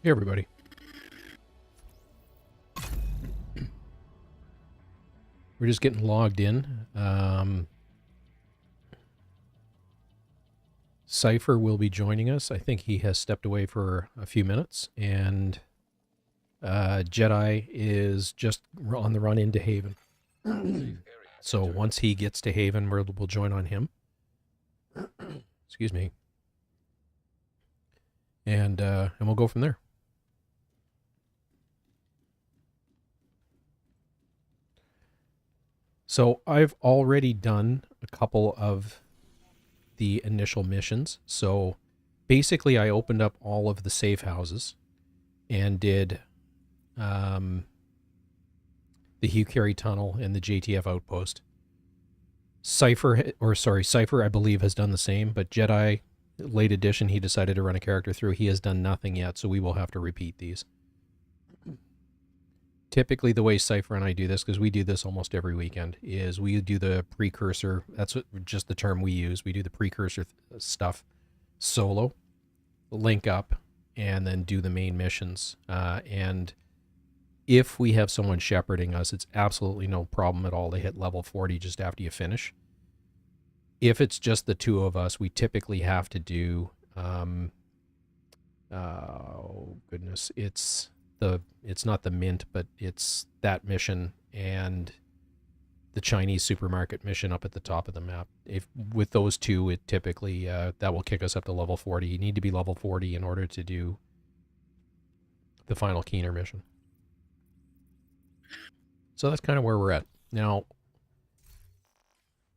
Hey, everybody. We're just getting logged in. Cypher will be joining us. I think he has stepped away for a few minutes, and Jedi is just on the run into Haven. So once he gets to Haven, we'll join on him. Excuse me. And we'll go from there. So I've already done a couple of the initial missions. So basically, I opened up all of the safe houses and did the Hugh Carey Tunnel and the JTF Outpost. Cypher, I believe, has done the same, but Jedi, late edition, he decided to run a character through. He has done nothing yet, so we will have to repeat these. Typically, the way Cypher and I do this, because we do this almost every weekend, is we do the precursor. That's just the term we use. We do the precursor stuff solo, link up, and then do the main missions. And if we have someone shepherding us, it's absolutely no problem at all to hit level 40 just after you finish. If it's just the two of us, we typically have to do, oh goodness, it's not the mint, but it's that mission and the Chinese supermarket mission up at the top of the map. If with those two, it typically that will kick us up to level 40. You need to be level 40 in order to do the final Keener mission. So that's kind of where we're at now.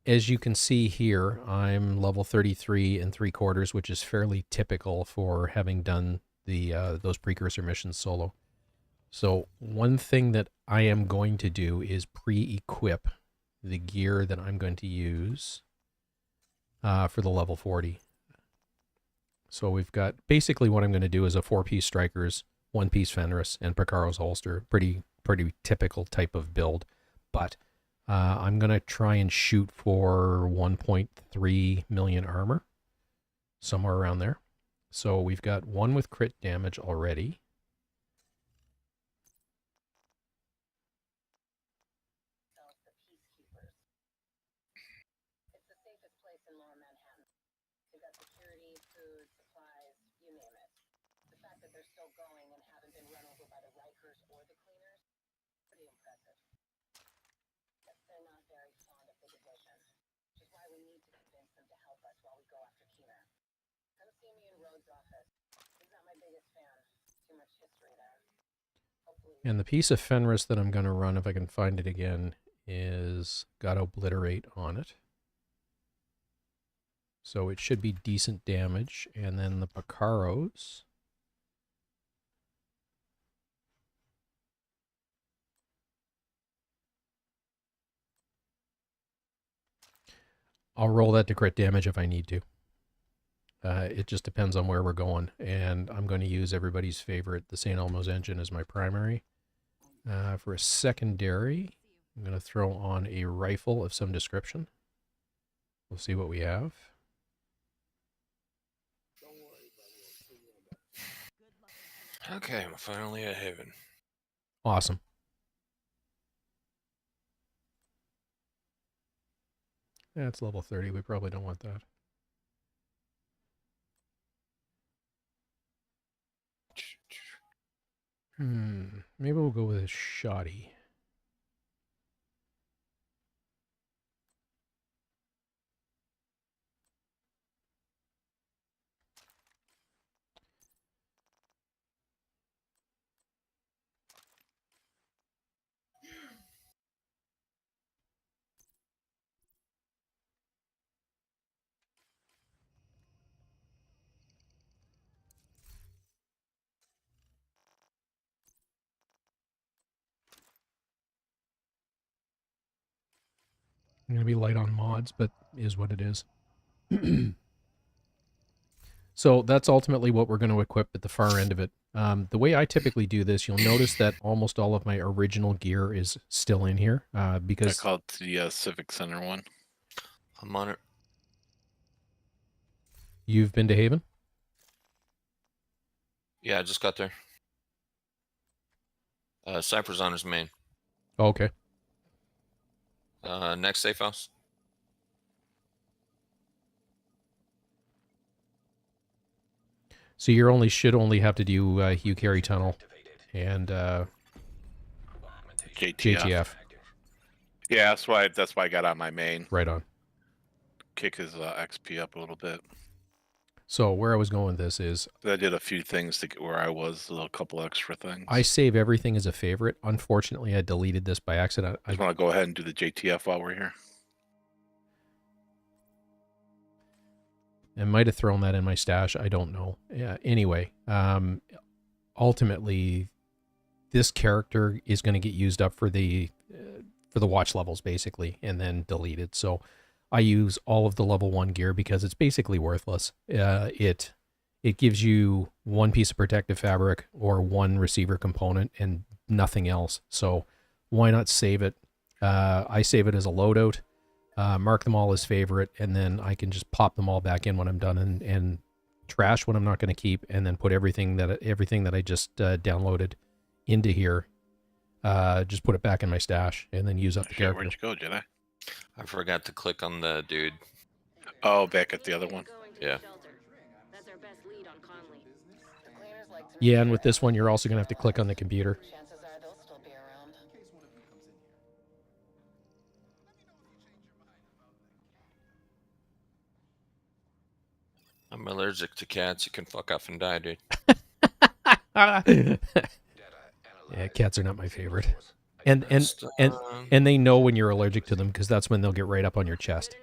As you can see here, I'm level 33 3/4, which is fairly typical for having done the those precursor missions solo. So one thing that I am going to do is pre-equip the gear that I'm going to use for the level 40. So we've got, basically what I'm going to do is a 4-piece Strikers, 1-piece Fenris, and Picaro's holster. Pretty typical type of build. But I'm going to try and shoot for 1.3 million armor, somewhere around there. So we've got one with crit damage already. And the piece of Fenris that I'm going to run, if I can find it again, is got Obliterate on it. So it should be decent damage. And then the Picaros. I'll roll that to crit damage if I need to. It just depends on where we're going. And I'm going to use everybody's favorite, the St. Elmo's engine, as my primary. For a secondary, I'm going to throw on a rifle of some description. We'll see what we have. Okay, I'm finally at Haven. Awesome. That's level 30. We probably don't want that. Maybe we'll go with a shoddy. I'm going to be light on mods, but is what it is. So that's ultimately what we're going to equip at the far end of it. The way I typically do this, you'll notice that almost all of my original gear is still in here because... I called the Civic Center one. I'm on it. You've been to Haven? Yeah, I just got there. Cypher's on his main. Oh, okay. Next safe house. So you should only have to do Hugh Carey Tunnel and JTF. Yeah, that's why I got on my main. Right on. Kick his XP up a little bit. So where I was going with this is I did a few things to get where I was, a couple extra things. I save everything as a favorite. Unfortunately, I deleted this by accident. I just want to go ahead and do the JTF while we're here. I might have thrown that in my stash. I don't know. Yeah. Anyway, ultimately, this character is going to get used up for the watch levels basically, and then deleted. So I use all of the level 1 gear because it's basically worthless. It gives you one piece of protective fabric or one receiver component and nothing else. So why not save it? I save it as a loadout. Mark them all as favorite, and then I can just pop them all back in when I'm done, and trash what I'm not going to keep, and then put everything that I just downloaded into here. Just put it back in my stash, and then use up the character. Where'd you go, Jedi? I forgot to click on the dude. Oh, back at the other one. Yeah. Yeah, and with this one, you're also going to have to click on the computer. I'm allergic to cats. You can fuck off and die, dude. Yeah, cats are not my favorite. And they know when you're allergic to them, because that's when they'll get right up on your chest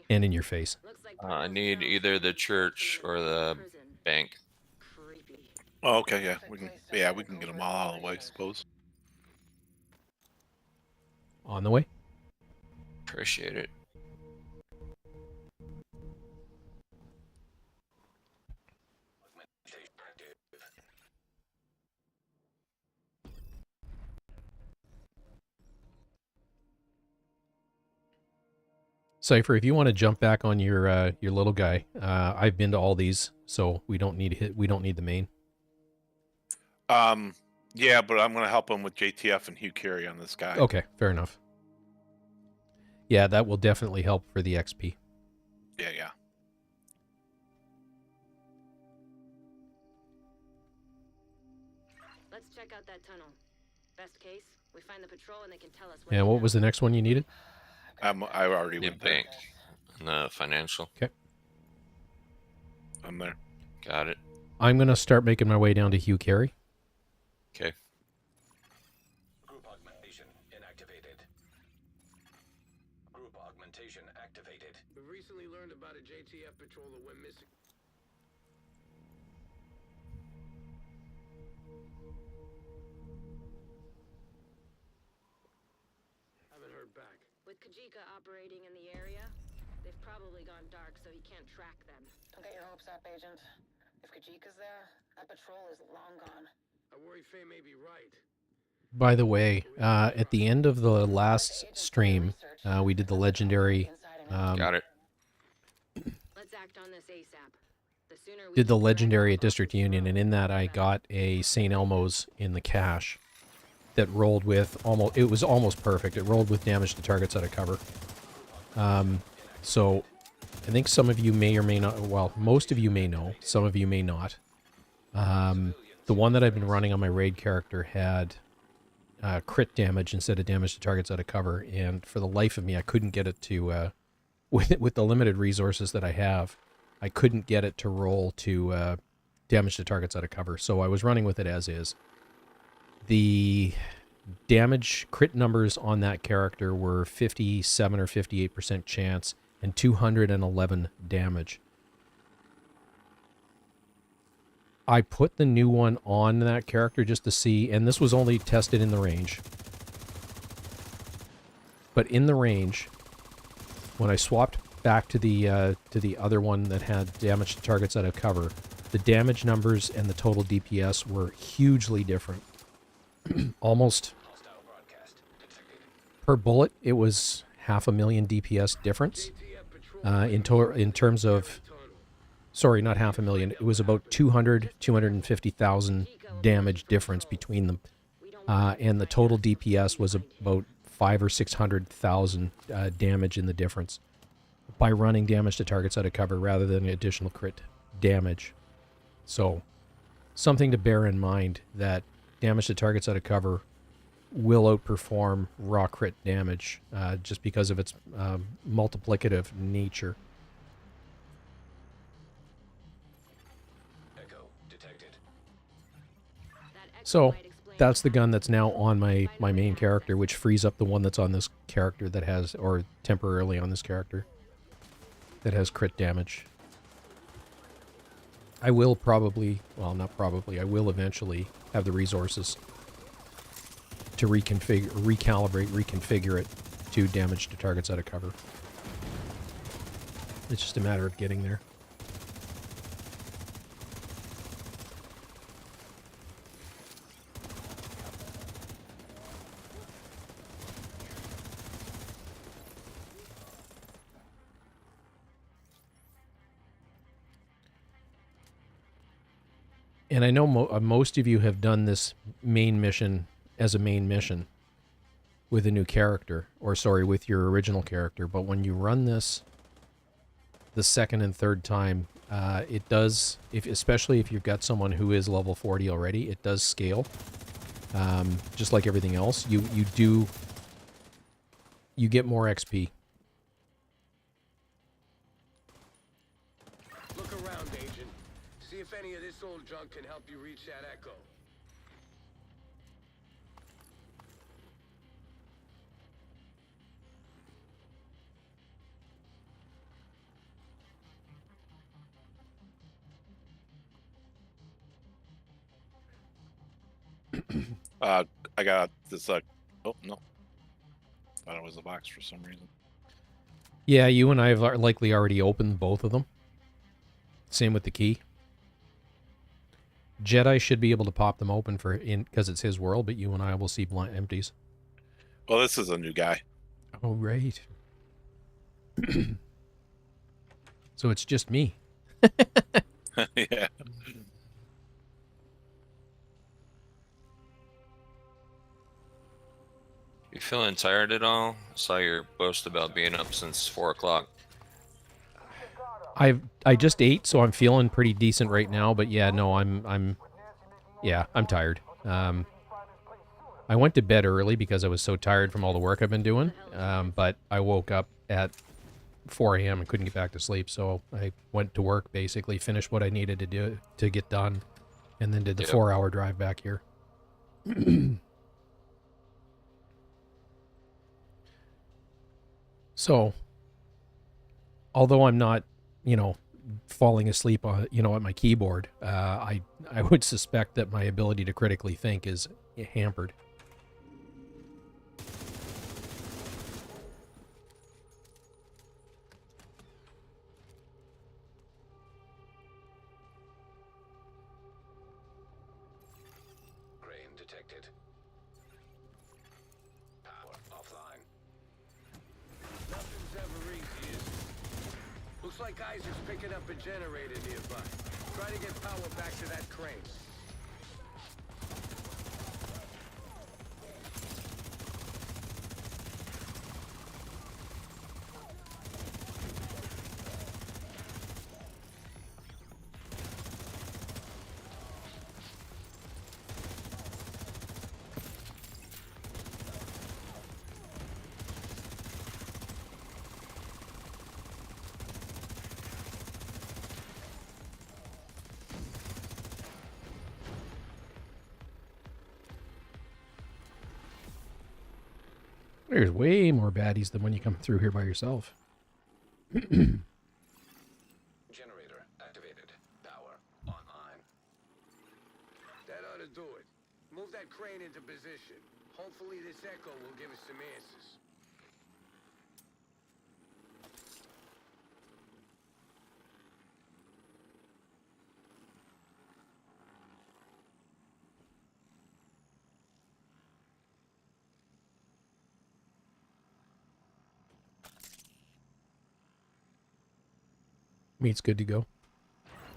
and in your face. I need either the church or the bank. Oh, okay, yeah. We can get them all out of the way, I suppose. On the way. Appreciate it. Cypher, if you want to jump back on your little guy, I've been to all these, so we don't need the main. Yeah, but I'm gonna help him with JTF and Hugh Carey on this guy. Okay, fair enough. Yeah, that will definitely help for the XP. Yeah. Let's check out that tunnel. Best case, we find the patrol and they can tell us. And what was the next one you needed? I already The went there. bank and the financial. Okay. I'm there. Got it. I'm going to start making my way down to Hugh Carey. Okay. Group augmentation inactivated. Group augmentation activated. We recently learned about a JTF patrol that went missing. Haven't heard back. With Kajika operating in the area, they've probably gone dark, so he can't track them. Don't get your hopes up, Agent. If Kajika's there, that patrol is long gone. I worry Faye may be right. By the way, at the end of the last stream, we did the legendary. Got it. Let's act on this ASAP. The sooner we Did the get legendary Red at District Union, and in that I got a St. Elmo's in the cache that rolled with almost. It was almost perfect. It rolled with damage to targets out of cover. So I think some of you may or may not. Well, most of you may know. Some of you may not. The one that I've been running on my raid character had crit damage instead of damage to targets out of cover, and for the life of me, I couldn't get it to. With the limited resources that I have, I couldn't get it to roll to damage to targets out of cover, so I was running with it as is. The damage crit numbers on that character were 57 or 58% chance and 211 damage. I put the new one on that character just to see, and this was only tested in the range. But in the range, when I swapped back to the other one that had damage to targets out of cover, the damage numbers and the total DPS were hugely different. Almost per bullet, it was 500,000 DPS difference. In terms of, sorry, not 500,000. It was about 250,000 damage difference between them. and the total DPS was about 500 or 600,000 damage in the difference by running damage to targets out of cover rather than additional crit damage. So something to bear in mind, that damage to targets out of cover will outperform raw crit damage just because of its multiplicative nature. Echo detected. That echo So might explain that's the why gun that's now it's on my finally main accessed. character, which frees up the one that's on this character that has, or temporarily on this character, that has crit damage. I will probably, well, not probably, I will eventually have the resources to recalibrate, reconfigure it to damage to targets out of cover. It's just a matter of getting there. And I know most of you have done this main mission as a main mission with a new character, or sorry, with your original character. But when you run this the second and third time, it does, especially if you've got someone who is level 40 already, it does scale. Just like everything else, you get more XP. Look around, Agent. See if any of this old junk can help you reach that echo. I got this. Oh no, thought it was a box for some reason. Yeah, you and I have likely already opened both of them. Same with the key. Jedi should be able to pop them open because it's his world, but you and I will see blunt empties. Well, this is a new guy. Oh, right. So it's just me. Yeah. You feeling tired at all? I saw your boast about being up since 4 o'clock. I just ate, so I'm feeling pretty decent right now. But yeah, no, I'm tired. I went to bed early because I was so tired from all the work I've been doing. But I woke up at 4 a.m. and couldn't get back to sleep, so I went to work, basically finished what I needed to do to get done, and then did the 4-hour drive back here. So, although I'm not, falling asleep on, at my keyboard, I would suspect that my ability to critically think is hampered. Crane detected. Power offline. Nothing's ever easy, is it? Looks like Isaac's picking up a generator nearby. Try to get power back to that crane. There's way more baddies than when you come through here by yourself. Generator activated. Power online. That ought to do it. Move that crane into position. Hopefully this echo will give us some answers. Meat's good to go.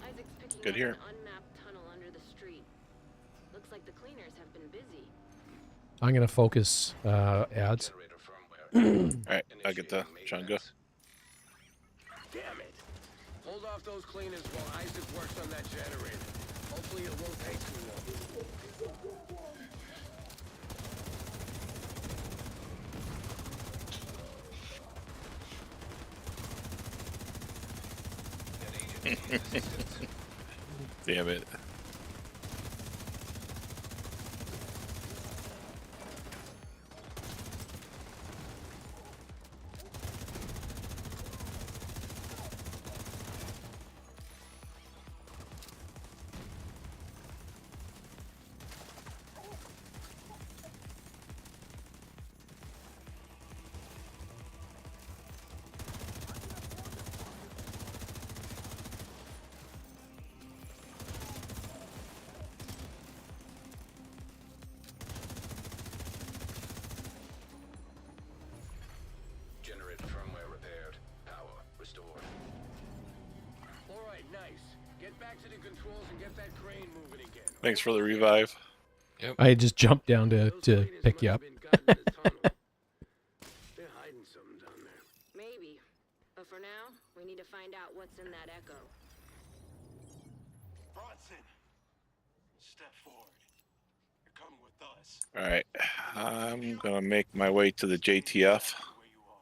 Isaac's picking Good up here. an unmapped tunnel under the street. Looks like the cleaners have been busy. I'm gonna focus ads. Generator firmware. All right, I get the Initiating Chunga. maintenance. Damn it! Hold off those cleaners while Isaac works on that generator. Hopefully it won't take too long. That agent needs assistance. Damn it. Generator firmware repaired. Power restored. All right, nice. Get back to the controls and get that crane moving again. Thanks for the revive. I just jumped down to Those cleaners pick must you have up. been gotten in the tunnel. They're hiding something down there. Maybe. But for now, we need to find out what's in that echo. Bronson, step forward. You're coming with us. All right, I'm gonna make my way to the JTF. Where you are.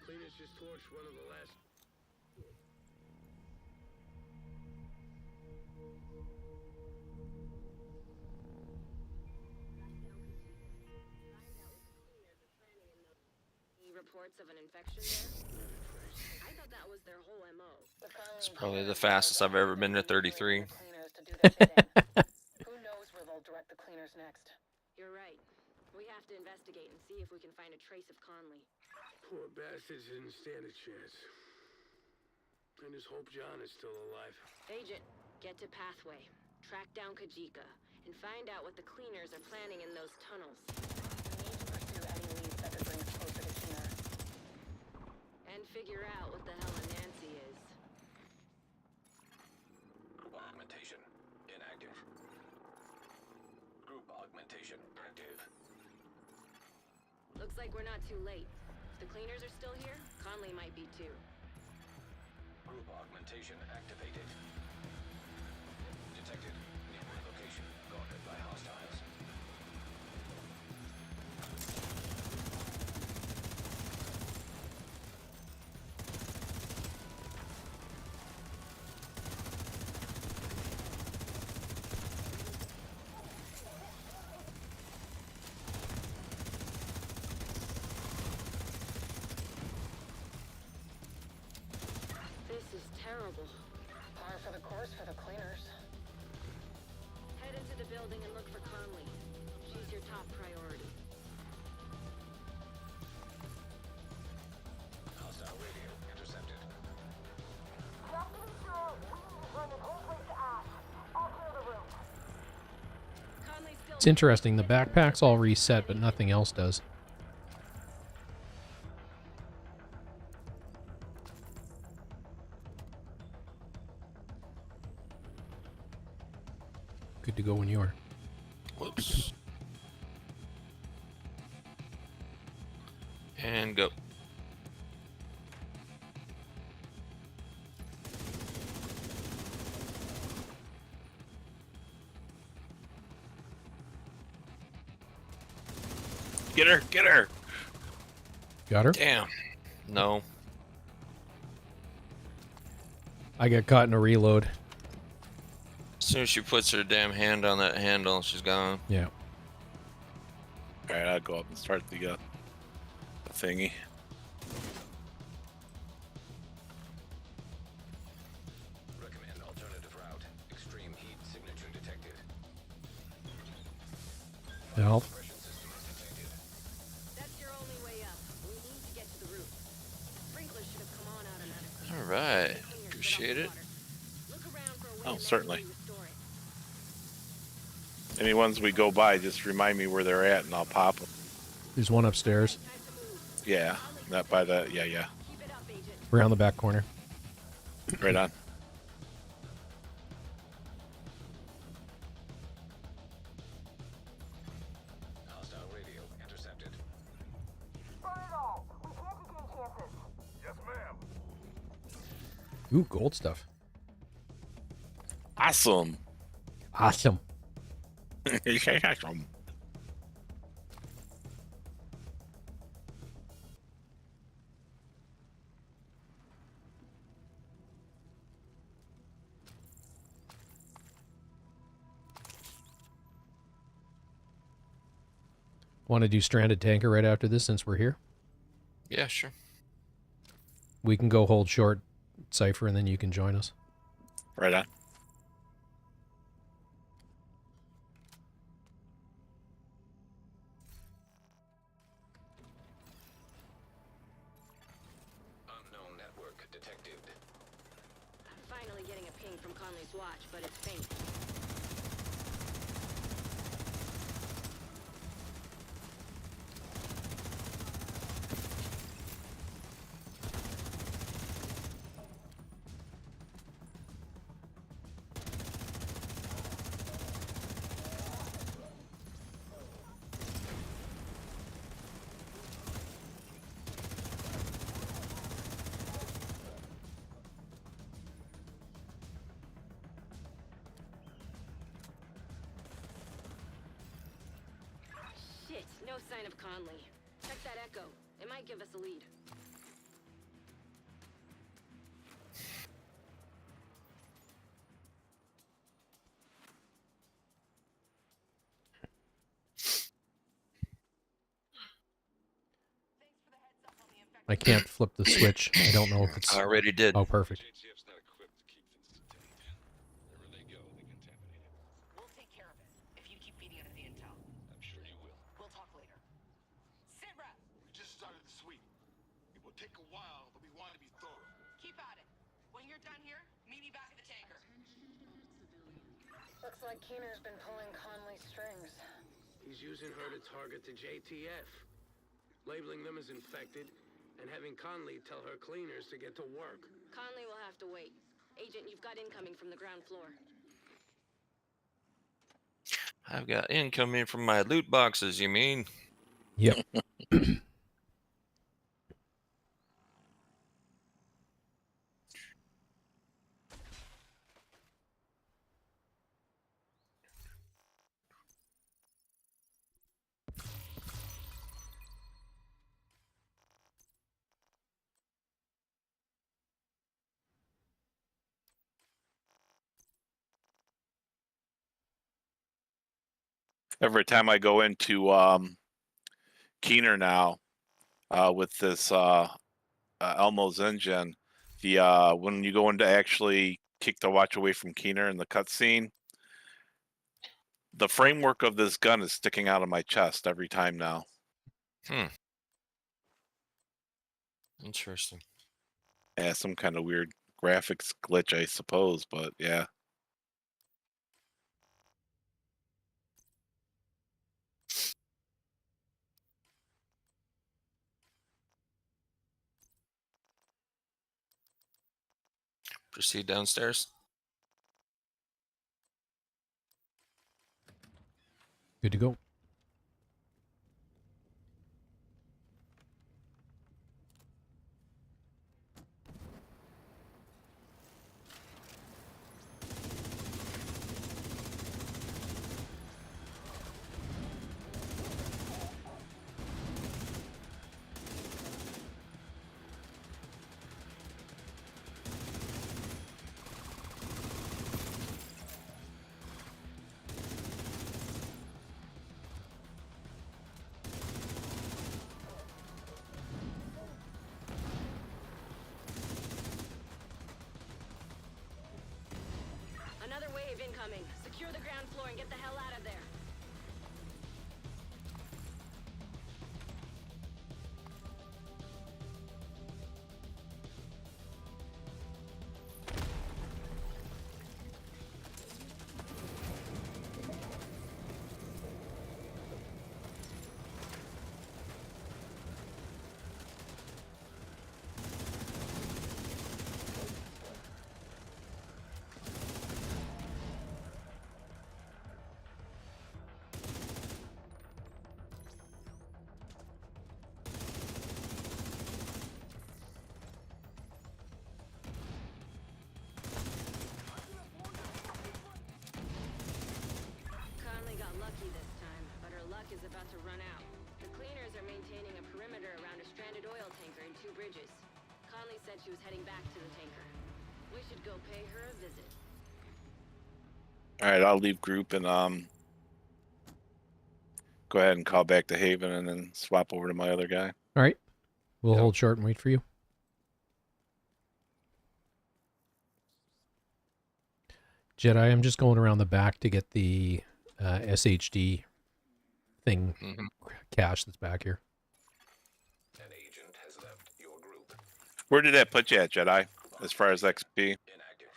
Cleaners just torched one of the last. Any reports of an infection there? I thought that was their whole MO. It's probably the fastest I've ever been to 33. Cleaners to do their bidding. Who knows where they'll direct the cleaners next? You're right. We have to investigate and see if we can find a trace of Conley. Poor bastards didn't stand a chance. I just hope John is still alive. Agent, get to Pathway, track down Kajika, and find out what the cleaners are planning in those tunnels. We need to pursue any leads that could bring us closer to Tina. And figure out what the hell a Nancy is. Group augmentation inactive. Group augmentation active. Looks like we're not too late. If the cleaners are still here, Conley might be too. Group augmentation activated. Detected. Nearby location guarded by hostiles. This is terrible. Par for the course for the cleaners. Head into the building and look for Conley. She's your top priority. Hostile radio intercepted. Conley's still. It's interesting. The backpack's all reset, but nothing else does. Good to go when you are. Whoops. And go. Get her! Get her! Got her? Damn. No. I got caught in a reload. As soon as she puts her damn hand on that handle, she's gone. Yeah. All right, I'll go up and start the thingy. Recommend alternative route. Extreme heat signature detected. Help. Suppression system detected. That's your only way up. We need to get to the roof. Sprinklers should have come on automatically. All right. Cleaners shut off Appreciate the it. water. Look around for a way Oh, to certainly. manually restore it. Any ones we go by, just remind me where they're at, and I'll pop them. There's one upstairs, Time to move. Yeah, not by the. Yeah, yeah. Keep it up, Agent. around the back corner. Right on. Ooh, gold stuff. Awesome. Awesome. Awesome. Want to do stranded tanker right after this since we're here? Yeah, sure. We can go hold short, Cypher, and then you can join us. Right on. Unknown network detected. I'm finally getting a ping from Conley's watch, but it's faint. Shit, no sign of Conley. Check that echo. It might give us a lead. I can't flip the switch. I don't know if it's... I already did. Oh, perfect. JTF's not equipped to keep things contained. Wherever they go, they contaminate it. We'll take care of it if you keep feeding us the intel. I'm sure you will. We'll talk later. Sit rep. We just started the sweep. It will take a while, but we want to be thorough. Keep at it. When you're done here, meet me back at the tanker. Looks like Keener's been pulling Conley's strings. He's using her to target the JTF, labeling them as infected, and having Conley tell her cleaners to get to work. Conley will have to wait. Agent, you've got incoming from the ground floor. I've got incoming from my loot boxes, you mean? Yep. Every time I go into Keener now with this Elmo's engine, the when you go in to actually kick the watch away from Keener in the cutscene, the framework of this gun is sticking out of my chest every time now. Interesting. Yeah, some kind of weird graphics glitch, I suppose, but yeah. Proceed downstairs. Good to go. Another wave incoming. Secure the ground floor and get the hell out of there. run out. The cleaners are maintaining a perimeter around a stranded oil tanker and 2 bridges. Conley said she was heading back to the tanker. We should go pay her a visit. All right, I'll leave group and go ahead and call back to Haven and then swap over to my other guy. All right. We'll Yep. hold short and wait for you. Jedi, I'm just going around the back to get the SHD thing cache that's back here. An agent has left your group. Where did that put you at, Jedi? As far as XP? Inactive.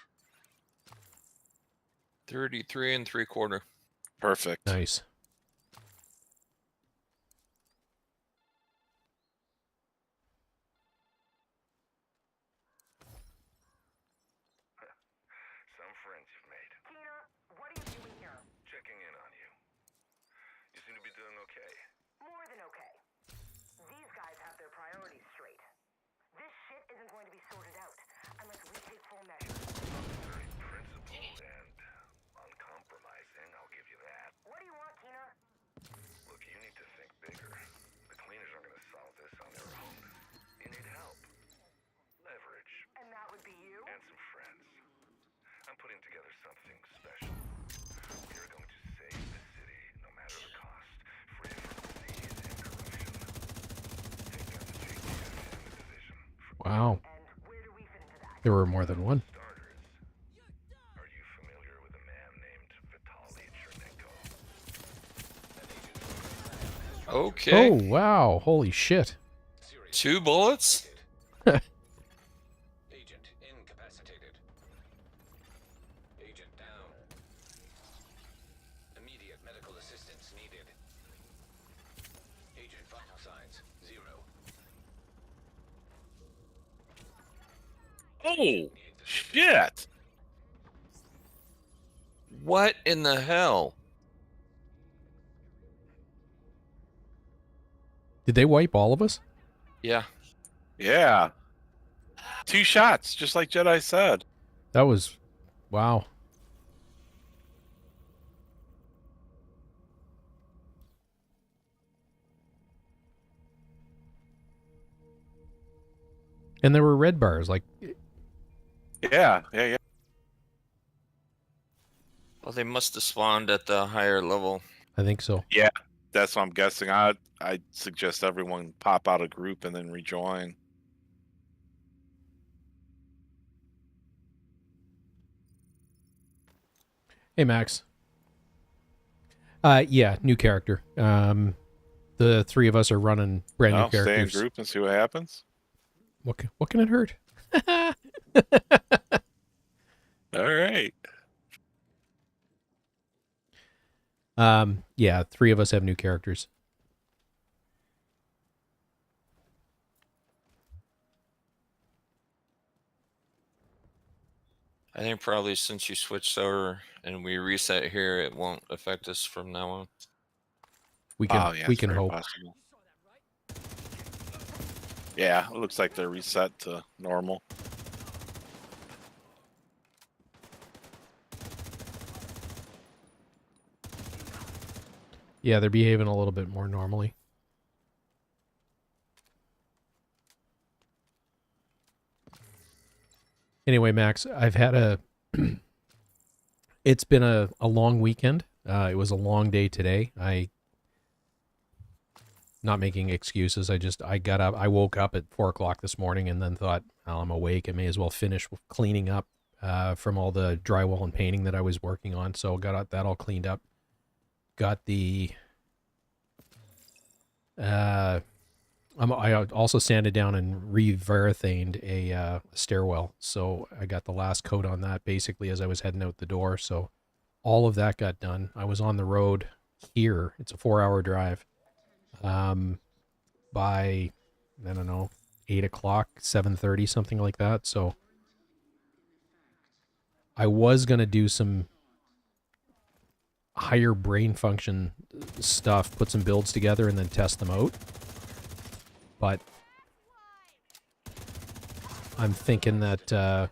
33 3/4. Perfect. Nice. Some friends you've made. Tina, what are you doing here? Checking in on you. You seem to be doing okay. More than okay. These guys have their priorities straight. This shit isn't going to be sorted out unless we take full measure. Very principled and uncompromising, I'll give you that. What do you want, Tina? Look, you need to think bigger. The cleaners aren't gonna solve this on their own. You need help. Leverage. And that would be you? And some friends. I'm putting together something special. We are going to save the city, no matter the cost. Free from disease and corruption. Take down the JTF and the division. Wow. And where do we fit into that? There were more than one. Starters, are you familiar with a man named Vitaly Chernenko? Okay. Oh, wow. Holy shit. 2 bullets? Agent incapacitated. Agent down. Immediate medical assistance needed. Agent vital signs 0. Oh, shit. What in the hell? Did they wipe all of us? Yeah. Yeah. 2 shots, just like Jedi said. That was... Wow. And there were red bars, like... Yeah, yeah, yeah. Well, they must have spawned at the higher level. I think so. That's what I'm guessing. I'd suggest everyone pop out a group and then rejoin. Hey, Max. Yeah, new character. The 3 of us are running brand new Stay in characters. group and see what happens. What can it hurt? All right. Yeah, 3 of us have new characters. I think probably since you switched over and we reset here, it won't affect us from now on. We can Oh, yeah, we it's can very hope. possible. Yeah, it looks like they're reset to normal. Yeah, they're behaving a little bit more normally. Anyway, Max, I've had a... It's been a long weekend. It was a long day today. Not making excuses. I got up. I woke up at 4 o'clock this morning and then thought, well, I'm awake. I may as well finish cleaning up from all the drywall and painting that I was working on. So got that all cleaned up. Got the... I also sanded down and re-verithaned a stairwell. So I got the last coat on that basically as I was heading out the door. So all of that got done. I was on the road here. It's a 4-hour drive. By, I don't know, 8 o'clock, 7:30, something like that. So I was going to do some higher brain function stuff, put some builds together and then test them out. But I'm thinking that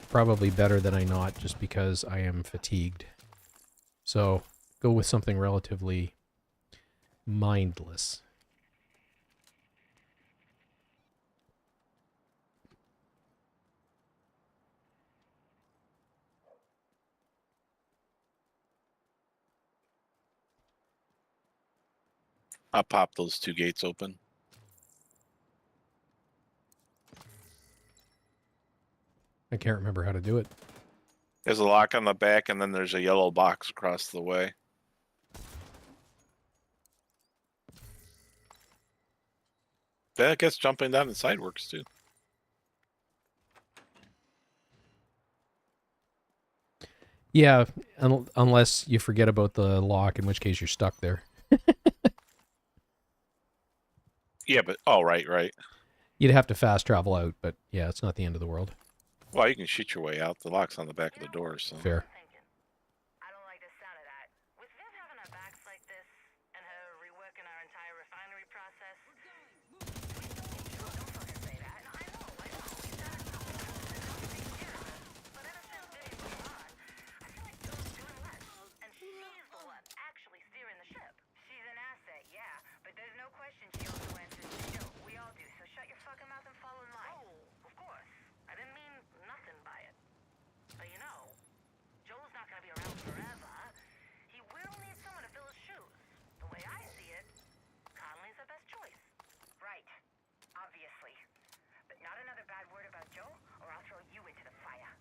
probably better than I not, just because I am fatigued. So go with something relatively mindless. I'll pop those 2 gates open. I can't remember how to do it. There's a lock on the back, and then there's a yellow box across the way. Then I guess jumping down the side works too. Yeah, unless you forget about the lock, in which case you're stuck there. Yeah, but oh, right. You'd have to fast travel out, but yeah, it's not the end of the world. Well, you can shoot your way out. The lock's on the back of the door, so. Fair. I don't like the sound of that. With Viv having our backs like this, and her reworking our entire refinery process. Don't fucking say that. No, I know. We started something cool and helped take care of it. But ever since Viv was gone, I feel like Joe's doing less. And she's the one actually steering the ship. She's an asset, yeah, but there's no question she also answers to Joe. We all do, so shut your fucking mouth and fall in line. Oh, of course. I didn't mean nothing by it. But you know, Joel's not gonna be around forever. He will need someone to fill his shoes. The way I see it, Conley's the best choice. Right. Obviously. But not another bad word about Joe, or I'll throw you into the fire.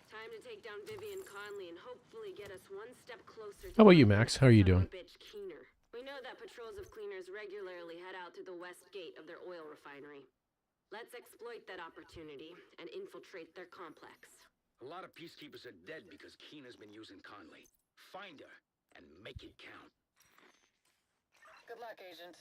Time to take down Vivian Conley and hopefully get us one step closer to How about you, finding Max? How are you that son of doing? a bitch Keener. We know that patrols of cleaners regularly head out to the west gate of their oil refinery. Let's exploit that opportunity and infiltrate their complex. A lot of peacekeepers are dead because Keena's been using Conley. Find her and make it count. Good luck, Agent.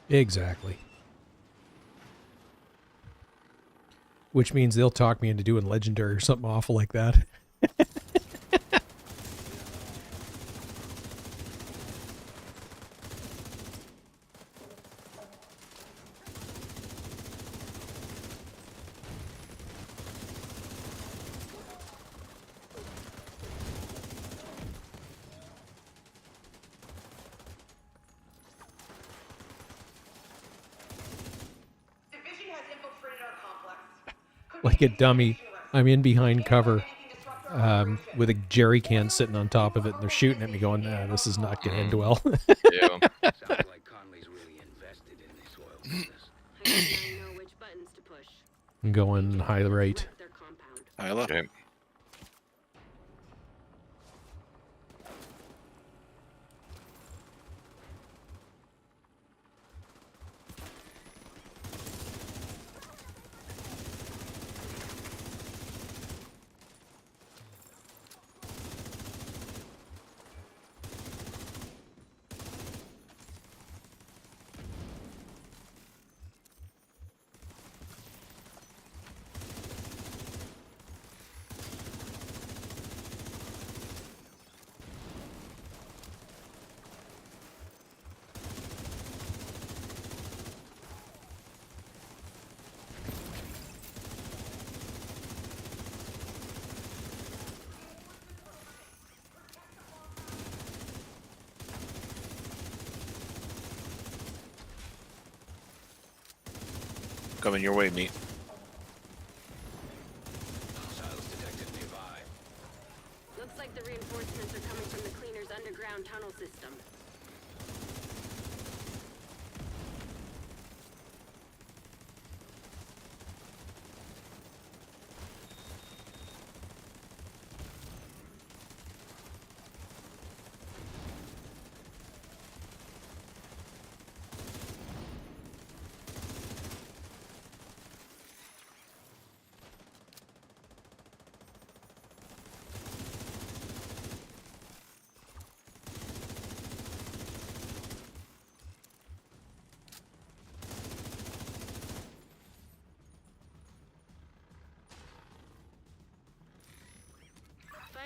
Exactly. Which means they'll talk me into doing legendary or something awful like that. Division has infiltrated our complex. Like a dummy, I'm in behind cover with a jerry can sitting on top of it, and they're shooting at me going, nah, this is not going to end well. Yeah. Sounds like Conley's really invested in this oil business. I think I know which buttons to push. I'm going high right. Wreck their compound. I left. Okay. Coming your way, meat. Hostiles detected nearby. Looks like the reinforcements are coming from the cleaner's underground tunnel system.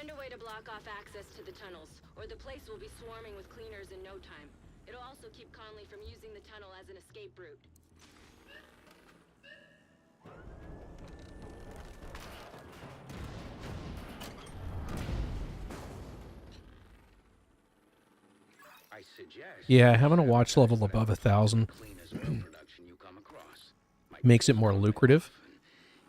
Find a way to block off access to the tunnels, or the place will be swarming with cleaners in no time. It'll also keep Conley from using the tunnel as an escape route. I suggest Yeah, having a watch level above 1,000 cleanest oil production you come across. Might makes it more lucrative.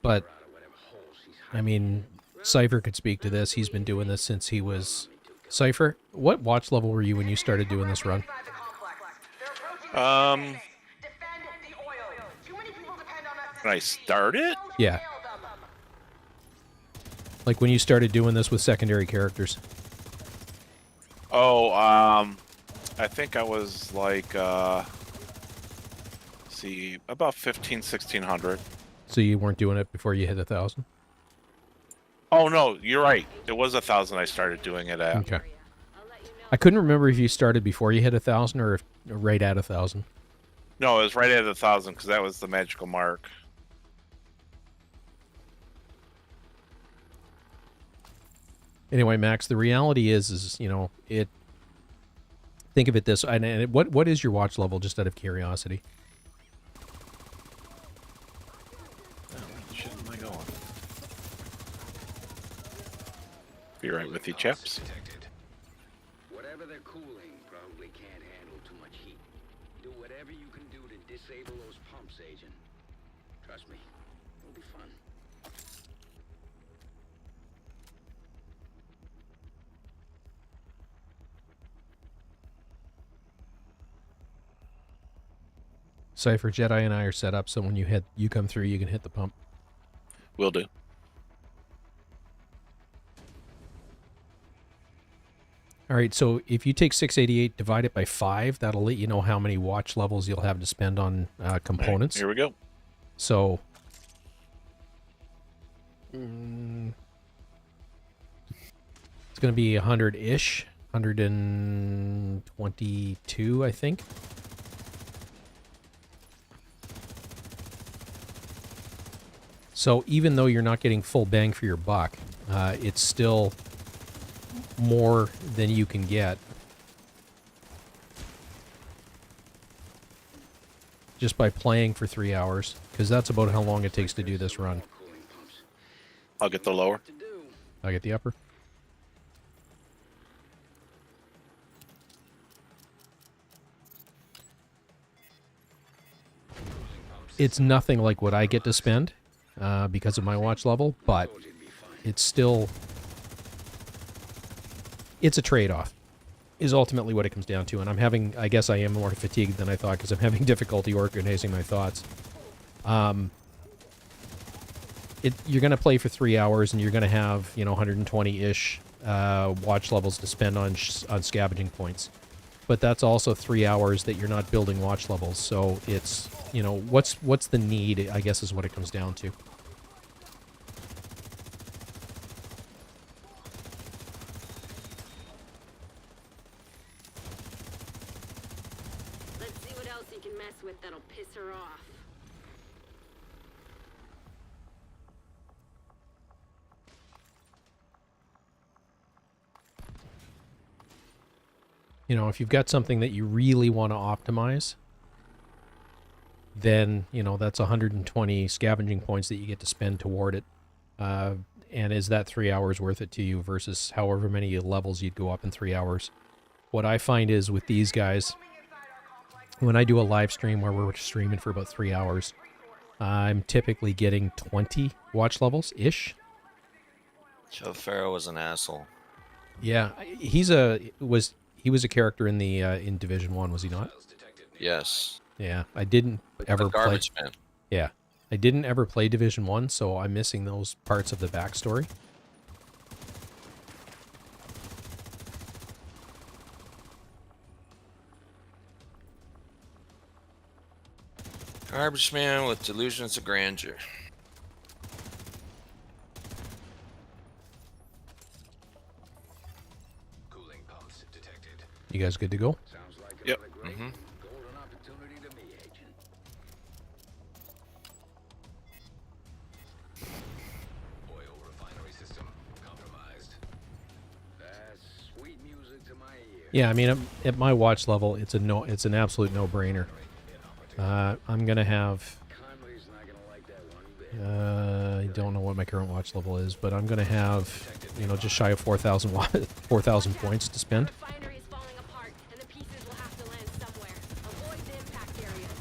But, get out of whatever hole she's I mean, Cypher could speak to this. He's been doing this since he was... Cypher, what watch level were you when you started doing this run? When I started, Yeah. Like when you started doing this with secondary characters. oh, I think I was like, see, about 1600. So you weren't doing it before you hit 1,000? Oh no, you're right. It was 1,000 I started doing it at. Okay. I couldn't remember if you started before you hit 1,000 or if right at 1,000. No, it was right at 1,000 because that was the magical mark. Anyway, Max, the reality is you know, it. Think of it this, what is your watch level, just out of curiosity? Shit, am I going? Be right with you, chaps. Detected. Whatever they're cooling probably can't handle too much heat. Do whatever you can do to disable those pumps, Agent. Trust me, it'll be fun. Cypher, Jedi, and I are set up, so when you come through, you can hit the pump. Will do. All right, so if you take 688, divide it by 5, that'll let you know how many watch levels you'll have to spend on components. Right, here we go. So, it's going to be 100-ish, 122, I think. So even though you're not getting full bang for your buck, it's still more than you can get just by playing for 3 hours, because that's about how long it takes to do this run. Cooling pumps. I'll get the lower. To do. I get the upper. It's nothing like what I get to spend because of my watch level, but Told you it'd be fine. it's still... It's a trade-off, is ultimately what it comes down to. And I'm having... I guess I am more fatigued than I thought because I'm having difficulty organizing my thoughts. You're going to play for 3 hours and you're going to have, 120-ish watch levels to spend on scavenging points. But that's also 3 hours that you're not building watch levels. So it's, what's the need, I guess, is what it comes down to. Let's see what else you can mess with that'll piss her off. If you've got something that you really want to optimize, then, that's 120 scavenging points that you get to spend toward it. And is that 3 hours worth it to you versus however many levels you'd go up in 3 hours? What I find is with these guys, when I do a live stream where we're streaming for about 3 hours, I'm typically getting 20 watch levels-ish. Joe Farrow was an asshole. Yeah, he was a character in the in Division 1, was he not? Yes. Yeah, I didn't ever The play. garbage man. Yeah, I didn't ever play Division 1, so I'm missing those parts of the backstory. Garbage man with delusions of grandeur. Cooling pumps detected. You guys good to go? Sounds like Yep. another great Mhm. golden opportunity to me, Agent. Oil refinery system compromised. Yeah, I mean, at my watch level, it's an absolute no-brainer. I'm gonna have. Conway's not gonna like that one bit. I don't know what my current watch level is, but I'm gonna have, just shy of 4,000 4,000 points to spend. The refinery is falling apart, and the pieces will have to land somewhere. Avoid the impact areas.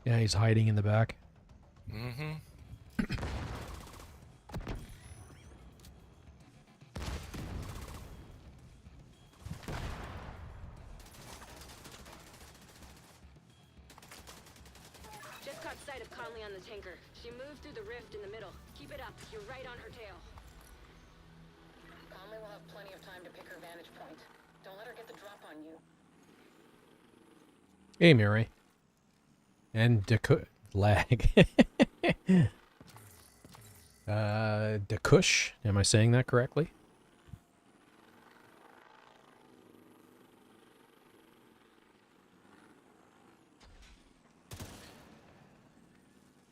Yeah, he's hiding in the back. Mm-hmm. Just caught sight of Conley on the tanker. She moved through the rift in the middle. Keep it up. You're right on her tail. Conley will have plenty of time to pick her vantage point. Don't let her get the drop on you. Hey, Mary. And lag. Dakush. Am I saying that correctly?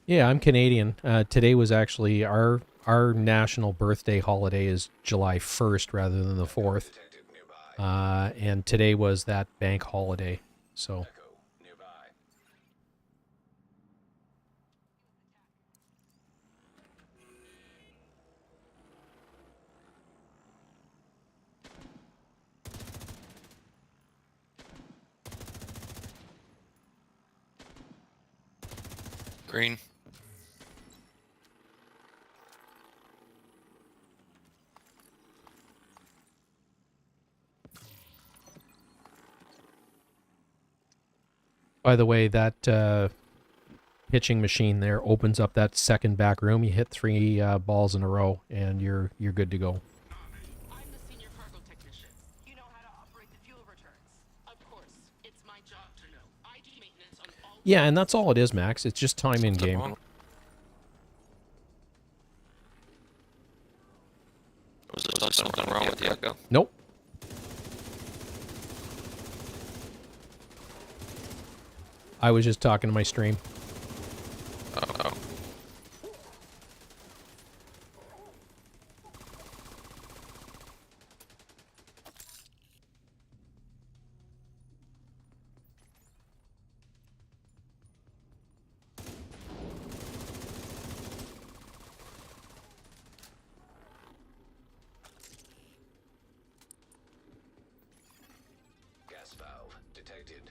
Yeah, I'm Canadian. Today was actually our national birthday holiday is July 1st rather than the 4th. And today was that bank holiday. So Green. by the way, that pitching machine there opens up that second back room. You hit 3 balls in a row, and you're good to go. I'm the senior cargo technician. You know how to operate the fuel returns. Of course, it's my job to know. I do maintenance on all. Yeah, and that's all it is, Max. It's just time in game. Wrong. Was there something wrong with the echo? Nope. I was just talking to my stream. Oh. Gas valve detected.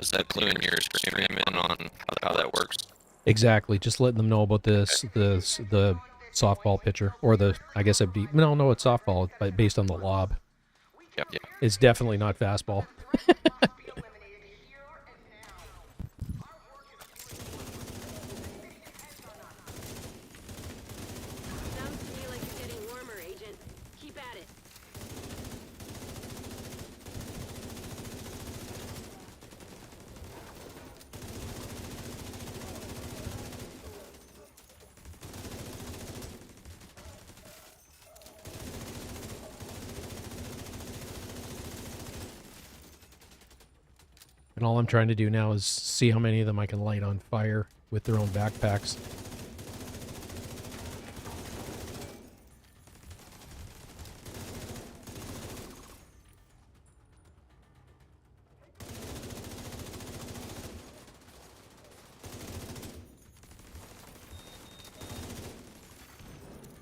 Is that cluing your stream in on how that works? Exactly. Just letting them know about the softball pitcher, or I guess it'd be no, it's softball, but based on the lob. Yep. It's definitely not fastball. Sounds to me like you're getting warmer, Agent. Keep at it. And all I'm trying to do now is see how many of them I can light on fire with their own backpacks.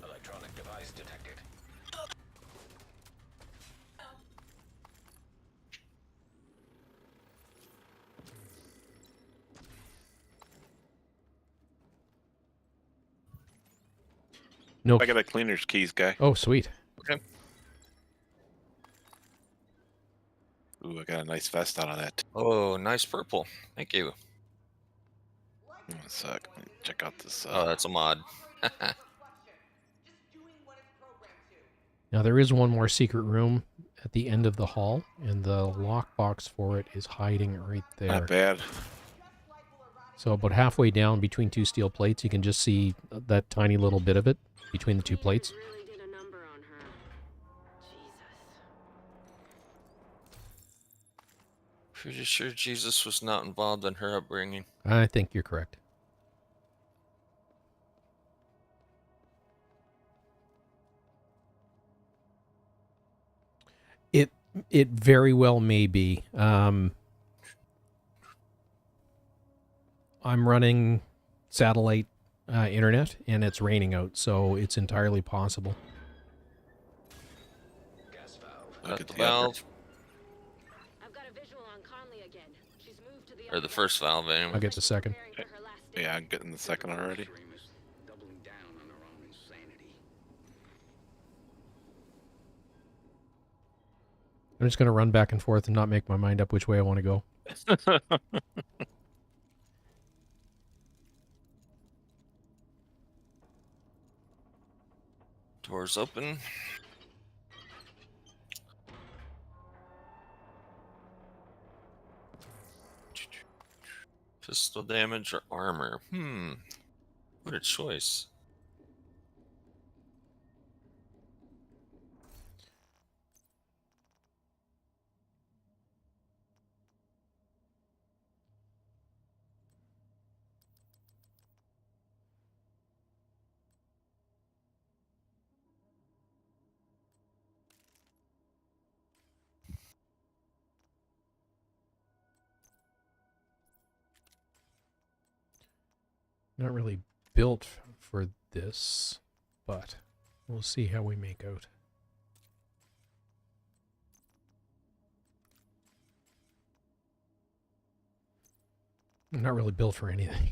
Electronic device detected. No. I got a cleaner's keys, guy. Oh, sweet. Okay. Ooh, I got a nice vest out of that. Oh, nice purple. Thank you. One sec. Let me check out this. Oh, that's a mod. Now there is one more secret room at the end of the hall, and the lockbox for it is hiding right there. Not bad. So about halfway down between two steel plates, you can just see that tiny little bit of it between the two plates. Really did a number on her. Jesus. Pretty sure Jesus was not involved in her upbringing. I think you're correct. It very well may be. I'm running satellite internet, and it's raining out, so it's entirely possible. Look Got at the the other. valve, I've got a visual on Conley again. She's moved to the or the first valve anyway. I'll get the second. preparing for her last day. Yeah, I'm getting the second already. Extremists doubling down on their own insanity. I'm just going to run back and forth and not make my mind up which way I want to go. Doors open. Pistol damage or armor? What a choice. Not really built for this, but we'll see how we make out. I'm not really built for anything.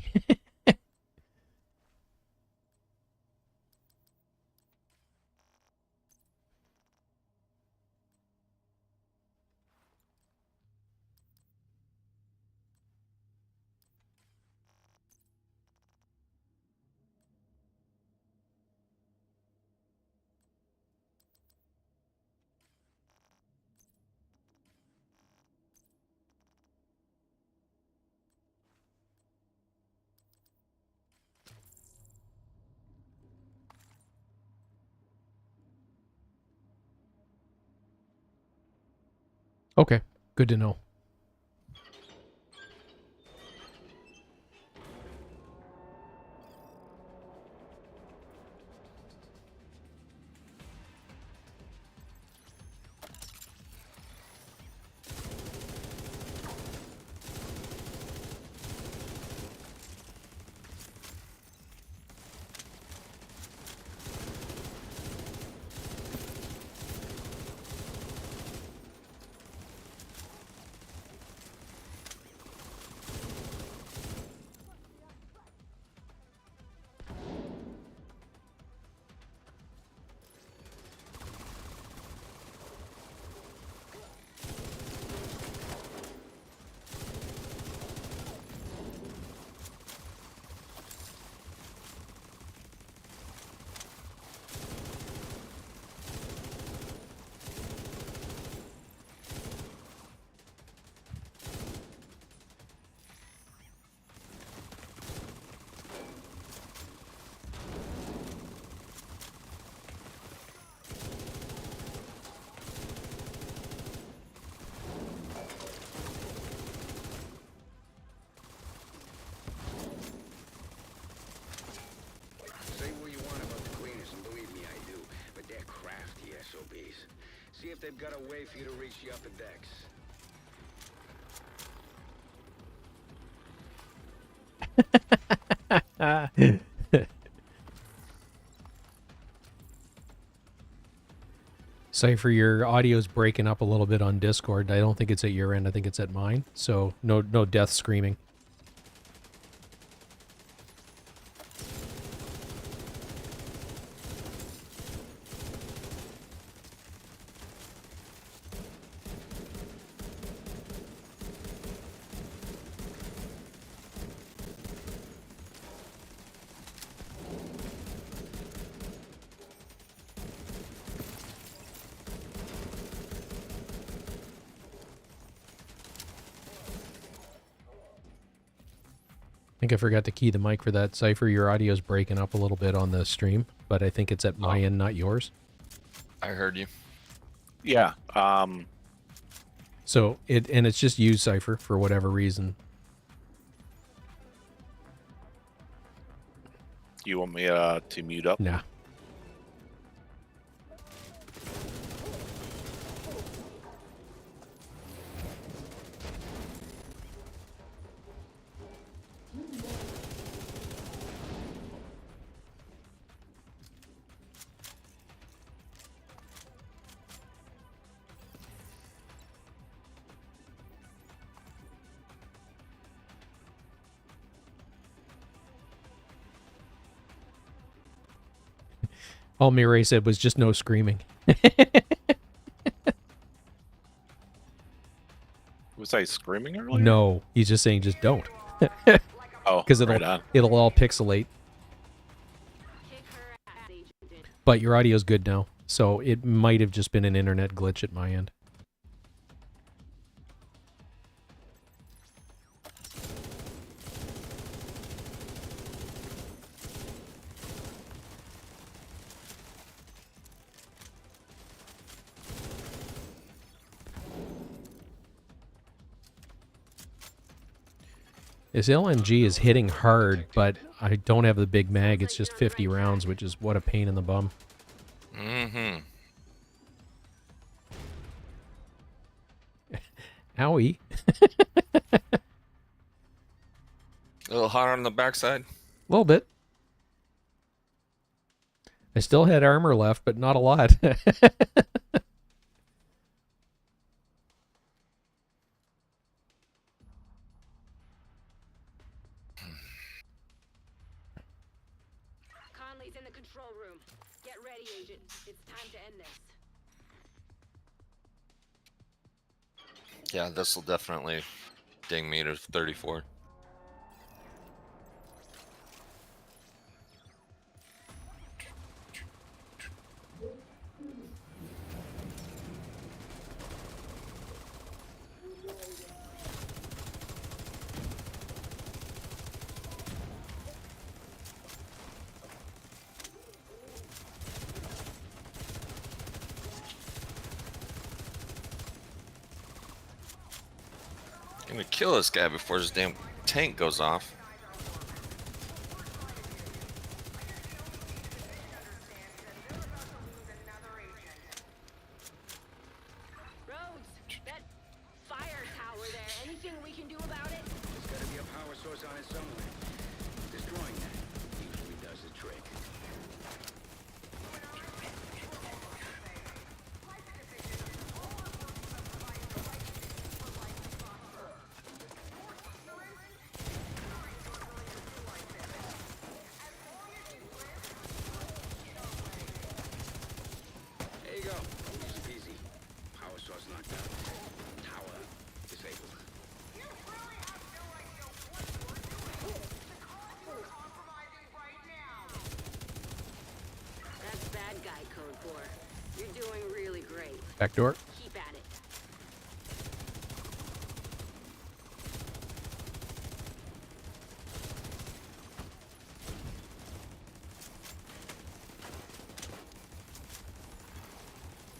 Okay, good to know. Say what you want about the cleaners, and believe me, I do. But they're crafty SOBs. See if they've got a way for you to reach the upper decks. Cypher, your audio's breaking up a little bit on Discord. I don't think it's at your end. I think it's at mine. So no death screaming. think I forgot to key the mic for that. Cypher, your audio's breaking up a little bit on the stream, but I think it's at my end, not yours. I heard you. Yeah. So it's just you, Cypher, for whatever reason. You want me to mute up? Nah. All Mireille said was just no screaming. Was I screaming earlier? No, he's just saying just don't. Oh, Because right on. it'll all pixelate. Kick her ass, Agent. But your audio's good now, so it might have just been an internet glitch at my end. This LMG is hitting hard, but I don't have the big mag. It's just 50 rounds, which is what a pain in the bum. Mm-hmm. Owie. A little hot on the backside. A little bit. I still had armor left, but not a lot. Conley's in the control room. Get ready, Agent. It's time to end this. Yeah, this will definitely ding me to 34. I'm gonna kill this guy before his damn tank goes off. Rhodes, that fire tower there. Anything we can do about it? There's gotta be a power source on it somewhere. Destroying that usually does the trick. There you go. Easy peasy. Power source knocked out. Tower disabled. That's bad guy code 4. You're doing really great. Back door. Keep at it.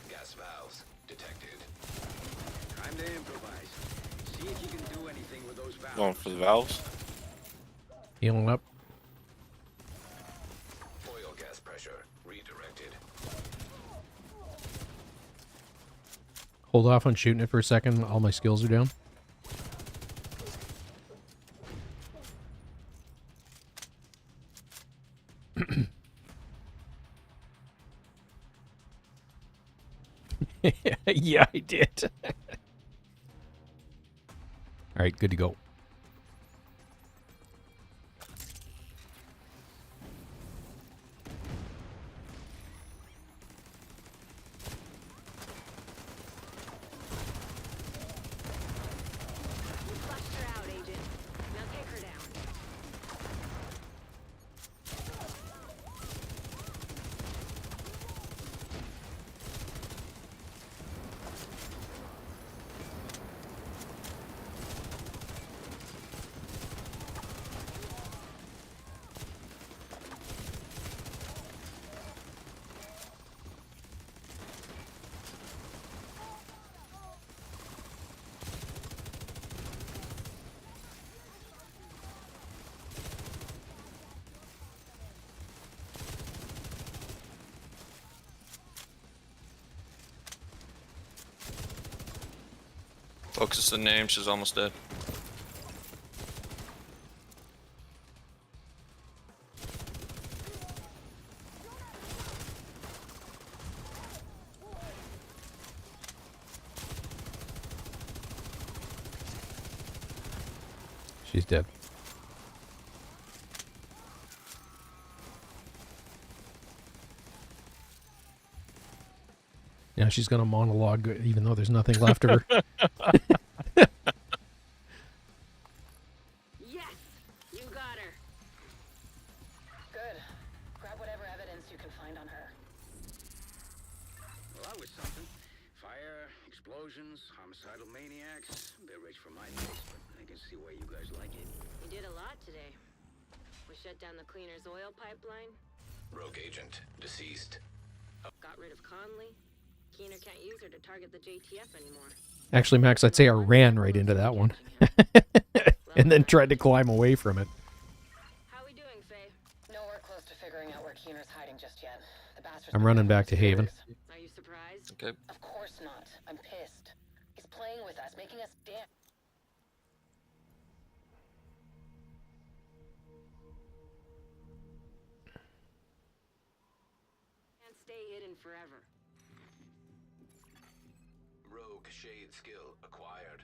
Gas valves detected. Time to improvise. See if you can do anything with those valves. Going for the valves. Healing up. Oil gas pressure redirected. Hold off on shooting it for a second. All my skills are down. Yeah, I did. All right, good to go. Flushed her out, Agent. Now take her down. Focus the name. She's almost dead. She's dead. Yeah, she's gonna monologue even though there's nothing left of her. Yes! You got her! Good. Grab whatever evidence you can find on her. Well, that was something. Fire, explosions, homicidal maniacs. A bit rich for my taste, but I can see why you guys like it. We did a lot today. We shut down the cleaner's oil pipeline, Rogue agent deceased. got rid of Conley. Keener can't use her to target the JTF anymore. Actually, Max, I'd say I ran right into that one. And then tried to climb away from it. How we doing, Faye? Nowhere close to figuring out where Keener's hiding just yet. The bastard's I'm been running there back for to Haven. years. Are you surprised? Okay. Of course not. I'm pissed. He's playing with us, making us dance. Can't stay hidden forever. Rogue shade skill acquired.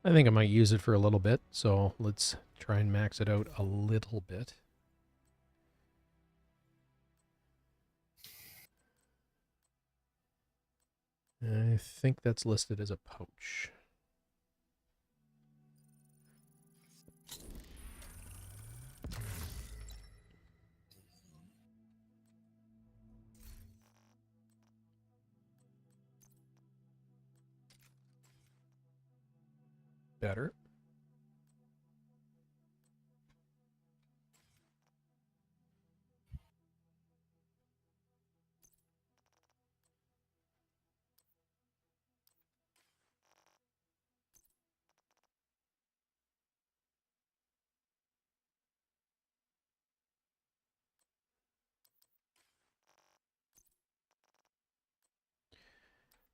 I think I might use it for a little bit, so let's try and max it out a little bit. I think that's listed as a pouch. Better.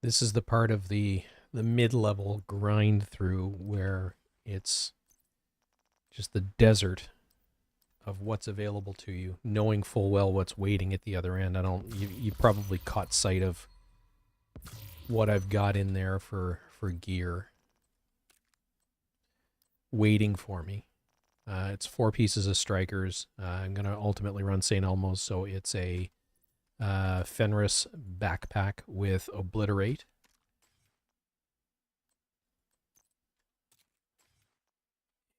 This is the part of the mid-level grind through where it's just the desert of what's available to you, knowing full well what's waiting at the other end. You probably caught sight of what I've got in there for gear waiting for me. It's 4 pieces of strikers. I'm going to ultimately run St. Elmo's, so it's a Fenris backpack with Obliterate.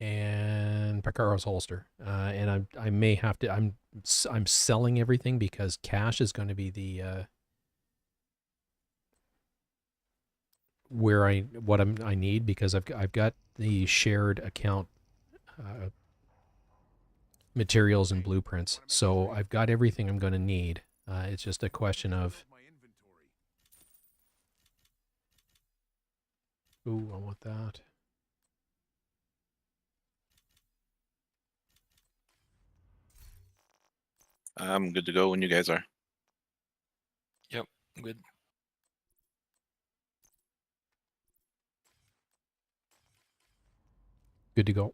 And Picaro's holster. And I may have to, I'm selling everything because cash is going to be the I need, because I've got the shared account materials and blueprints. So I've got everything I'm going to need. It's just a question of, ooh, I want that. I'm good to go when you guys are. Yep. Good. Good to go.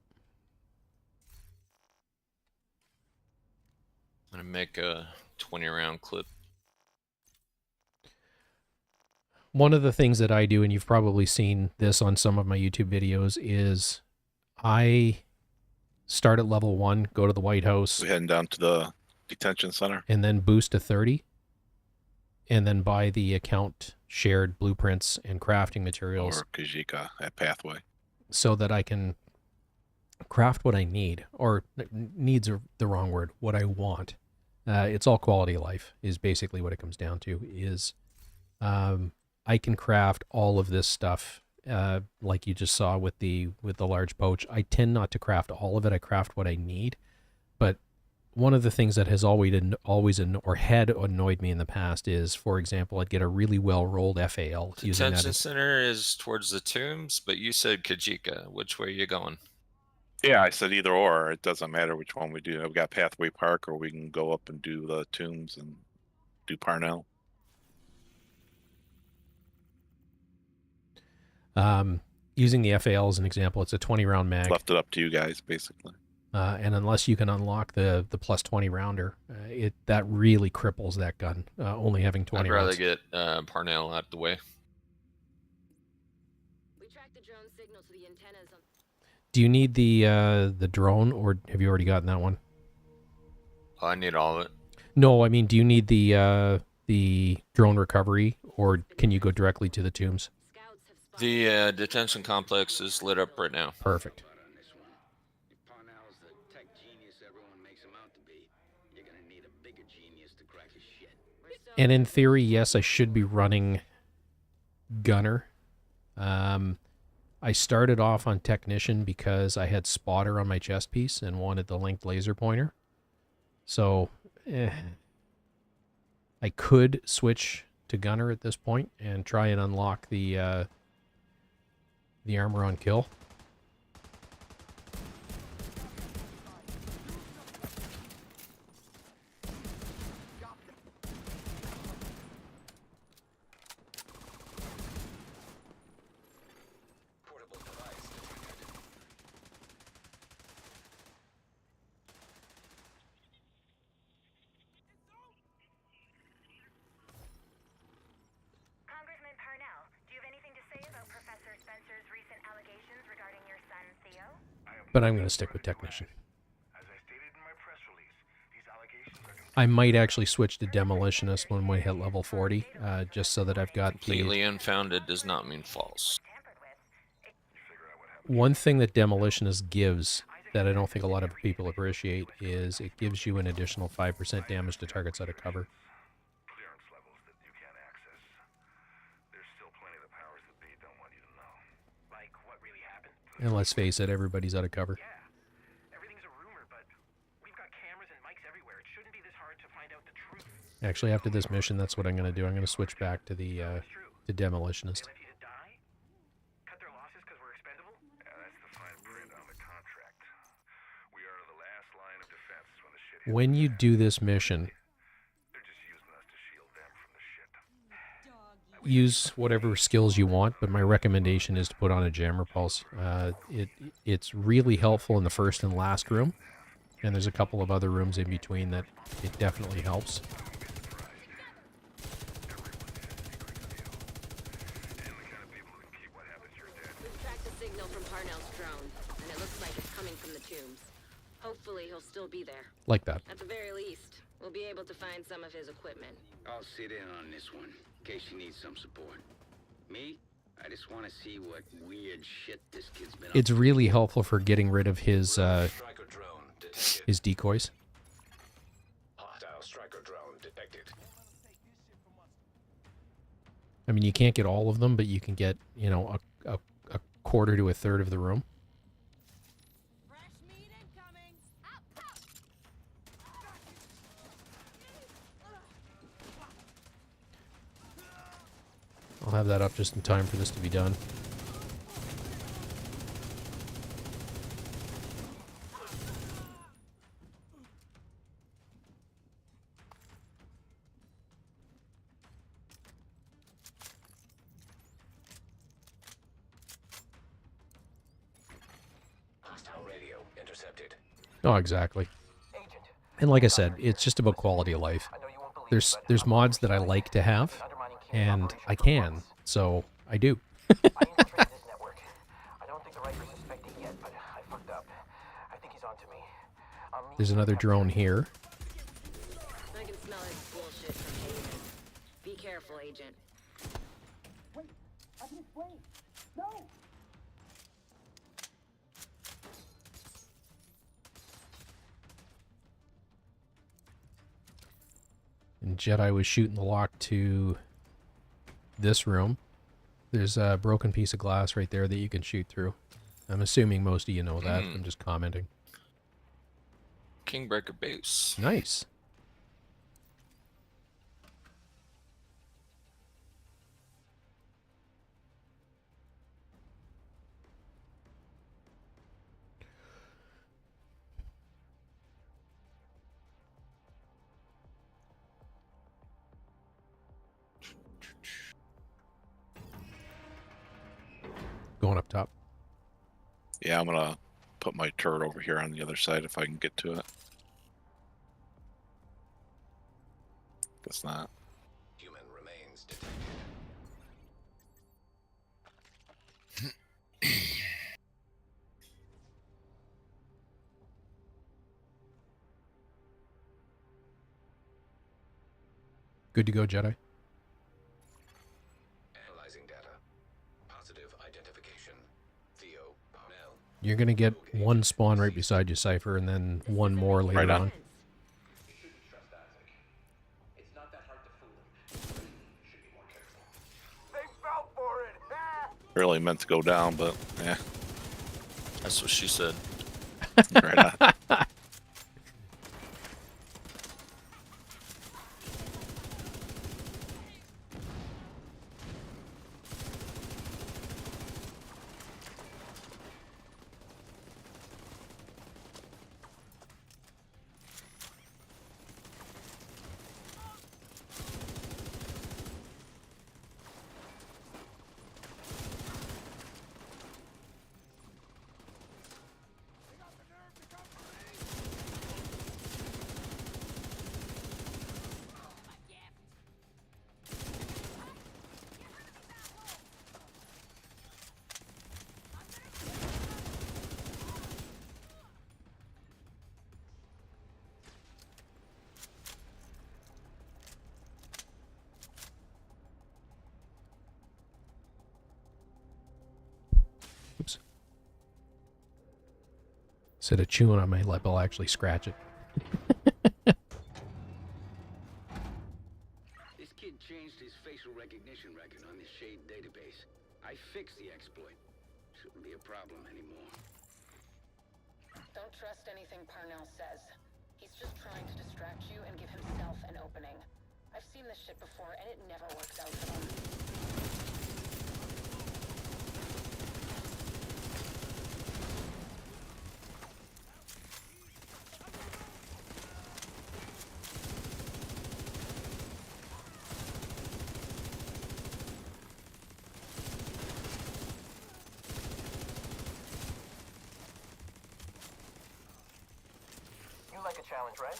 I'm gonna make a 20-round clip. One of the things that I do, and you've probably seen this on some of my YouTube videos, is I start at level 1, go to the White House. We're heading down to the detention center. And then boost to 30. And then buy the account shared blueprints and crafting materials. Or Kajika at Pathway. So that I can craft what I need. Or needs are the wrong word. What I want. It's all quality of life is basically what it comes down to. Is I can craft all of this stuff, like you just saw with the large poach. I tend not to craft all of it. I craft what I need. But one of the things that has always had annoyed me in the past is, for example, I'd get a really well rolled FAL using that. Detention center is towards the tombs, but you said Kajika. Which way are you going? Yeah, I said either or. It doesn't matter which one we do. I've got Pathway Park, or we can go up and do the Tombs and do Parnell. Using the FAL as an example, it's a 20-round mag. Left it up to you guys, basically. And unless you can unlock the plus 20 rounder, that really cripples that gun. Only having 20 I'd rather rounds. get Parnell out the way. We tracked the drone signal to the antennas on... Do you need the drone, or have you already gotten that one? Oh, I need all of it. No, I mean, do you need the drone recovery, or can you go directly to the tombs? Scouts have spotted... The detention complex is lit up right now. Perfect. On this one. If Parnell's the tech genius everyone makes him out to be, you're gonna need a bigger genius to crack his shit. We're so... And in theory, yes, I should be running gunner. I started off on technician because I had spotter on my chest piece and wanted the linked laser pointer. So, I could switch to gunner at this point and try and unlock the armor on kill. Portable device detected. Congressman Parnell, do you have anything to say about Professor Spencer's recent allegations regarding your son, Theo? But I'm going to stick with technician. As I stated in my press release, these allegations are I might actually switch to demolitionist when we hit level 40, just so that I've got Completely unfounded does not mean false. tampered with. one thing that demolitionist gives that I don't think a lot of people appreciate is it gives you an additional 5% damage to targets out of cover. clearance levels that you can't access. There's still plenty of the powers that be don't want you to know. Like what really happened? And let's face it, everybody's out of cover. Yeah, everything's a rumor, but we've got cameras and mics everywhere. It shouldn't be this hard to find out the truth. Actually, after this mission, that's what I'm going to do. I'm going to switch back to the to demolitionist. And if you to die, cut their losses because we're expendable. Yeah, that's the fine print on the contract. We are the last line of defense when the shit hits. When you do this mission, They're just using us to shield them from the shit. use whatever skills you want, but my recommendation is to put on a jammer pulse. It's really helpful in the first and last room, and there's a couple of other rooms in between that it definitely helps. We've tracked the signal from Parnell's drone, and it looks like it's coming from the tombs. Hopefully he'll still be there. Like that. At the very least, we'll be able to find some of his equipment. I'll sit in on this one, in case you need some support. Me? I just want to see what weird shit this kid's been up It's really helpful for getting rid of his Striker drone detected. his decoys. Hostile striker drone detected. I mean, you can't get all of them, but you can get, you know, a quarter to a third of the room. Fresh meat incoming. I'll have that up just in time for this to be done. Hostile radio intercepted. Oh, exactly. And like I said, it's just about quality of life. There's mods that I like to have, and I can, so I do. I infiltrated his network. I don't think the Rikers suspect it yet, but I fucked up. I think he's onto me. I'll meet There's you another at drone here. I can smell his bullshit from Haven. Be careful, Agent. And Jedi was shooting the lock to this room. There's a broken piece of glass right there that you can shoot through. I'm assuming most of you know that. I'm just commenting. Kingbreaker base. Nice. Going up top. Yeah, I'm gonna put my turret over here on the other side if I can get to it. Guess not. Human remains detected. Good to go, Jedi. Analyzing data. Positive identification. Theo Parnell. You're going to get one spawn right beside you, Cypher, and then one more later Right on. on. It's not that hard to fool them. Should be more careful. They fell for it! Really meant to go down, but yeah. That's what she said. Right on. Oops. Instead of chewing on my lip, I'll actually scratch it. This kid changed his facial recognition record on the Shade database. I fixed the exploit. Shouldn't be a problem anymore. Don't trust anything Parnell says. He's just trying to distract you and give himself an opening. I've seen this shit before, and it never works out for him. You like a challenge, right?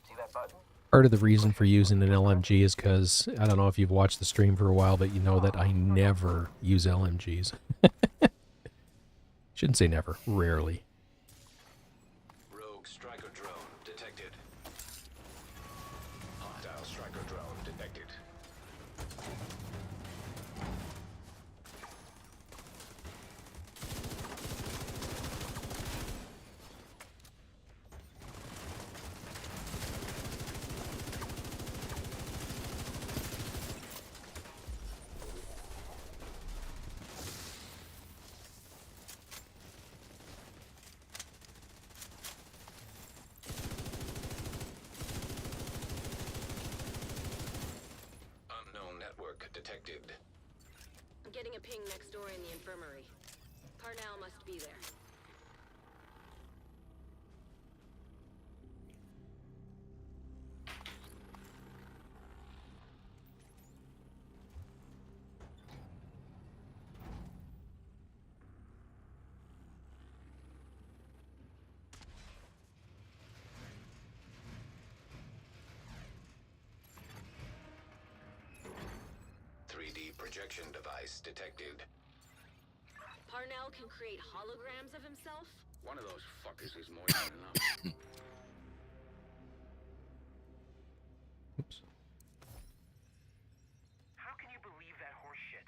See that button? Part of the reason for using an LMG is because, I don't know if you've watched the stream for a while, but you know that I never use LMGs. Shouldn't say never, rarely. Rogue striker drone detected. Hostile striker drone detected. Unknown network detected. I'm getting a ping next door in the infirmary. Parnell must be there. Projection device detected. Parnell can create holograms of himself? One of those fuckers is more than enough. Oops. How can you believe that horse shit?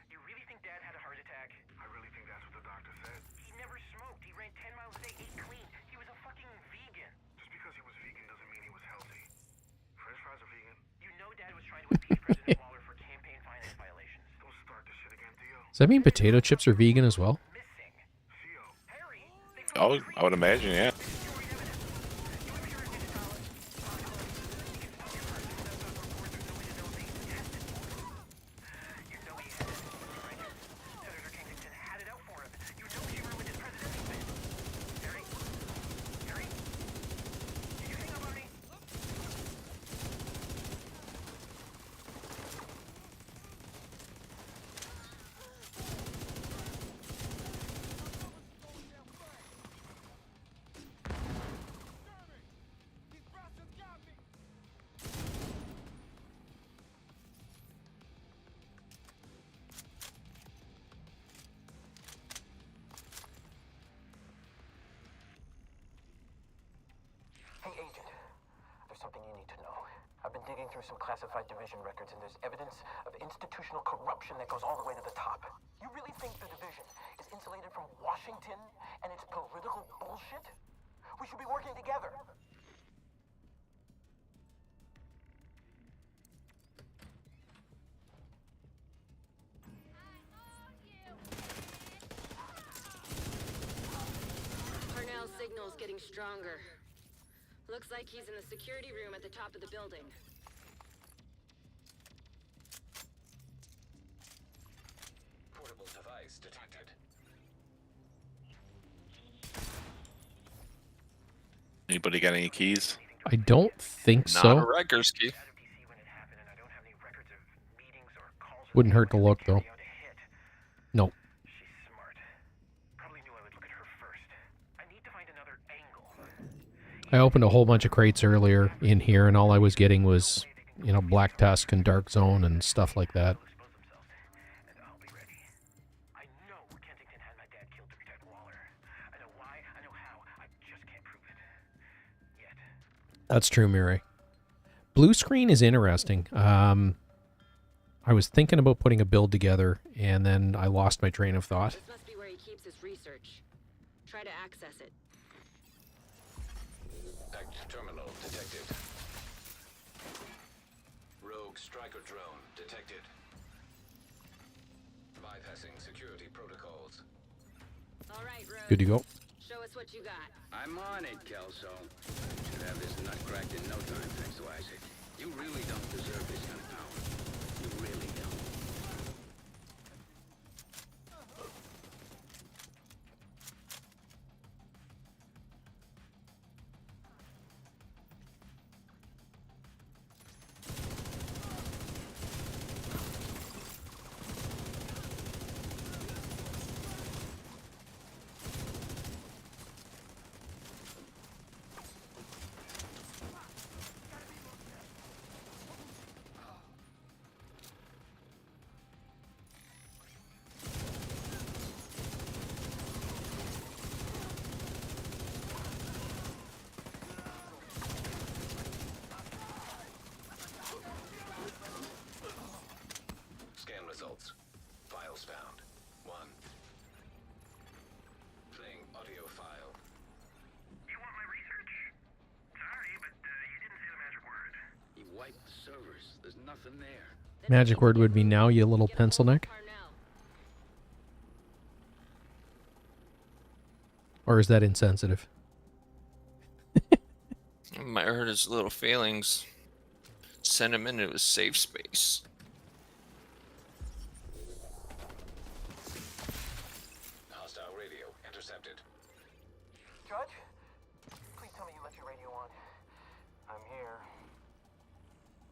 You really think Dad had a heart attack? I really think that's what the doctor said. He never smoked. He ran 10 miles a day, ate clean. He was a fucking vegan. Just because he was vegan doesn't mean he was healthy. French fries are vegan, Does that mean potato chips are vegan as well? Oh, I would imagine, yeah. Hey, Agent. There's something you need to know. I've been digging through some classified division records, and there's evidence of institutional corruption that goes all the way to the top. You really think the division is insulated from Washington and its political bullshit? We should be working together. Parnell's signal's getting stronger. Looks like he's in the security room at the top of the building. Portable device detected. Anybody got any keys? I don't think Not so. a Rikers key. Wouldn't hurt to look, though. Nope. I opened a whole bunch of crates earlier in here, and all I was getting was, you know, Black Tusk and Dark Zone and stuff like that. That's true, Miri. Blue screen is interesting. I was thinking about putting a build together, and then I lost my train of thought. This must be where he keeps his research. Try to access it. Active terminal detected. Rogue striker drone detected. Bypassing security protocols. All right, Rose. Good to go. Show us what you got. I'm on it, Kelso. Should have this nut cracked in no time, thanks to Isaac. You really don't deserve this kind of power. You really don't. Scan results. Files found. 1. Playing audio file. You want my research? Sorry, but you didn't say the magic word. He wiped the servers. There's nothing there. Magic word would be now, you little pencil neck. Parnell. Or is that insensitive? It might hurt his little feelings. Send him into a safe space. Hostile radio intercepted. Judge? Please tell me you left your radio on. I'm here.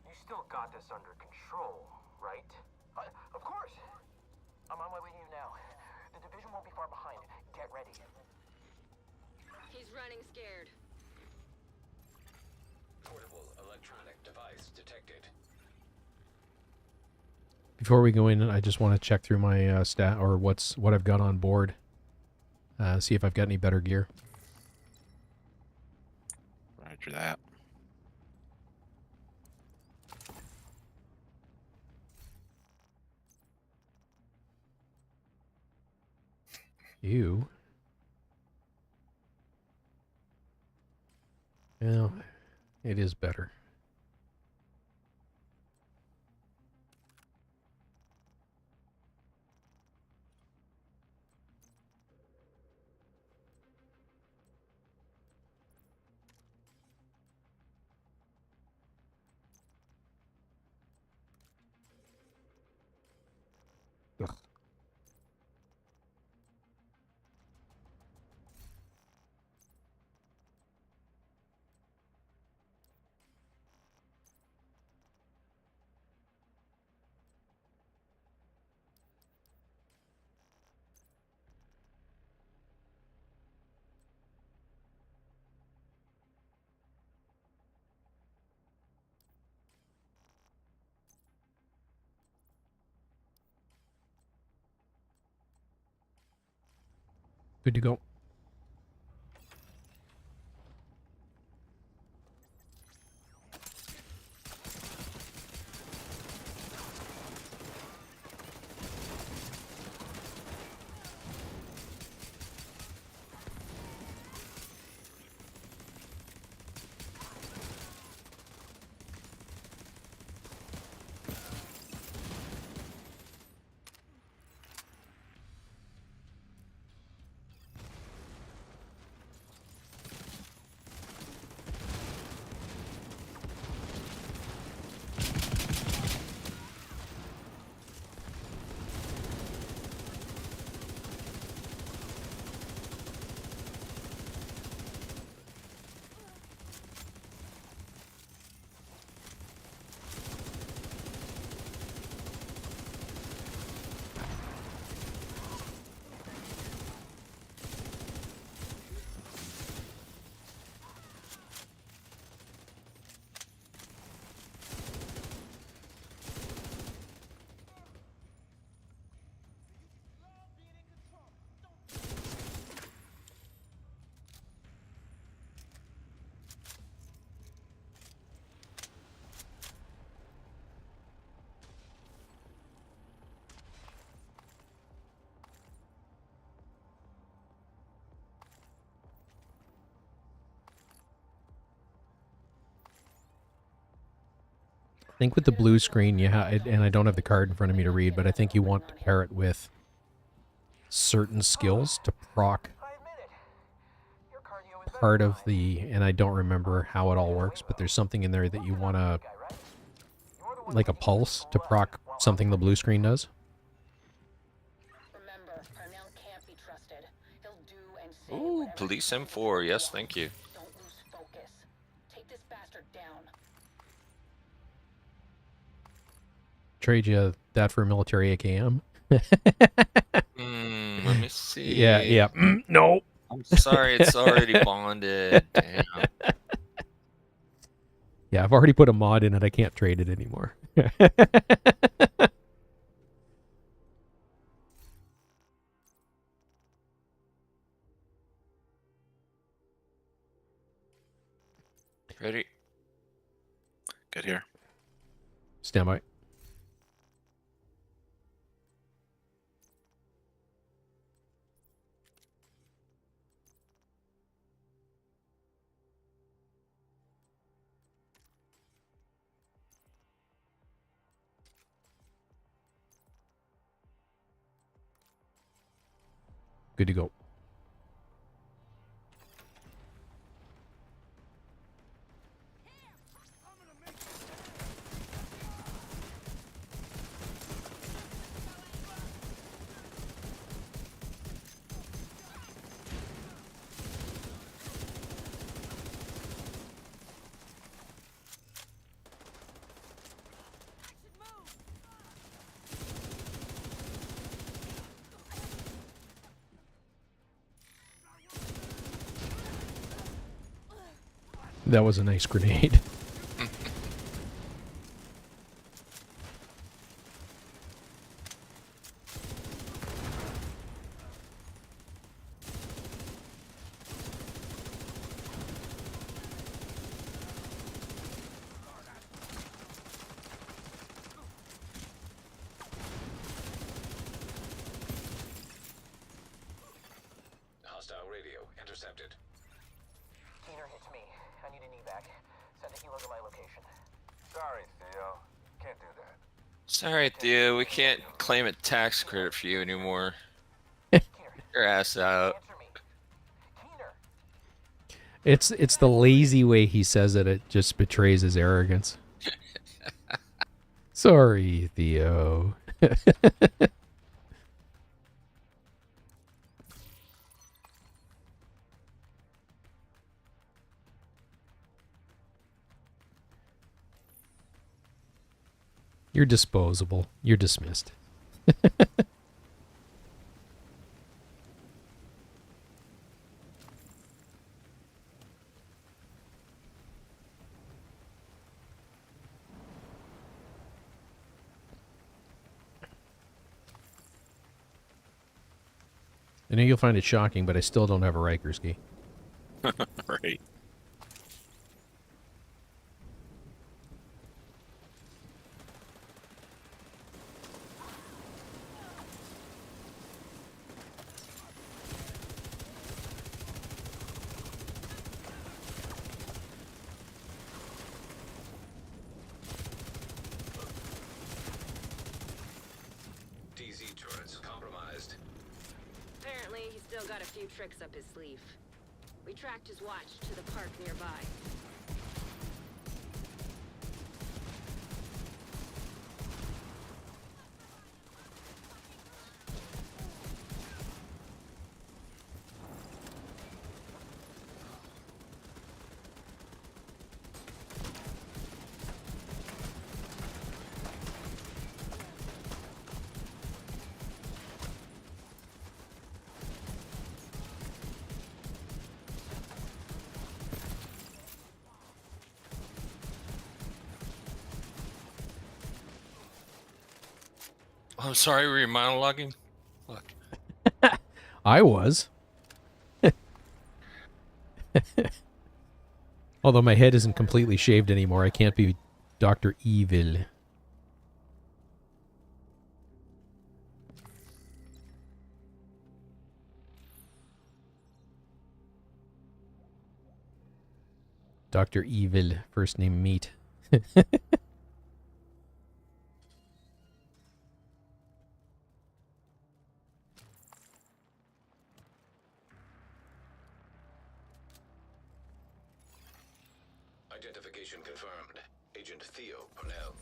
You still got this under control, right? Of course! I'm on my way to you now. The division won't be far behind. Get ready. He's running scared. Portable electronic device detected. Before we go in, I just want to check through my stat, or what I've got on board. See if I've got any better gear. Roger that. You. Well, it is better. Good to go. I think with the blue screen, and I don't have the card in front of me to read, but I think you want to pair it with certain skills to proc part of the, and I don't remember how it all works, but there's something in there that you want to, like a pulse, to proc something the blue screen does. Remember, Parnell can't be trusted. He'll do and say Ooh, whatever police he tells M4. you Yes, wants. thank you. Don't lose focus. Take this bastard down. Trade you that for a military AKM. Let me see. Yeah. No. I'm sorry, it's already bonded. Damn. Yeah, I've already put a mod in it. I can't trade it anymore. Ready? Get here. Stand by. Good to go. That was a nice grenade. Hostile radio intercepted. Keener, it's me. I need an evac. Send a helo to my location. Sorry, Theo. Can't do that. Sorry, Theo. We can't claim a tax credit for you anymore. Get your ass out. Answer me. Keener. It's the lazy way he says it. It just betrays his arrogance. Sorry, Theo. You're disposable. You're dismissed. I know you'll find it shocking, but I still don't have a Riker's key. Right. DZ turrets compromised. Apparently, he's still got a few tricks up his sleeve. We tracked his watch to the park nearby. I'm sorry, were you monologuing? Look. I was. Although my head isn't completely shaved anymore, I can't be Dr. Evil. Dr. Evil, first name Meat. Identification confirmed. Agent Theo Purnell.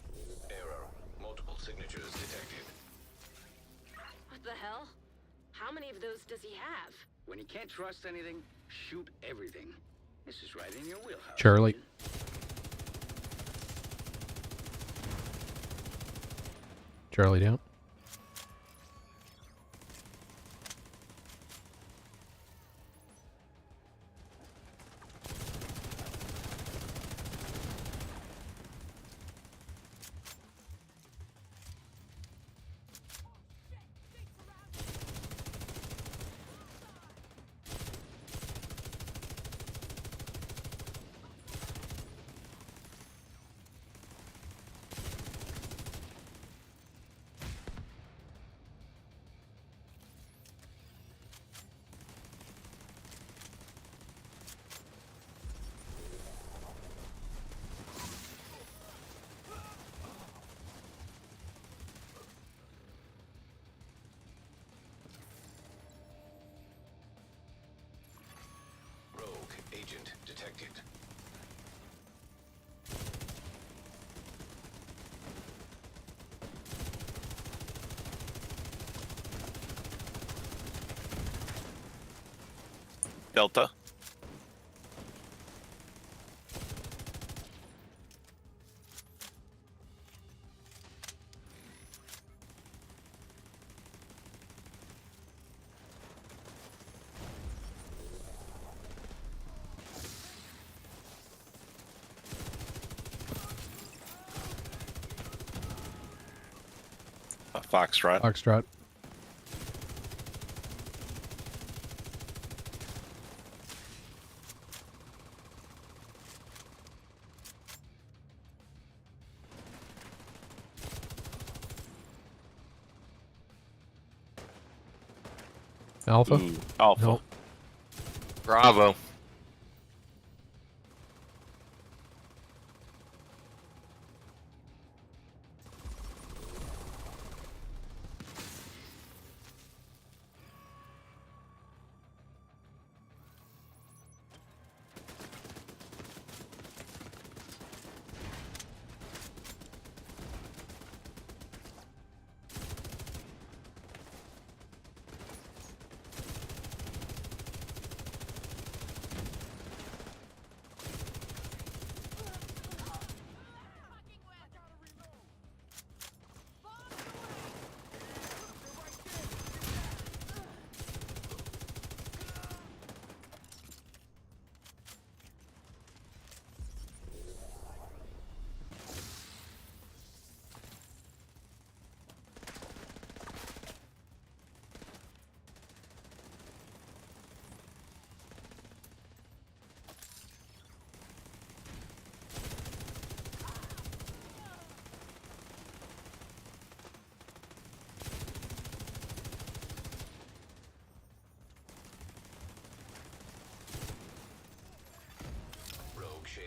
Error. Multiple signatures detected. What the hell? How many of those does he have? When you can't trust anything, shoot everything. This is right in your wheelhouse. Charlie. Agent. Charlie down. Rogue agent detected. Delta. Foxtrot. Foxtrot. Alpha? Ooh, Alpha. Nope. Bravo.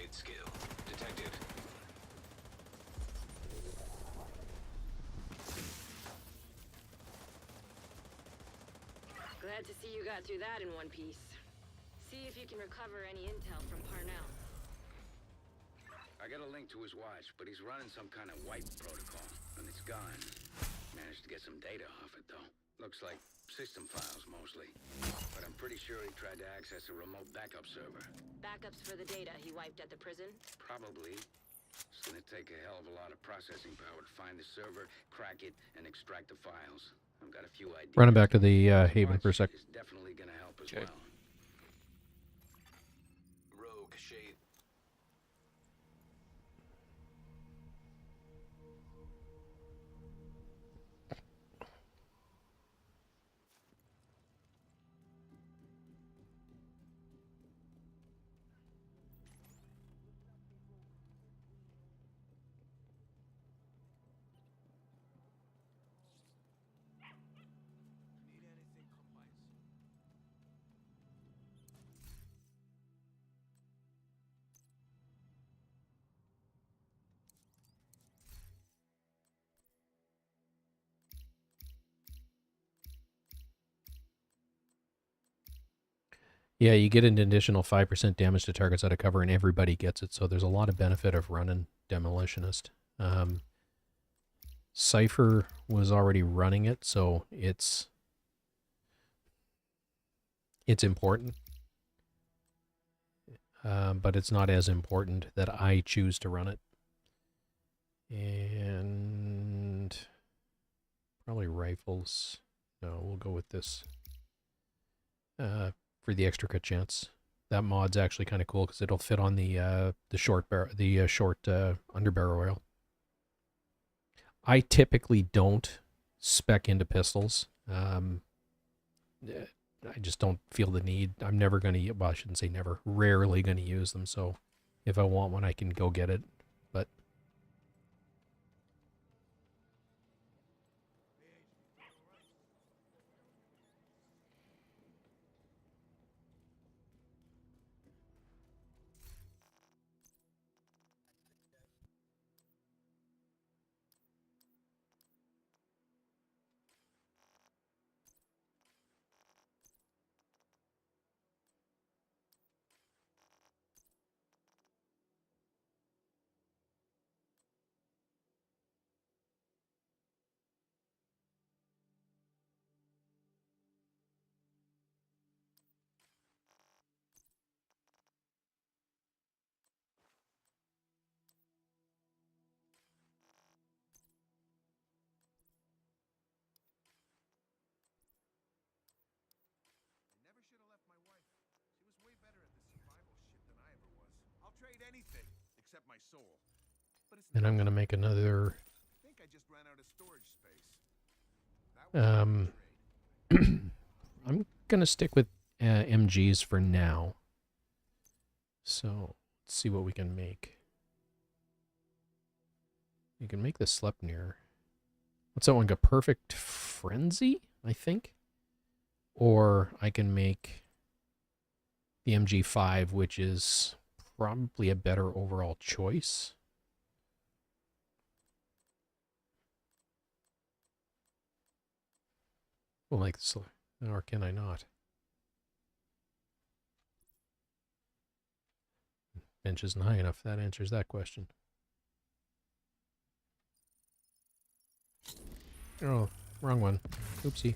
Grenade skill detected. Glad to see you got through that in one piece. See if you can recover any intel from Parnell. I got a link to his watch, but he's running some kind of wipe protocol, and it's gone. Managed to get some data off it, though. Looks like system files, mostly. But I'm pretty sure he tried to access a remote backup server. Backups for the data he wiped at the prison? Probably. It's gonna take a hell of a lot of processing power to find the server, crack it, and extract the files. I've got a few ideas. Running back to the Haven for a sec. It's definitely gonna help as Okay. well. Rogue shade. Yeah, you get an additional 5% damage to targets out of cover, and everybody gets it. So there's a lot of benefit of running Demolitionist. Cypher was already running it, so it's important. But it's not as important that I choose to run it. And probably rifles. No, we'll go with this. For the extra crit chance. That mod's actually kind of cool because it'll fit on the short underbarrel oil. I typically don't spec into pistols. I just don't feel the need. I'm never going to, well, I shouldn't say never, rarely going to use them. So if I want one, I can go get it. But Anything except my soul. But it's then I'm going to make another. I think I just ran out of storage space. That was a trade. I'm going to stick with MGs for now. So let's see what we can make. You can make the Sleipnir. What's that one got? Perfect Frenzy, I think? Or I can make the MG5, which is probably a better overall choice. We'll make this, or can I not? Bench isn't high enough. That answers that question. Oh, wrong one. Oopsie.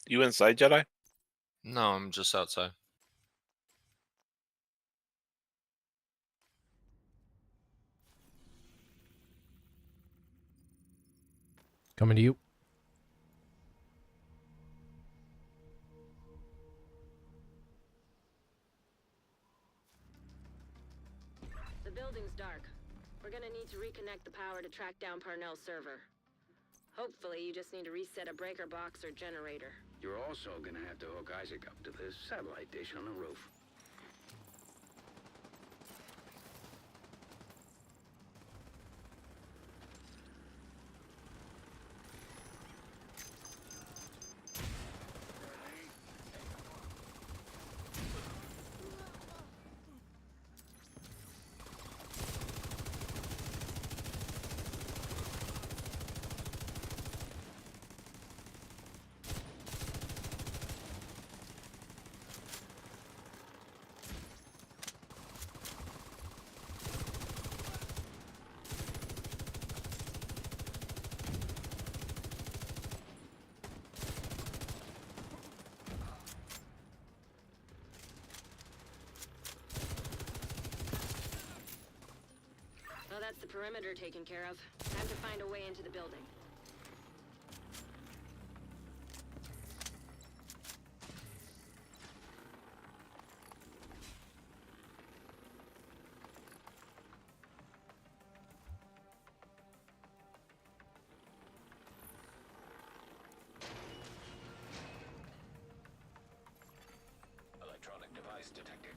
You inside, Jedi? No, I'm just outside. Coming to you. The building's dark. We're gonna need to reconnect the power to track down Parnell's server. Hopefully, you just need to reset a breaker box or generator. You're also gonna have to hook Isaac up to the satellite dish on the roof. Well, that's the perimeter taken care of. Time to find a way into the building. Electronic device detected.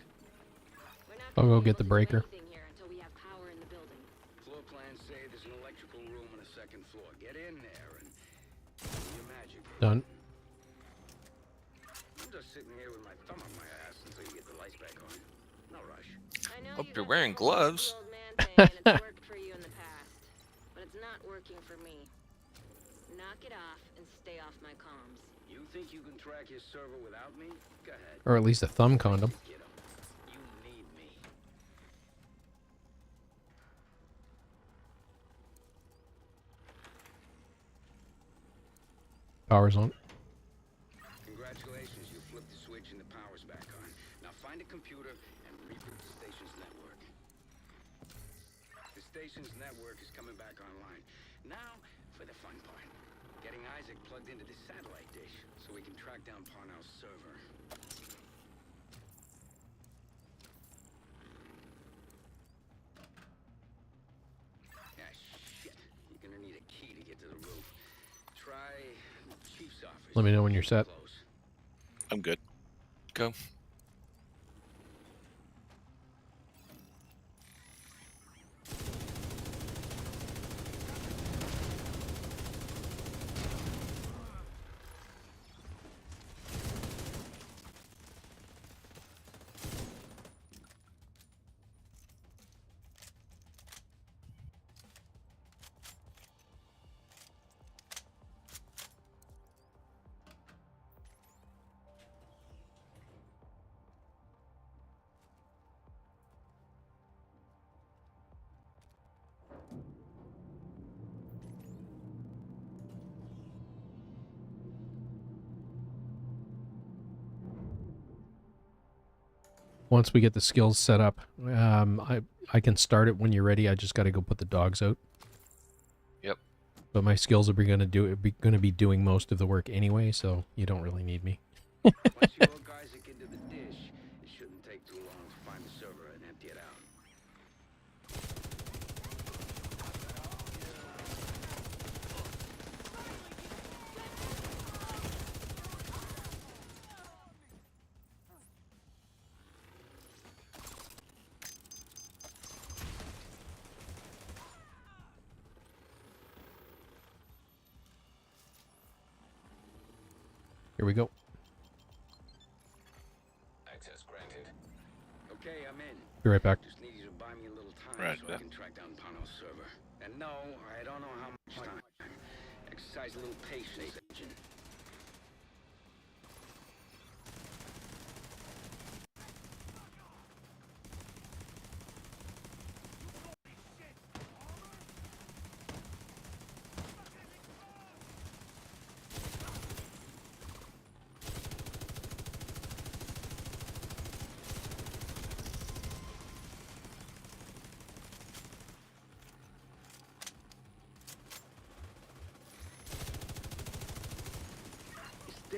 We're not I'll gonna go be get able the to do breaker. anything here until we have power in the building. Floor plans say there's an electrical room on the second floor. Get in there and do your magic. Done. I'm just sitting here with my thumb up my ass until you get the lights back on. No rush. I know Hope you you're got wearing the whole gloves. old man thing, and it's worked for you in the past, but it's not working for me. Knock it off and stay off my comms. You think you can track his server without me? Go ahead. Or at least a thumb condom. Get him. You need me. Power's on. Congratulations, you flipped the switch and the power's back on. Now find a computer and reboot the station's network. The station's network is coming back online. Now for the fun part. Getting Isaac plugged into the satellite dish so we can track down Parnell's server. Ah, shit. You're gonna need a key to get to the roof. Try the chief's office. Let me know when you're set. Close. I'm good. Go. Once we get the skills set up, I can start it when you're ready. I just got to go put the dogs out. Yep. But my skills are going to be doing most of the work anyway, so you don't really need me. Once you hook Isaac into the dish, it shouldn't take too long to find the server and empty it out. Here we go. Access granted. Okay, I'm in. Be right back. Just need you to buy me a little time Right, so yeah. I can track down Parnell's server. And no, I don't know how much time. Exercise a little patience, Agent.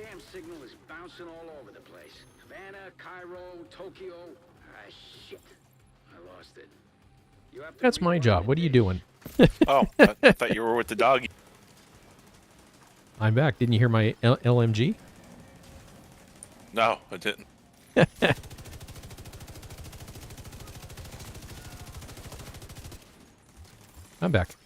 damn signal is bouncing all over the place. Havana, Cairo, Tokyo. Ah, shit. I lost it. You have to That's my rewind job. the What are you dish. doing? Oh, I thought you were with the dog. I'm back. Didn't you hear my LMG? No, I didn't. I'm back.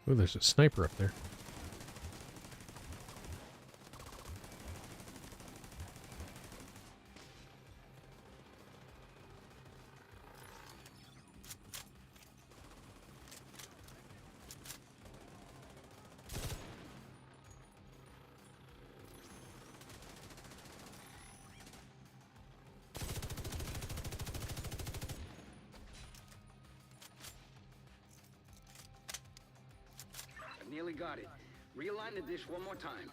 Oh, there's a sniper up there. I nearly got it. Realign the dish one more time.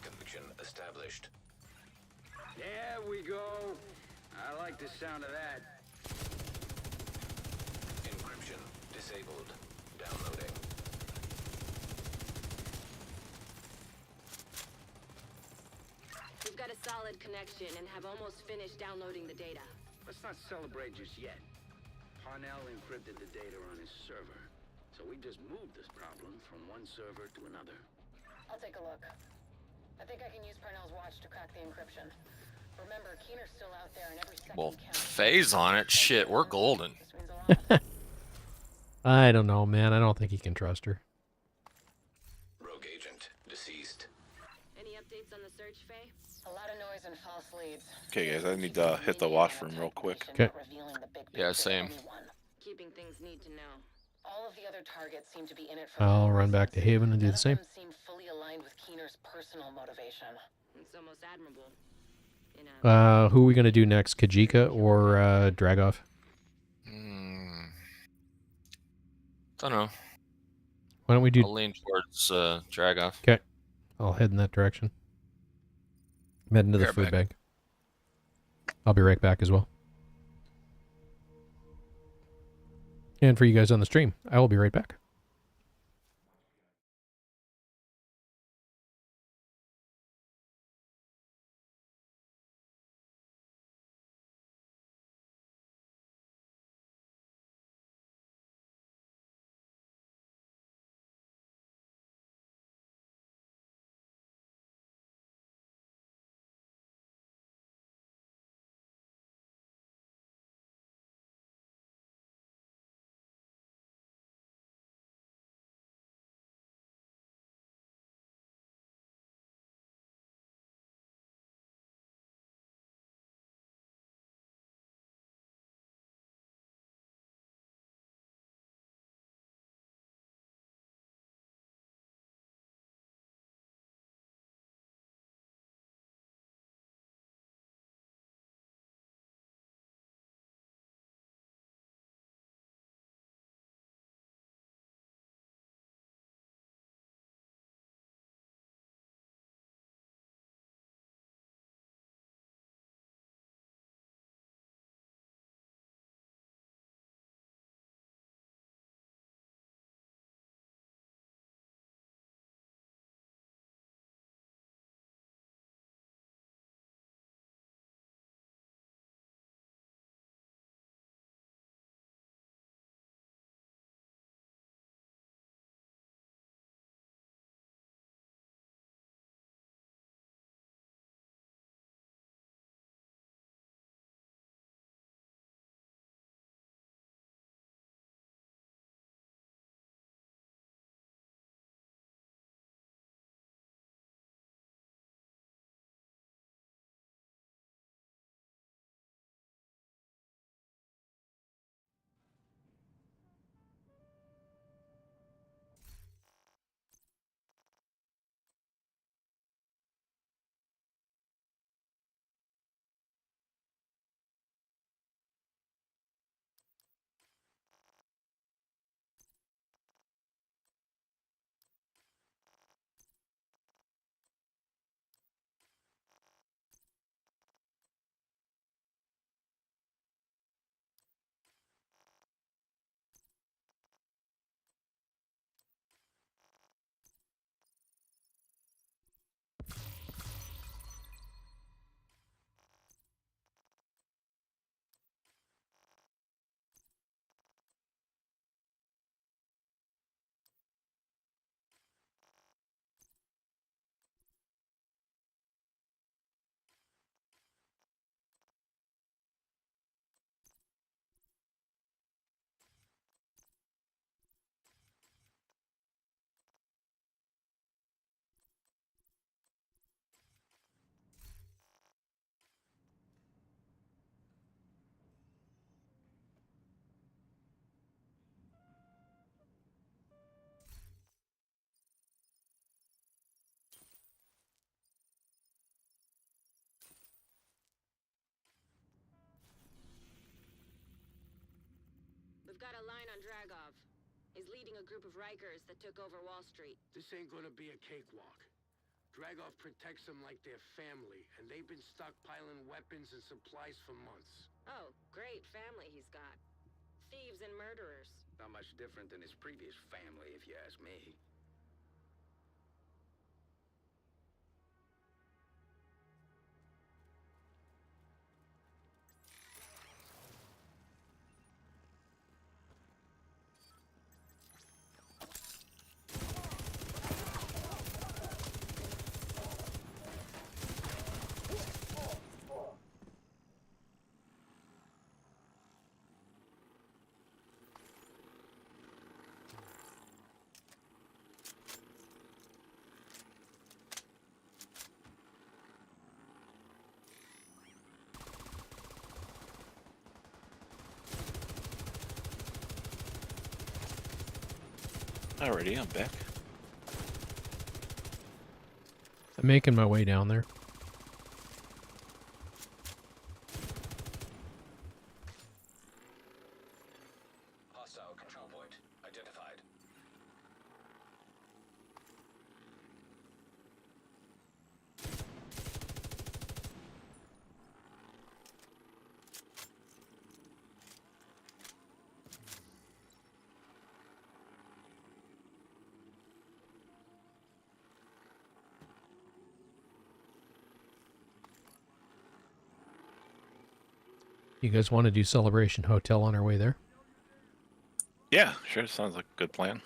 Conviction established. There we go. I like the sound of that. Encryption disabled. Downloading. We've got a solid connection and have almost finished downloading the data. Let's not celebrate just yet. Parnell encrypted the data on his server. So we just moved this problem from one server to another. I'll take a look. I think I can use Parnell's watch to crack the encryption. Remember, Keener's still out there and every second Well, counts. phase on it. Shit, we're golden. This means a lot. I don't know, man. I don't think he can trust her. Rogue agent deceased. Any updates on the search, Faye? A lot of noise and false leads. Okay, guys, I need to hit the washroom real quick. Okay. Yeah, same. Keeping things need to know. All of the other targets seem to be in it for I'll their run back to reasons. Haven and do None the of same. them seem fully aligned with Keener's personal motivation. It's almost admirable. In a Who are we going to do next? Kajika or Dragov? Don't know. Why don't we do... I'll lean towards Dragoff. Okay. I'll head in that direction. I'm heading to the Be right food back. bank. I'll be right back as well. And for you guys on the stream, I will be right back. We've got a line on Dragov. He's leading a group of Rikers that took over Wall Street. This ain't gonna be a cakewalk. Dragov protects them like their family, and they've been stockpiling weapons and supplies for months. Oh, great family he's got. Thieves and murderers. Not much different than his previous family, if you ask me. Alrighty, I'm back. I'm making my way down there. Hostile control point identified. You guys want to do Celebration Hotel on our way there? Yeah, sure. Sounds like a good plan.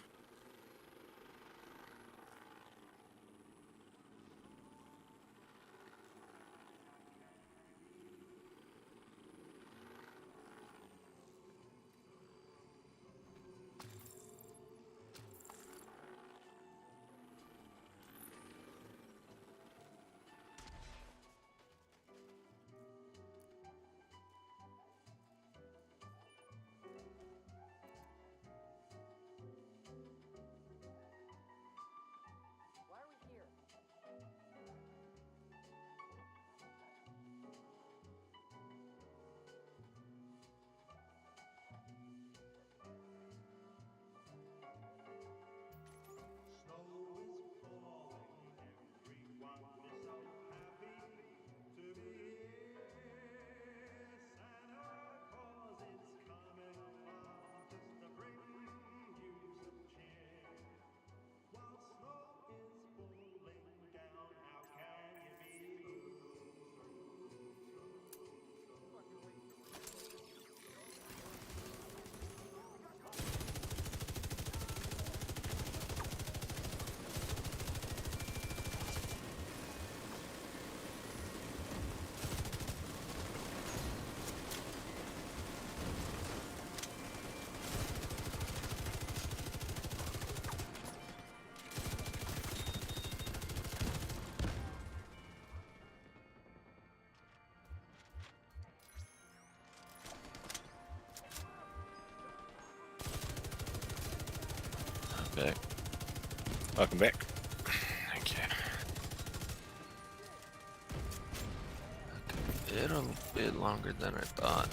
Back. Welcome back. Thank you. That took a bit longer than I thought.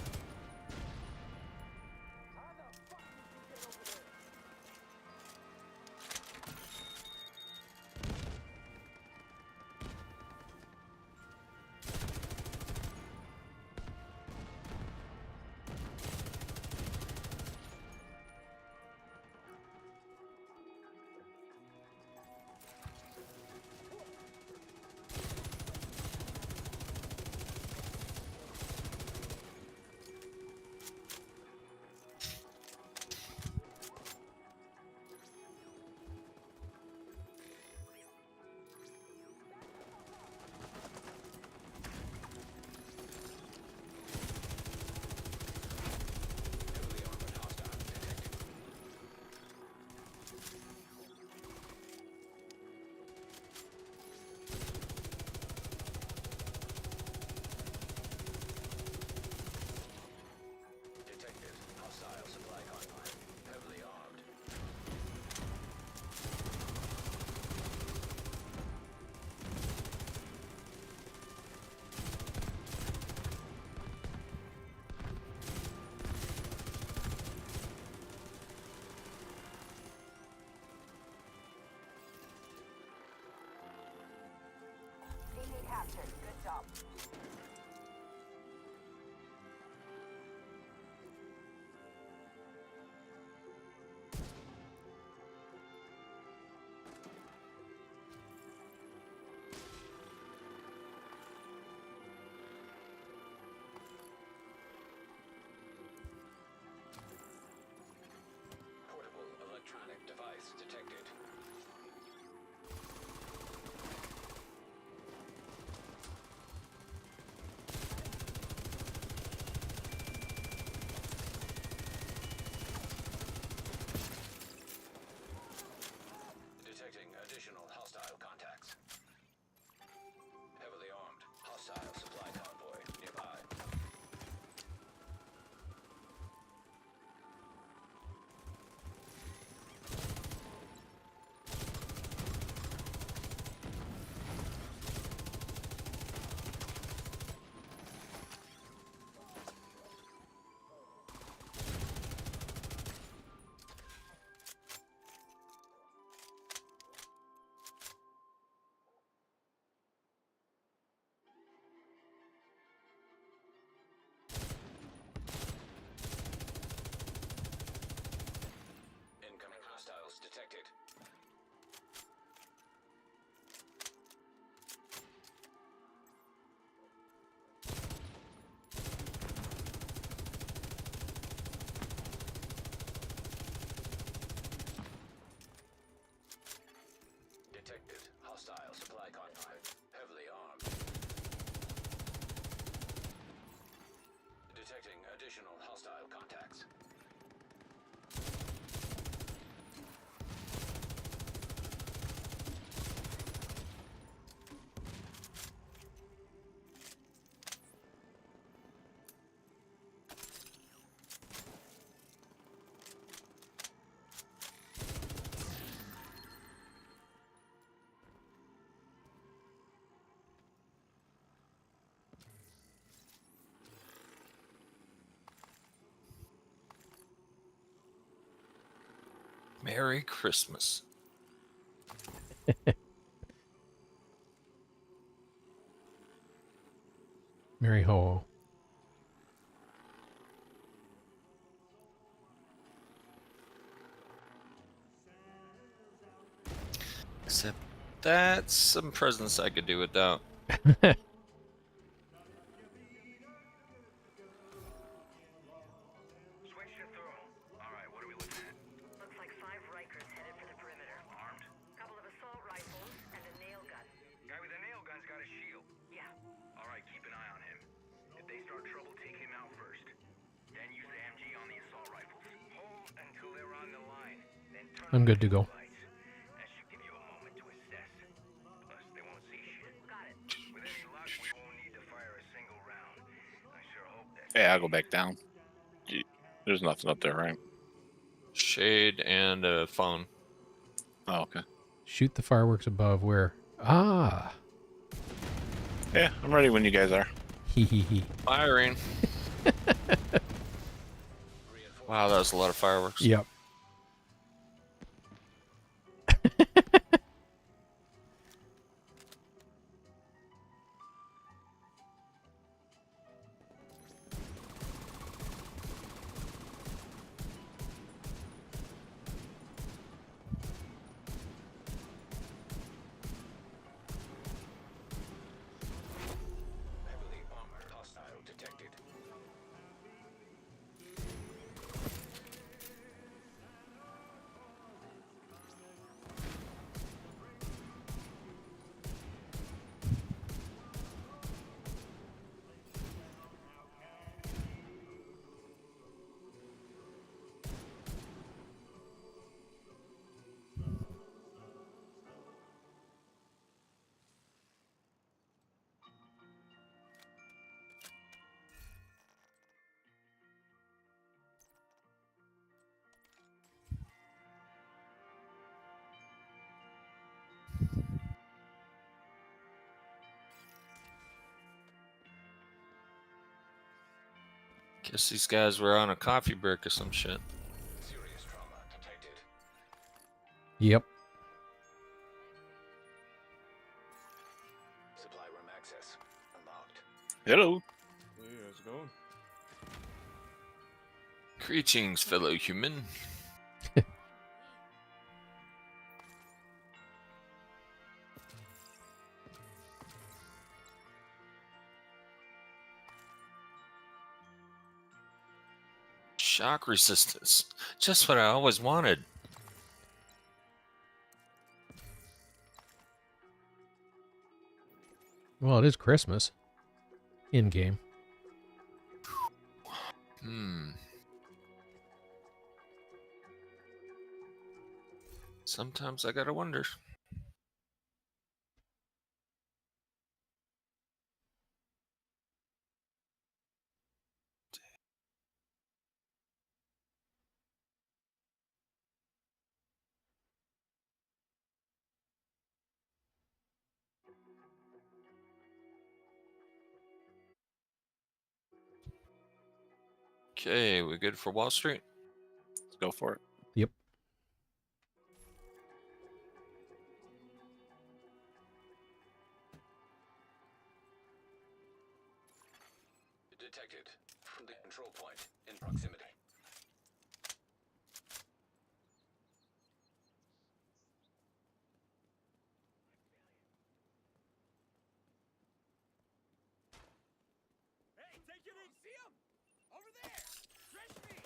Merry Christmas. Mary Ho. Except that's some presents I could do without. Switch to throw. Alright, what are we looking at? Looks like 5 Rikers headed for the perimeter. Armed? Couple of assault rifles and a nail gun. Guy with the nail gun's got a shield. Yeah. Alright, keep an eye on him. If they start trouble, take him out first. Then use the MG on the assault rifles. Hold until they're on the line. Then turn I'm on good to the go. lights. That should give you a moment to assess. Plus, they won't see shit. Got it. With any luck, we won't need to fire a single round. I sure hope that's Yeah, I'll go back down. Gee, there's nothing up there, right? Shade and a phone. Oh, okay. Shoot the fireworks above where? Ah! Yeah, I'm ready when you guys are. Hee hee hee. Firing. Wow, that was a lot of fireworks. Yep. Heavily armored hostile detected. Guess these guys were on a coffee break or some shit. Serious trauma detected. Yep. Supply room access unlocked. Hello. Hey, how's it going? Greetings, fellow human. Shock resistance. Just what I always wanted. Well, it is Christmas. In game. Sometimes I gotta wonder. Okay, we good for Wall Street? Let's go for it. Yep. Detected from the control point in proximity. Hey, take it in! See him! Over there! Stretch me!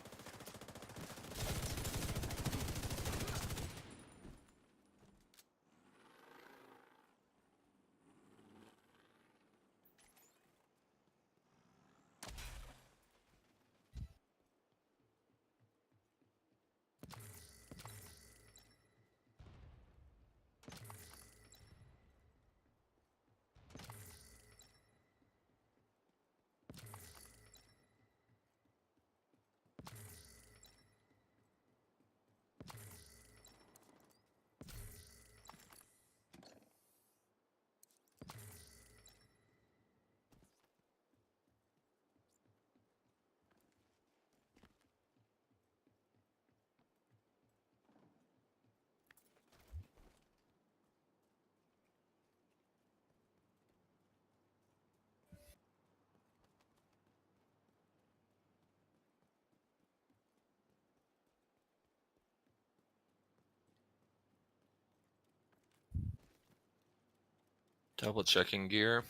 Double checking gear.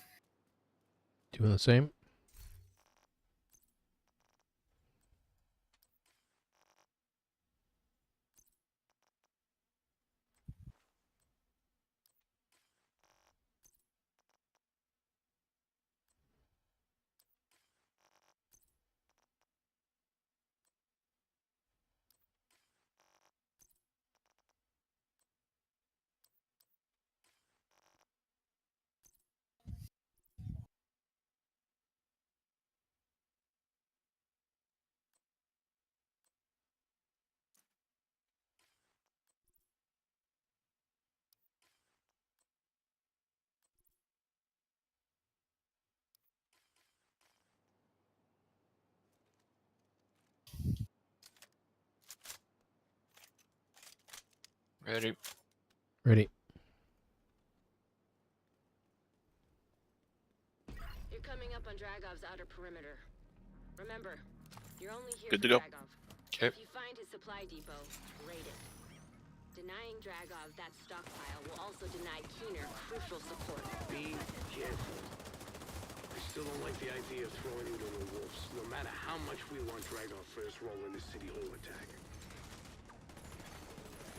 Doing the same. Ready. Ready. You're coming up on Dragov's outer perimeter. Remember, you're only here Good for to go. Dragov. Okay. If you find his supply depot, raid it. Denying Dragov that stockpile will also deny Keener crucial support. Be careful. I still don't like the idea of throwing him to the wolves, no matter how much we want Dragov first role in this city hall attack.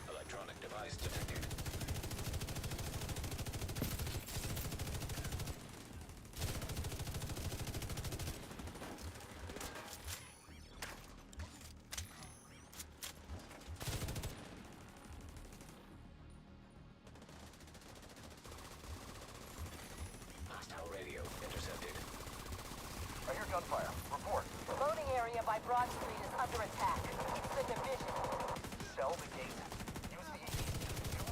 Electronic device detected. Hostile radio intercepted. I hear gunfire. Report. The loading area by Broad Street is under attack. It's the division. Sell the gate. Use the EE.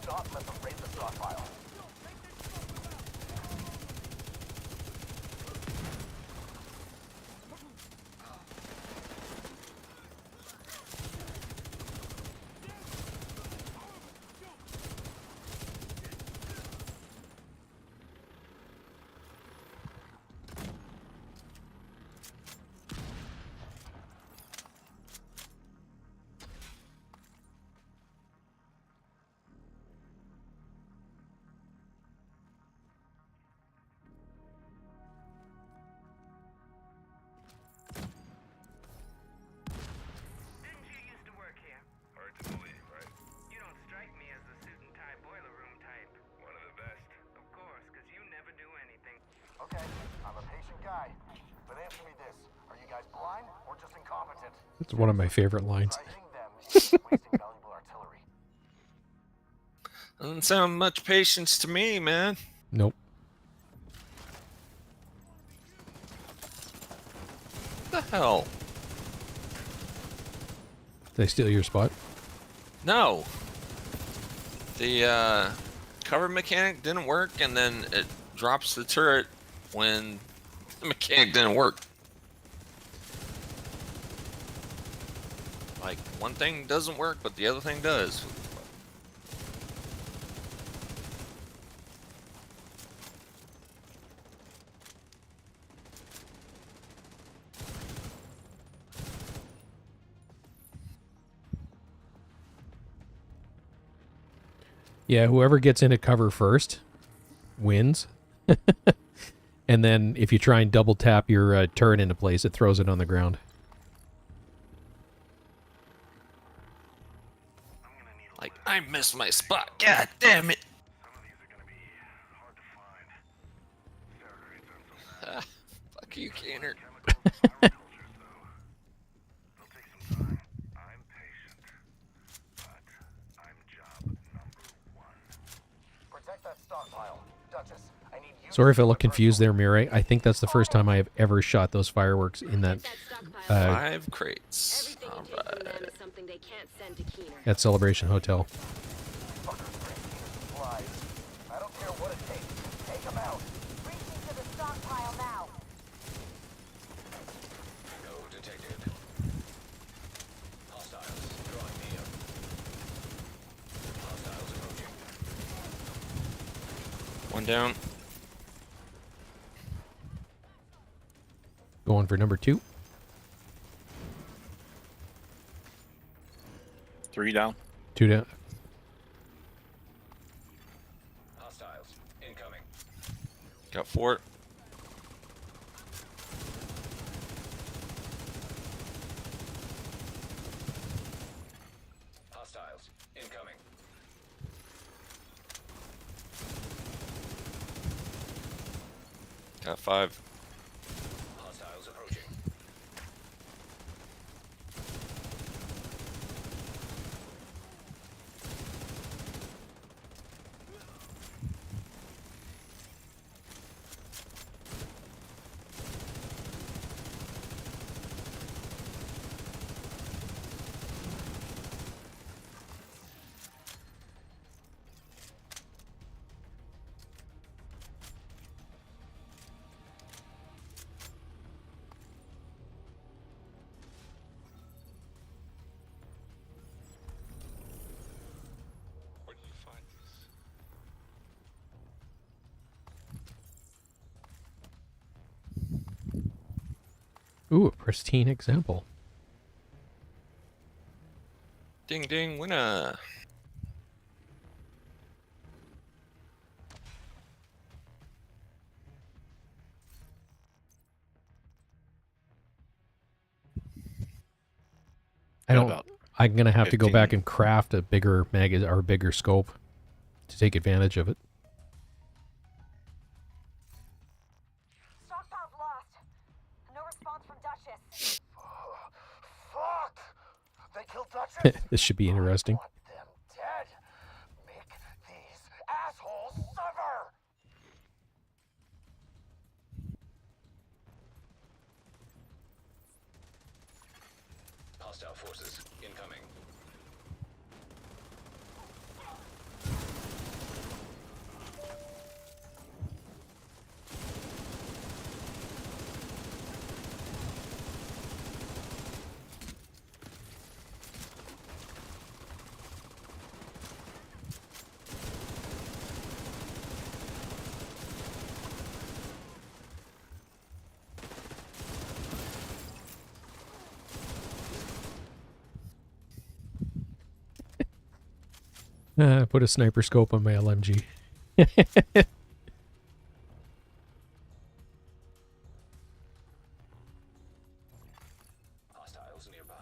Do not let them raid the stockpile. Didn't you used to work here? Hard to believe, right? You don't strike me as the suit and tie boiler room type. One of the best. Of course, because you never do anything. Okay, I'm a patient guy. But answer me this. Are you guys blind or just incompetent? It's one of my favorite lines. Try hitting them and wasting valuable artillery. Doesn't sound much patience to me, man. Nope. What the hell? Did I steal your spot? No. The cover mechanic didn't work, and then it drops the turret when the mechanic didn't work. Like, one thing doesn't work, but the other thing does. Yeah, whoever gets into cover first wins. And then if you try and double tap your turret into place, it throws it on the ground. Like, I missed my spot. God damn it. Some of these are gonna be hard to find. Sarah rates aren't so bad. Fuck you, Keener. Chemicals, fire cultures, though. They'll take some time. I'm patient, but I'm job number one. Protect that stockpile. Duchess, I need you. Sorry if I look confused there, Mirai. I think that's the first time I have ever shot those fireworks in that Get that stockpile. 5 crates. Everything you take from them is something they can't send to Keener. at Celebration Hotel. Fuckers bring supplies. I don't care what it takes. Take them out. Reaching to the stockpile now. No detected. Hostiles drawing near. Hostiles approaching. One down. Going for number 2. 3 down. 2 down. Hostiles incoming. Got fort. Hostiles incoming. Got 5. Hostiles approaching. Where did you find these? Ooh, a pristine example. Ding ding, winner. I Got don't. about I'm gonna have to go back 15. and craft a bigger or bigger scope to take advantage of it. Stockpile's lost. No response from Duchess. Fuck! They killed Duchess? This should be interesting. I want them dead. Make these assholes suffer! Hostile forces incoming. Put a sniper scope on my LMG. Hostiles nearby.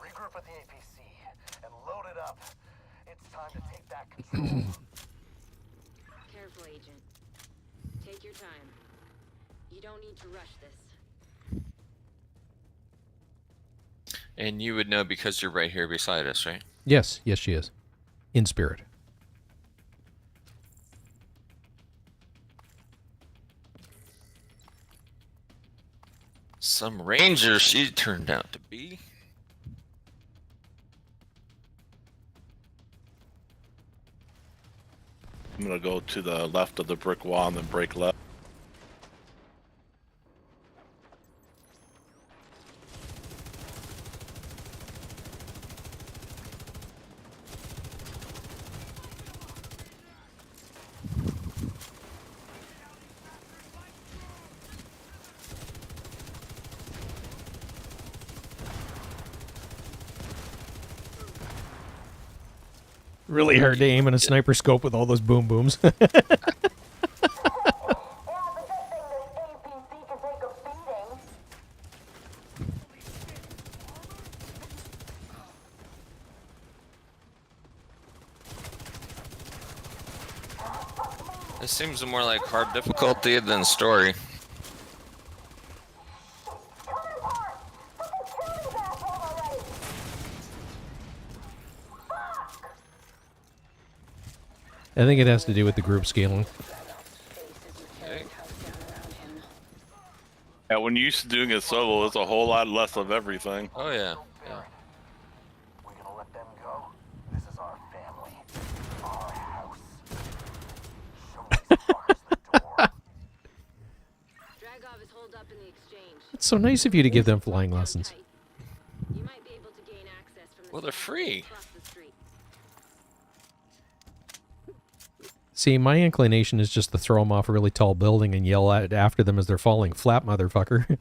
Regroup at the APC and load it up. It's time to take back control. Careful, Agent. Take your time. You don't need to rush this. And you would know because you're right here beside us, right? Yes, yes, she is. In spirit. Some ranger she turned out to be. I'm gonna go to the left of the brick wall and then break left. Really hard to aim in a sniper scope with all those boom booms. Yeah, the good thing this APC can take a beating. This seems more like hard difficulty than story. Counterpart! Fucking kill these assholes already! I think it has to do with the group scaling. Okay. Yeah, when you're used to doing it solo, it's a whole lot less of everything. Oh yeah. Yeah. We're gonna let them go. This is our family. Our house. Show these fuckers the door. in the exchange. It's so nice of you to give them flying lessons. You might be able to gain access from the Well, they're free. across the street. See, my inclination is just to throw them off a really tall building and yell at after them as they're falling. Flap, motherfucker.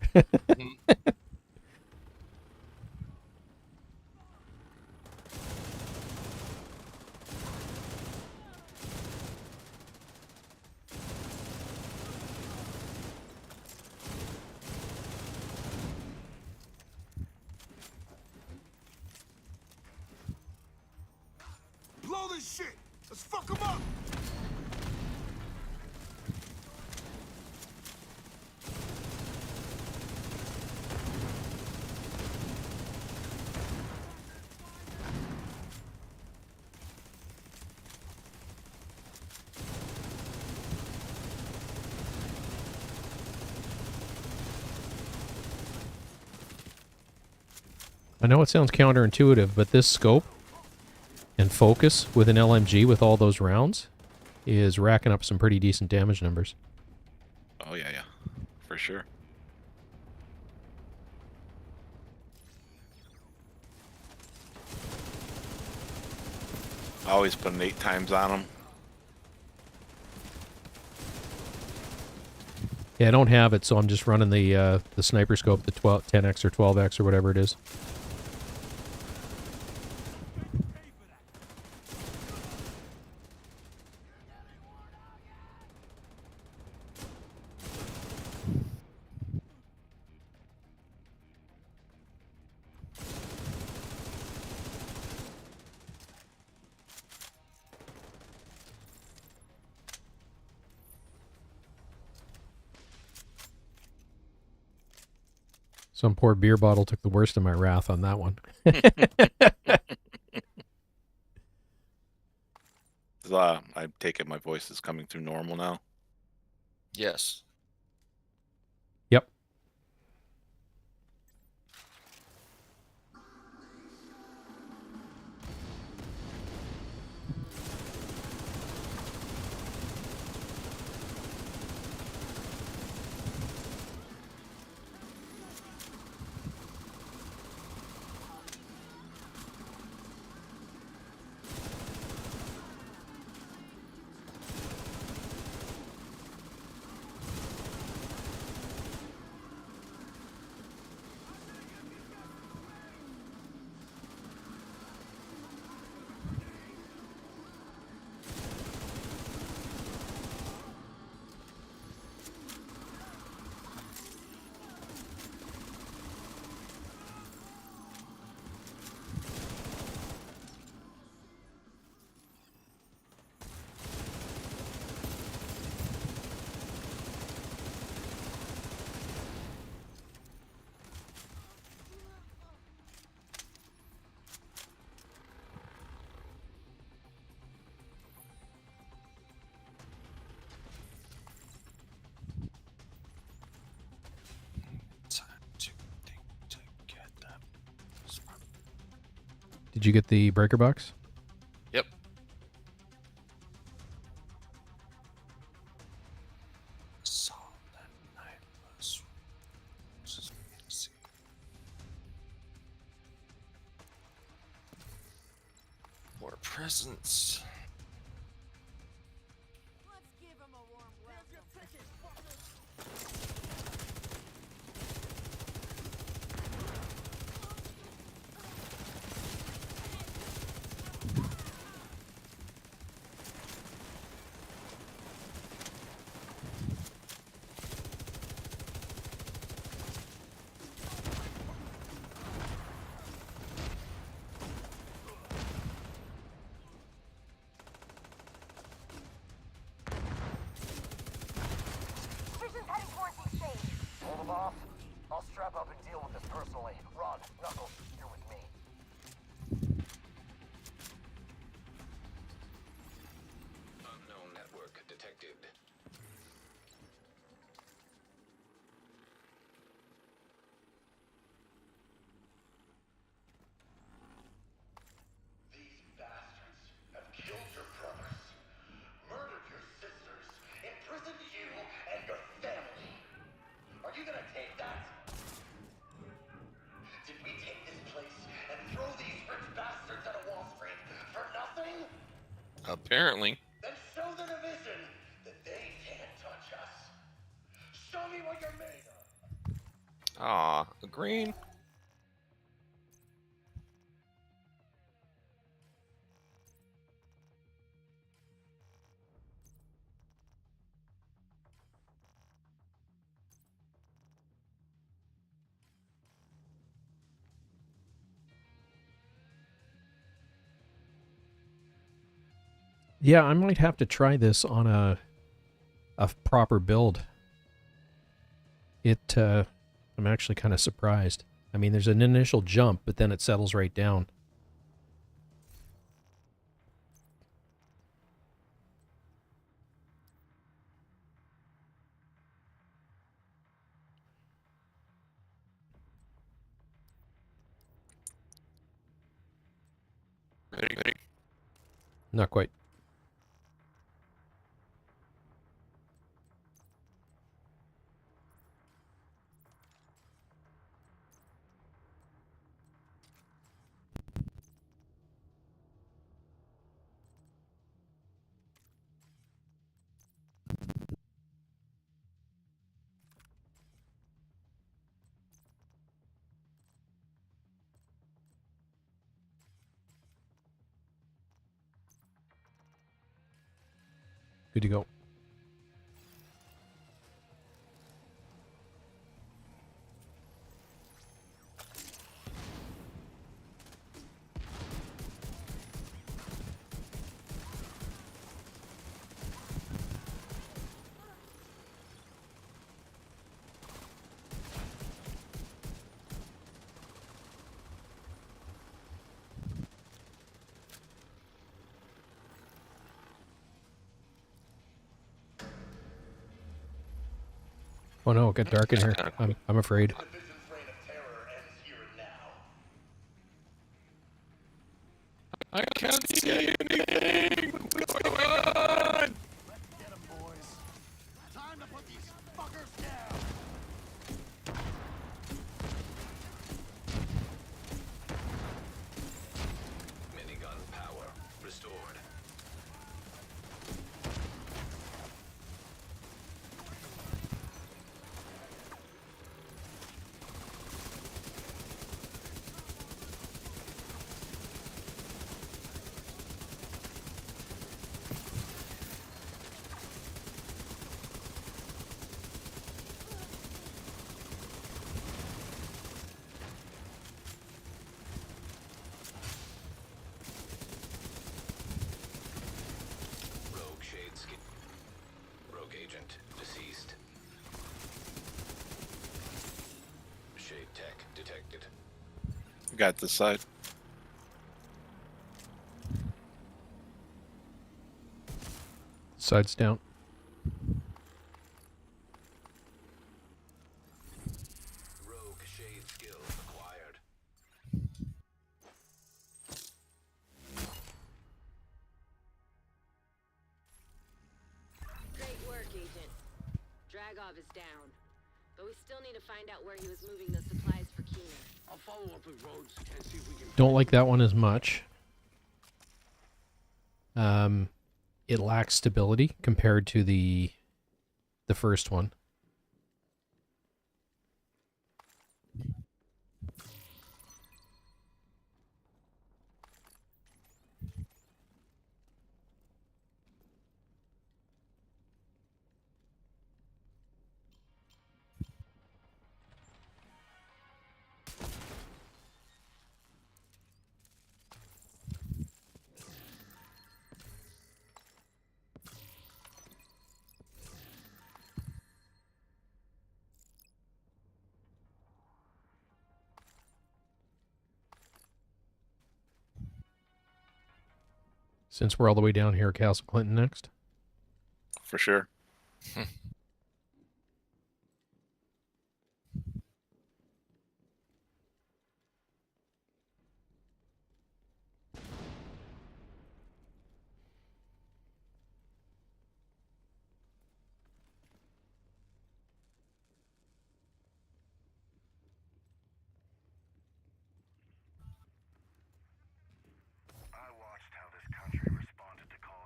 Blow this shit! Let's fuck them up! I know it sounds counterintuitive, but this scope and focus with an LMG with all those rounds is racking up some pretty decent damage numbers. Oh yeah, for sure. I always put an 8 times on them. Yeah, I don't have it, so I'm just running the sniper scope, the 10x or 12x or whatever it is. Some poor beer bottle took the worst of my wrath on that one. I take it my voice is coming through normal now. Yes. Yep. Did you get the breaker box? Yep. Saw that night was more presents. Apparently. Then show the division that they can't touch us. Show me what you're made of. Aw, green. Yeah, I might have to try this on a proper build. I'm actually kind of surprised. I mean, there's an initial jump, but then it settles right down. Ready. Not quite. Good to go. Oh no, it got dark in here. I'm afraid. The division's reign of terror ends here and now. I can't see anything. What's going on? Get 'em, boys. Time to put these fuckers down. Minigun power restored. Rogue agent deceased. Shade tech detected. Got this side. Sides down. Rogue shade skills acquired. Great work, Agent. Dragov is down. But we still need to find out where he was moving the supplies for Keener. I'll follow up with Rhodes and see if we can... Don't like that one as much. It lacks stability compared to the first one. Since we're all the way down here, Castle Clinton next. For sure. I watched how this country responded to call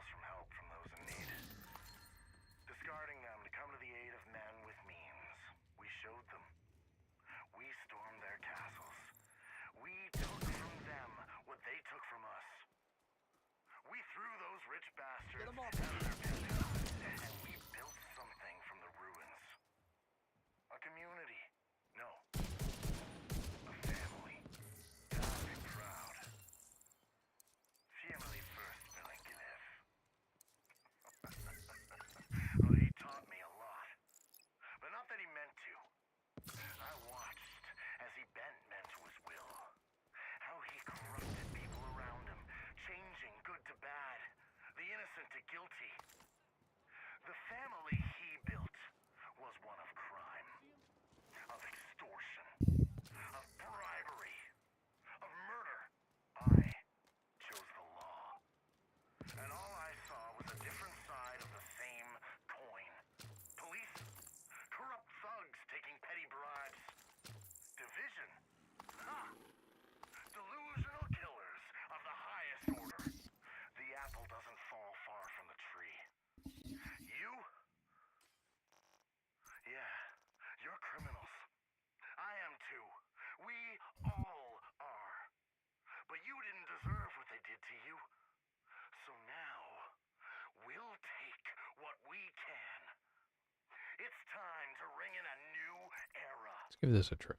rich bastards out of their penthouses, and we built something from the ruins. A community. No. A family. I'd be proud. Family first, Milinkinev. Well, he taught me a lot. But not that he meant to. I watched as he bent men to his will. How he corrupted people around him, changing good to bad, the innocent to guilty. The family he built was one of crime, of extortion, of bribery, of murder. I chose the law. And all I saw was a different side of the same coin. Police, corrupt thugs taking petty bribes. Division. Ha! Delusional killers of the highest order. The apple doesn't fall far from the tree. You? Yeah, you're criminals. I am too. We all are. But you didn't deserve what they did to you. So now, we'll take what we can. It's time to ring in a new era. Let's give this a try.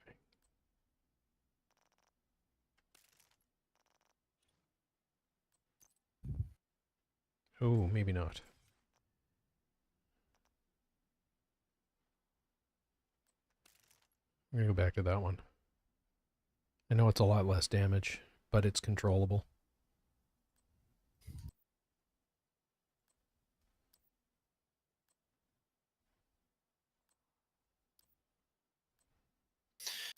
Oh, maybe not. I'm going to go back to that one. I know it's a lot less damage, but it's controllable.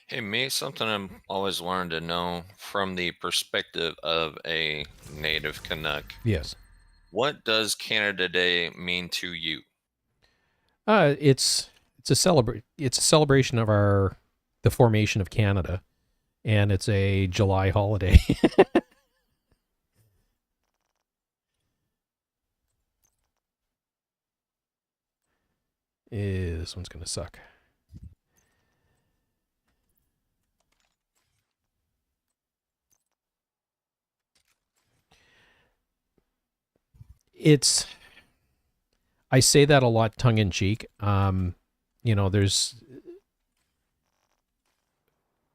Hey, me, something I'm always wanted to know from the perspective of a native Canuck. Yes. What does Canada Day mean to you? It's a celebration of the formation of Canada, and it's a July holiday. This one's gonna suck. I say that a lot tongue in cheek. There's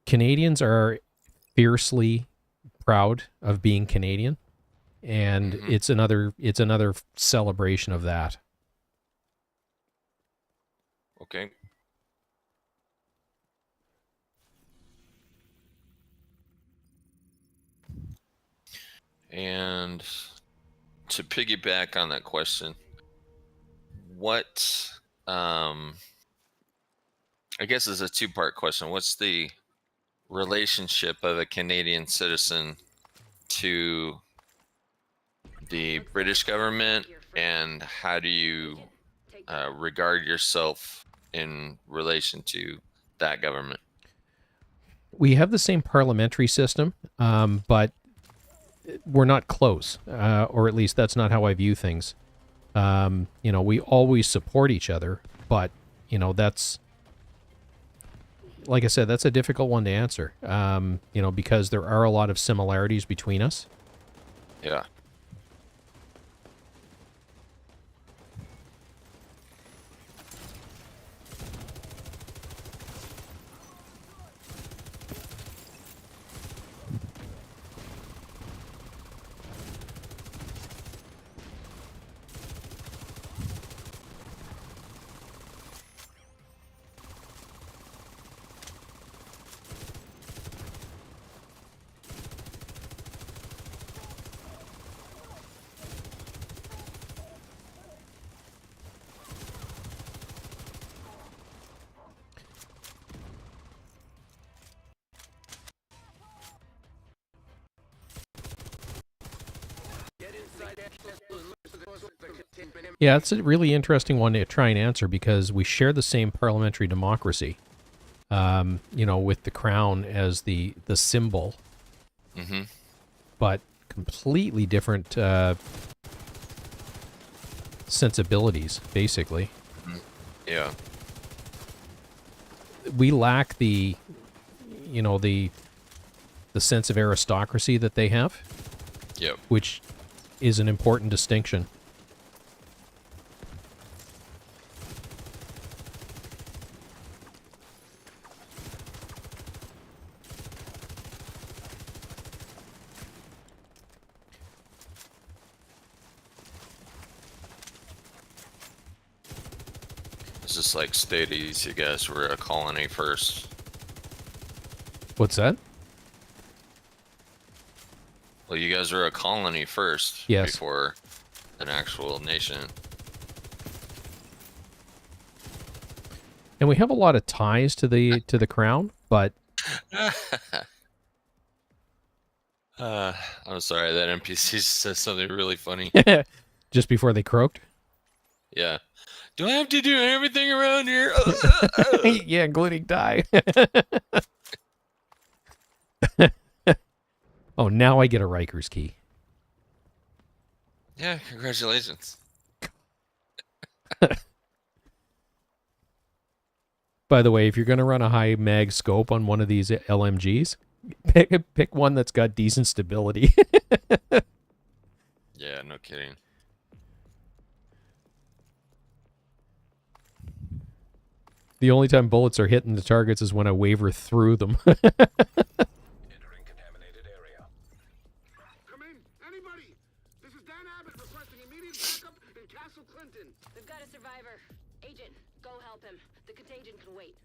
Canadians are fiercely proud of being Canadian, and it's another celebration of that. Okay. And to piggyback on that question, what I guess is a two-part question. What's the relationship of a Canadian citizen to the British government, and how do you regard yourself in relation to that government? We have the same parliamentary system, but we're not close, or at least that's not how I view things. We always support each other, but that's, like I said, that's a difficult one to answer. Because there are a lot of similarities between us. Yeah. Yeah, it's a really interesting one to try and answer because we share the same parliamentary democracy. With the crown as the symbol, but completely different sensibilities, basically. Yeah. We lack the sense of aristocracy that they have. Yep. Which is an important distinction. It's just like Stades, you guys were a colony first. What's that? Well, you guys were a colony first Yes. before an actual nation. And we have a lot of ties to the crown, but I'm sorry, that NPC says something really funny. just before they croaked. Yeah. Do I have to do everything around here? Yeah, including die. Oh, now I get a Riker's key. Yeah, congratulations. By the way, if you're going to run a high mag scope on one of these LMGs, pick one that's got decent stability. Yeah, no kidding. The only time bullets are hitting the targets is when I waver through them. Entering contaminated area. Come in, anybody! This is Dan Abbott requesting immediate backup in Castle Clinton. We've got a survivor. Agent, go help him. The contagion can wait.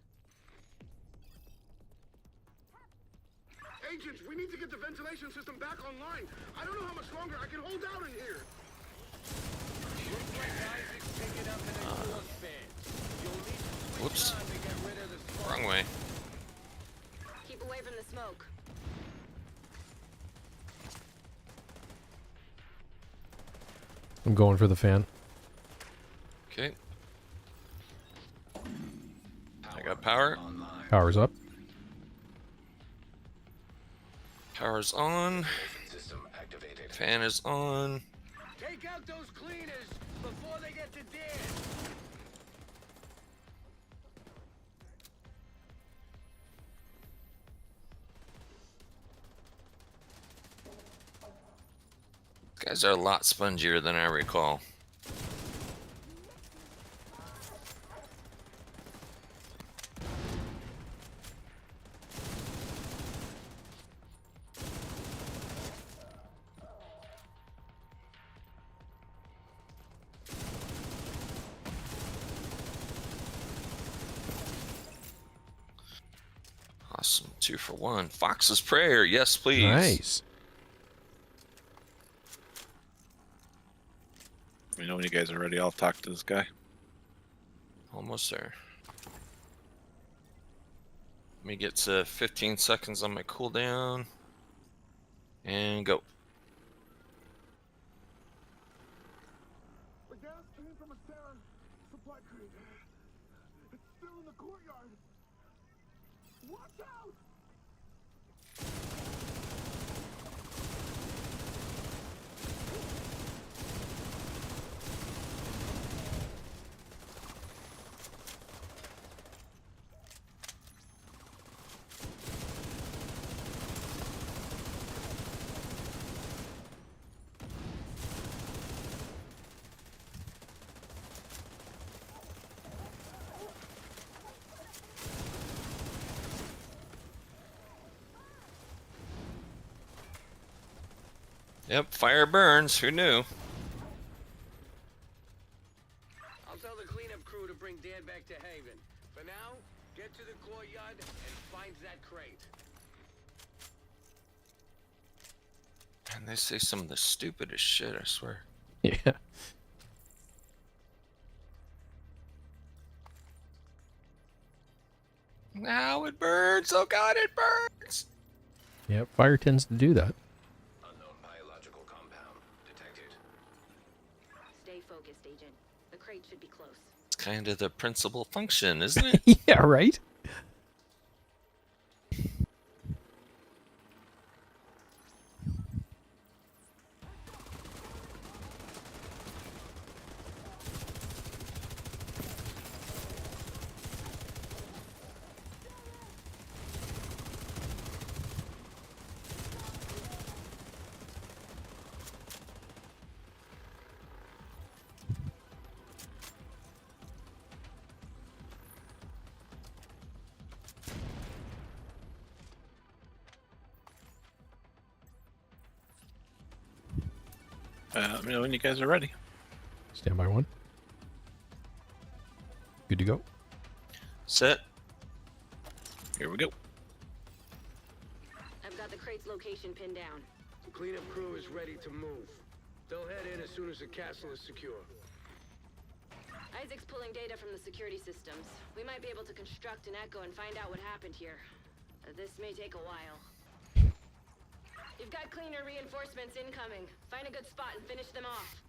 Agents, we need to get the ventilation system back online. I don't know how much longer I can hold out in here. Whoops. Wrong way. Keep away from the smoke. I'm going for the fan. Okay. I got power. Power's up. Power's on. System activated. Fan is on. Take out those cleaners before they get to Dan. Guys are a lot spongier than I recall. Awesome. 2 for 1. Fox's Prayer. Yes, please. Nice. You know when you guys are ready, I'll talk to this guy. Almost there. Let me get to 15 seconds on my cooldown. And go. The gas came from a Sarah supply crate. It's still in the courtyard. Watch out! Yep, fire burns. Who knew? I'll tell the cleanup crew to bring Dan back to Haven. For now, get to the courtyard and find that crate. And they say some of the stupidest shit, I swear. Yeah. Now it burns. Oh god, it burns. Yeah, fire tends to do that. Unknown biological compound detected. Stay focused, Agent. The crate should be close. It's kind of the principal function, isn't it? Yeah, right? Let me know when you guys are ready. Stand by one. Good to go. Set. Here we go. I've got the crate's location pinned down. The cleanup crew is ready to move. They'll head in as soon as the castle is secure. Isaac's pulling data from the security systems. We might be able to construct an echo and find out what happened here. This may take a while. You've got cleaner reinforcements incoming. Find a good spot and finish them off.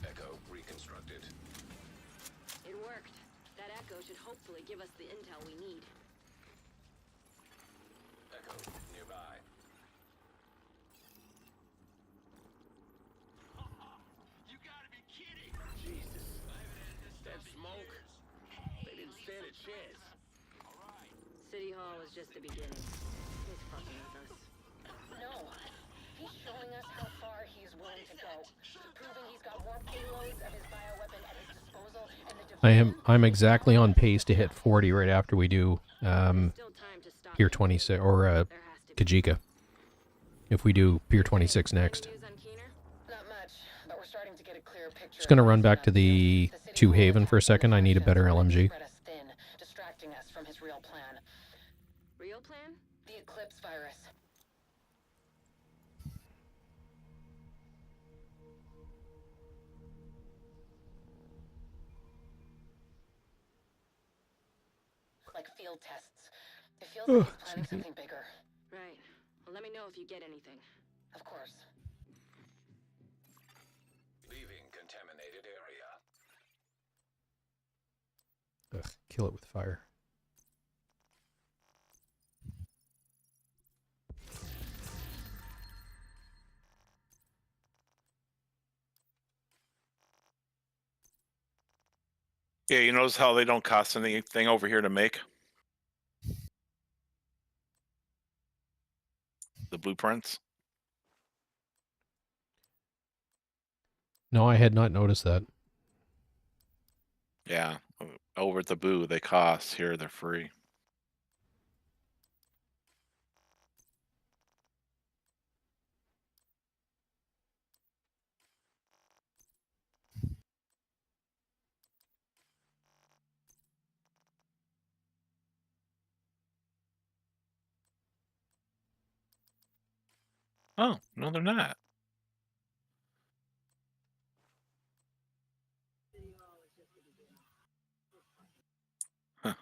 Echo reconstructed. It worked. That echo should hopefully give us the intel we need. Echo nearby. You gotta be kidding! Jesus. That smoke? They didn't stand a chance. City Hall was just the beginning. He's fucking with us. No. He's showing us how far he's willing to go. Proving he's got more payloads of his bioweapon at his disposal and the I'm exactly on pace to hit 40 right after we do Still time to stop. Pier 26 or There has to be. Kajika. If we do Pier 26 next. News on Keener? Not much, but we're starting to get a clear picture. Just gonna run back to the to Haven for a second. I need a better LMG. Spread us thin, distracting us from his real plan. Real plan? The Eclipse virus. Like field tests. It feels like he's planning something bigger. Right. Well, let me know if you get anything. Of course. Leaving contaminated area. Ugh, kill it with fire. Yeah, you notice how they don't cost anything over here to make? The blueprints? No, I had not noticed that. Yeah. Over at the Boo, they cost. Here, they're free. Oh, no, they're not. Huh.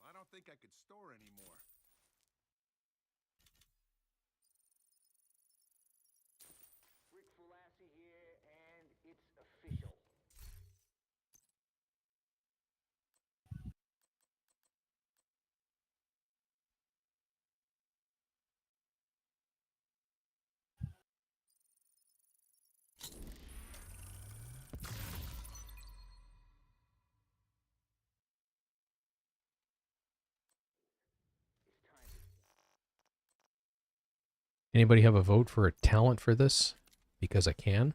I don't think I could store anymore. Rick Fulassi here, and it's official. Anybody have a vote for a talent for this? Because I can.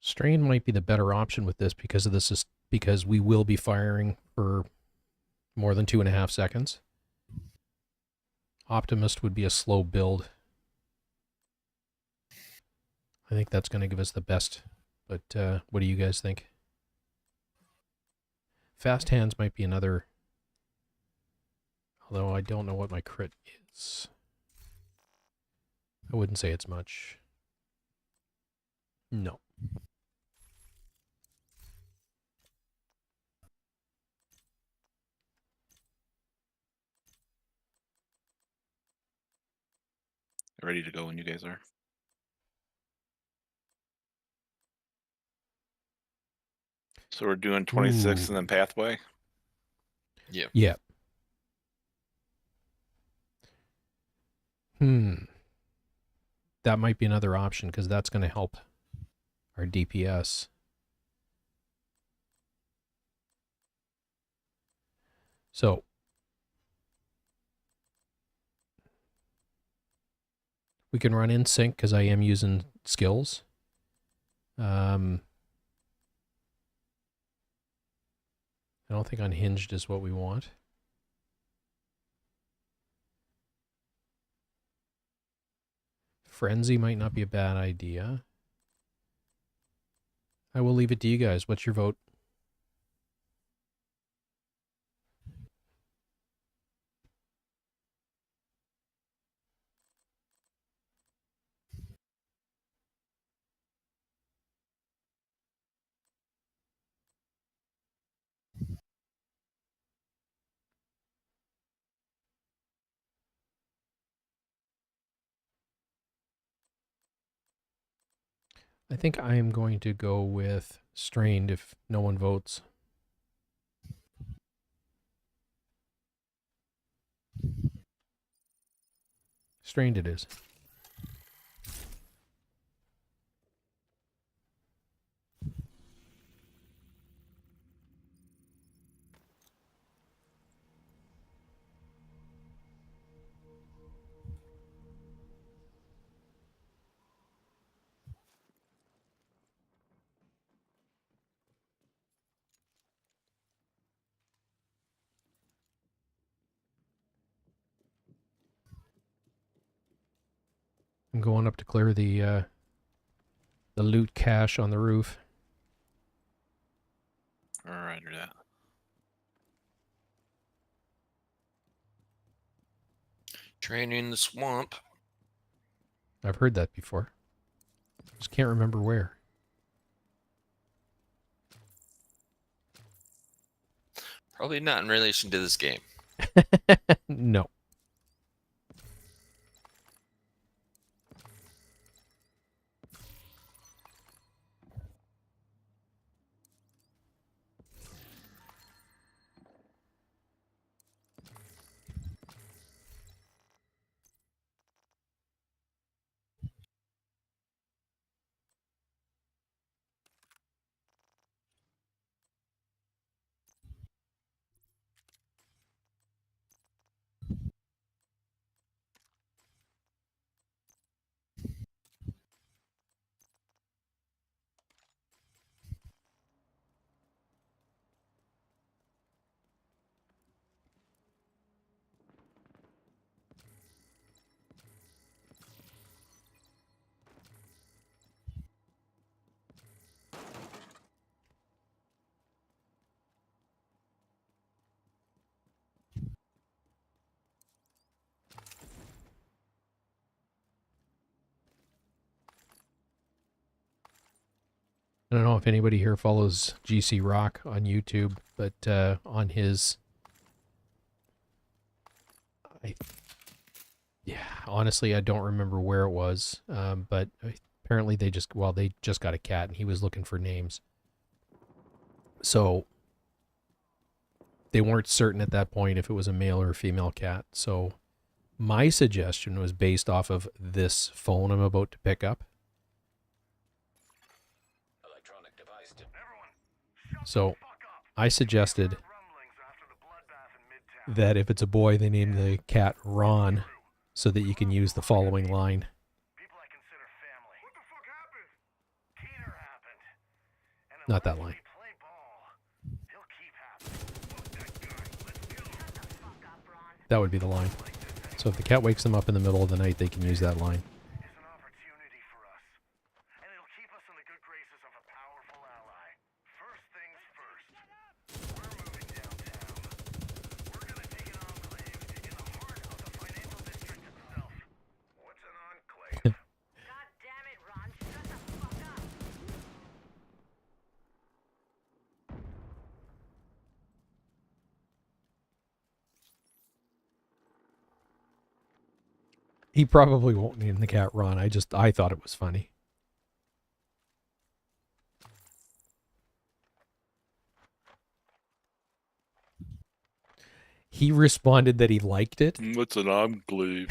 Strain might be the better option with this because of this is because we will be firing for more than 2.5 seconds. Optimist would be a slow build. I think that's going to give us the best, but what do you guys think? Fast hands might be another, although I don't know what my crit is. I wouldn't say it's much. No. Ready to go when you guys are. So we're doing 26 and then pathway. Yeah. Yeah. That might be another option because that's going to help our DPS. So we can run in sync because I am using skills. I don't think unhinged is what we want. Frenzy might not be a bad idea. I will leave it to you guys. What's your vote? I think I am going to go with strained if no one votes. Strained it is. I'm going up to clear the loot cache on the roof. All right, or that. Training in the swamp. I've heard that before. Just can't remember where. Probably not in relation to this game. No. I don't know if anybody here follows GC Rock on YouTube, but on his, honestly, I don't remember where it was, but apparently they just got a cat and he was looking for names. So they weren't certain at that point if it was a male or a female cat. So my suggestion was based off of this phone I'm about to pick up. So I suggested that if it's a boy, they name the cat Ron so that you can use the following line. People I consider family. What the fuck happened? Keener happened. not that line. Play ball. He'll keep happening. Fuck that guy. Let's go. Shut the fuck up, Ron. That would be the line. So if the cat wakes them up in the middle of the night, they can use that line. It's an opportunity for us. And it'll keep us in the good graces of a powerful ally. First things first. We're moving downtown. We're gonna take an enclave in the heart of the financial district itself. What's an enclave? God damn it, Ron. Shut the fuck up. He probably won't name the cat Ron. I thought it was funny. He responded that he liked it. What's an enclave?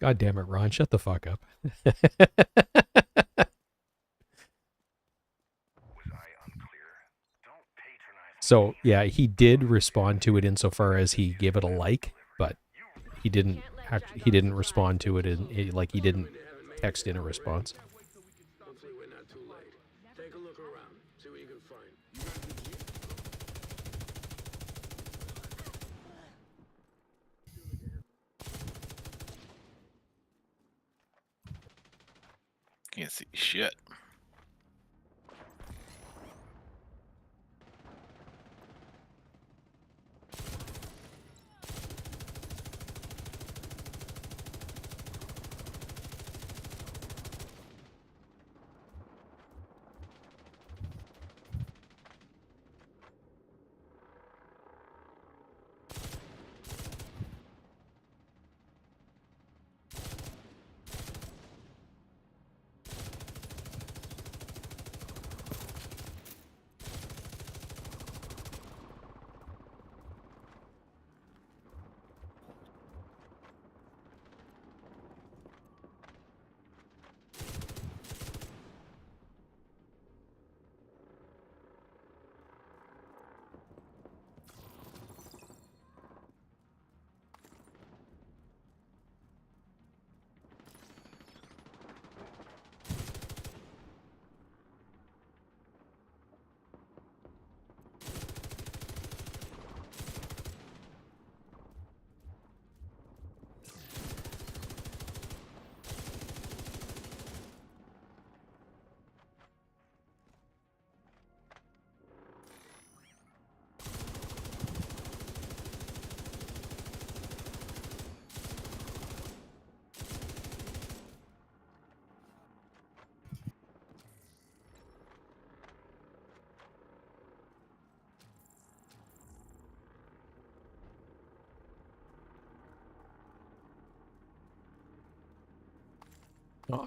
God damn it, Ron. Shut the fuck up. Was I unclear? Don't patronize So, yeah, he did respond to it insofar as he gave it a like, but he didn't respond to it he didn't text in a response. Hopefully we're not too late. Take a look around. See what you can find. Can't see shit.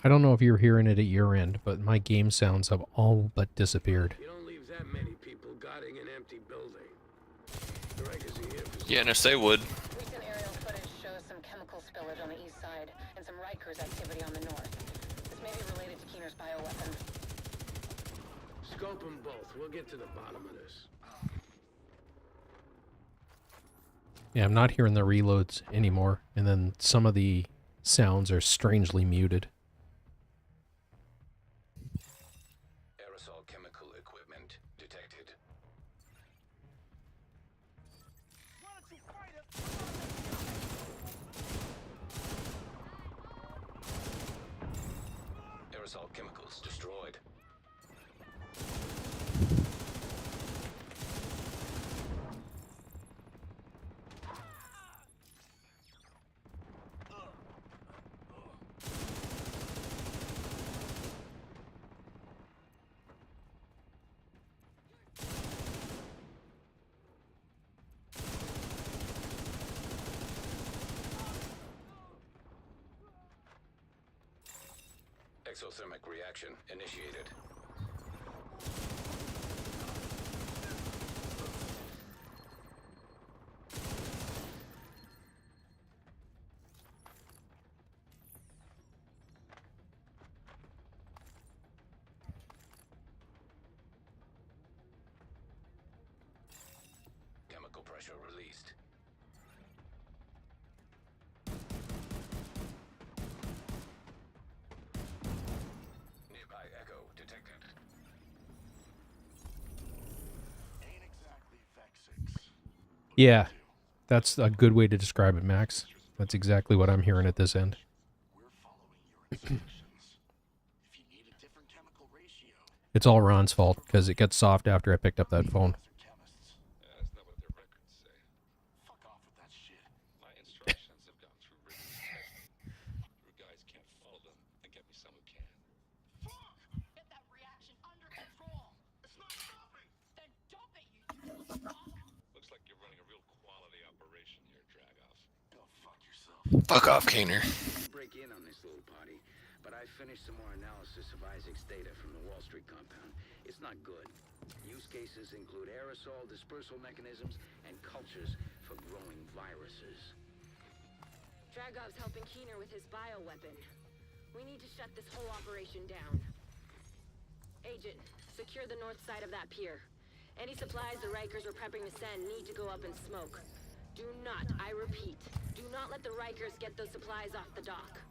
I don't know if you're hearing it at your end, but my game sounds have all but disappeared. You don't leave that many people guarding an empty building. The Rikers are here for Yeah, no, they would. Recent aerial footage shows some chemical spillage on the east side and some Rikers activity on the north. This may be related to Keener's bioweapon. Scope them both. We'll get to the bottom of this. Yeah, I'm not hearing the reloads anymore, and then some of the sounds are strangely muted. Aerosol chemical equipment detected. Aerosol chemicals destroyed. Exothermic reaction initiated. Chemical pressure released. Nearby echo detected. Yeah, that's a good way to describe it, Max. That's exactly what I'm hearing at this end. It's all Ron's fault because it got soft after I picked up that phone. That's not what their records say. Fuck off with that shit. My instructions have gone through rigorous testing. Your guys can't follow them, and get me some who can. Fuck! Get that reaction under control. It's not stopping! Then dump it, you useless fuck. Looks like you're running a real quality operation here, Dragoff. Go fuck yourself. Fuck off, Keener. Break in on this little party, but I finished some more analysis of Isaac's data from the Wall Street compound. It's not good. Use cases include aerosol dispersal mechanisms and cultures for growing viruses. Dragov's helping Keener with his bioweapon. We need to shut this whole operation down. Agent, secure the north side of that pier. Any supplies the Rikers were prepping to send need to go up in smoke. Do not, I repeat, do not let the Rikers get those supplies off the dock.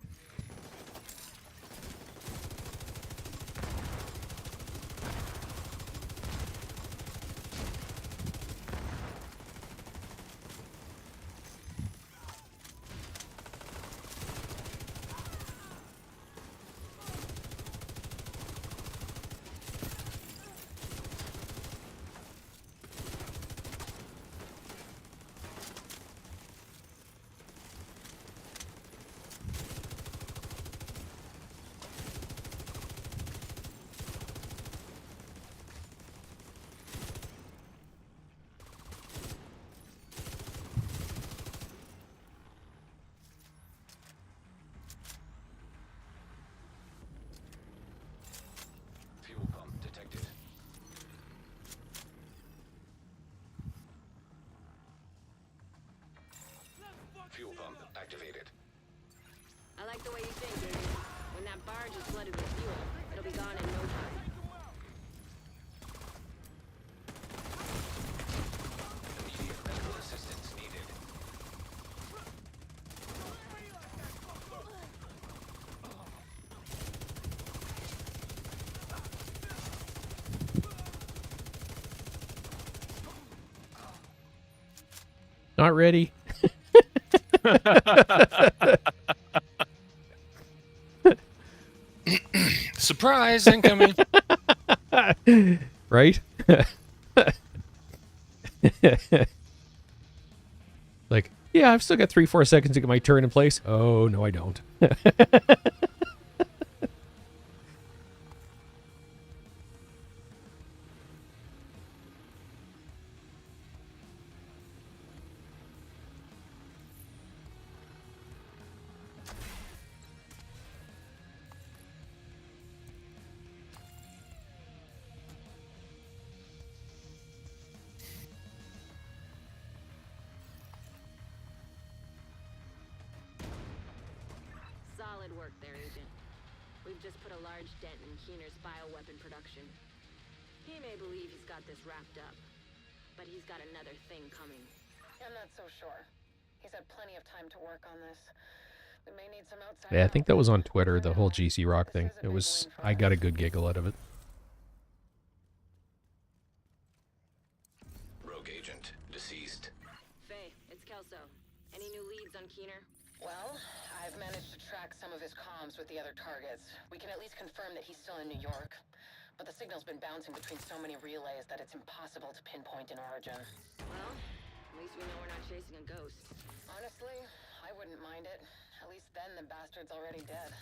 Fuel pump detected. Fuel pump activated. I like the way you think, Agent. When that barge is flooded with fuel, it'll be gone in no time. Immediate medical assistance needed. Not ready. Surprise, incoming. Right? Like, yeah, I've still got 3-4 seconds to get my turn in place. Oh, no, I don't. Solid work there, Agent. We've just put a large dent in Keener's bioweapon production. He may believe he's got this wrapped up, but he's got another thing coming. I'm not so sure. He's had plenty of time to work on this. We may need some outside Yeah, I think that help. was on Twitter, the For whole now, GC Rock this thing. is a It big was, win for I got a us. good giggle out of it. Rogue agent deceased. Faye, it's Kelso. Any new leads on Keener? Well, I've managed to track some of his comms with the other targets. We can at least confirm that he's still in New York. But the signal's been bouncing between so many relays that it's impossible to pinpoint an origin. Well, at least we know we're not chasing a ghost. Honestly, I wouldn't mind it. At least then the bastard's already dead.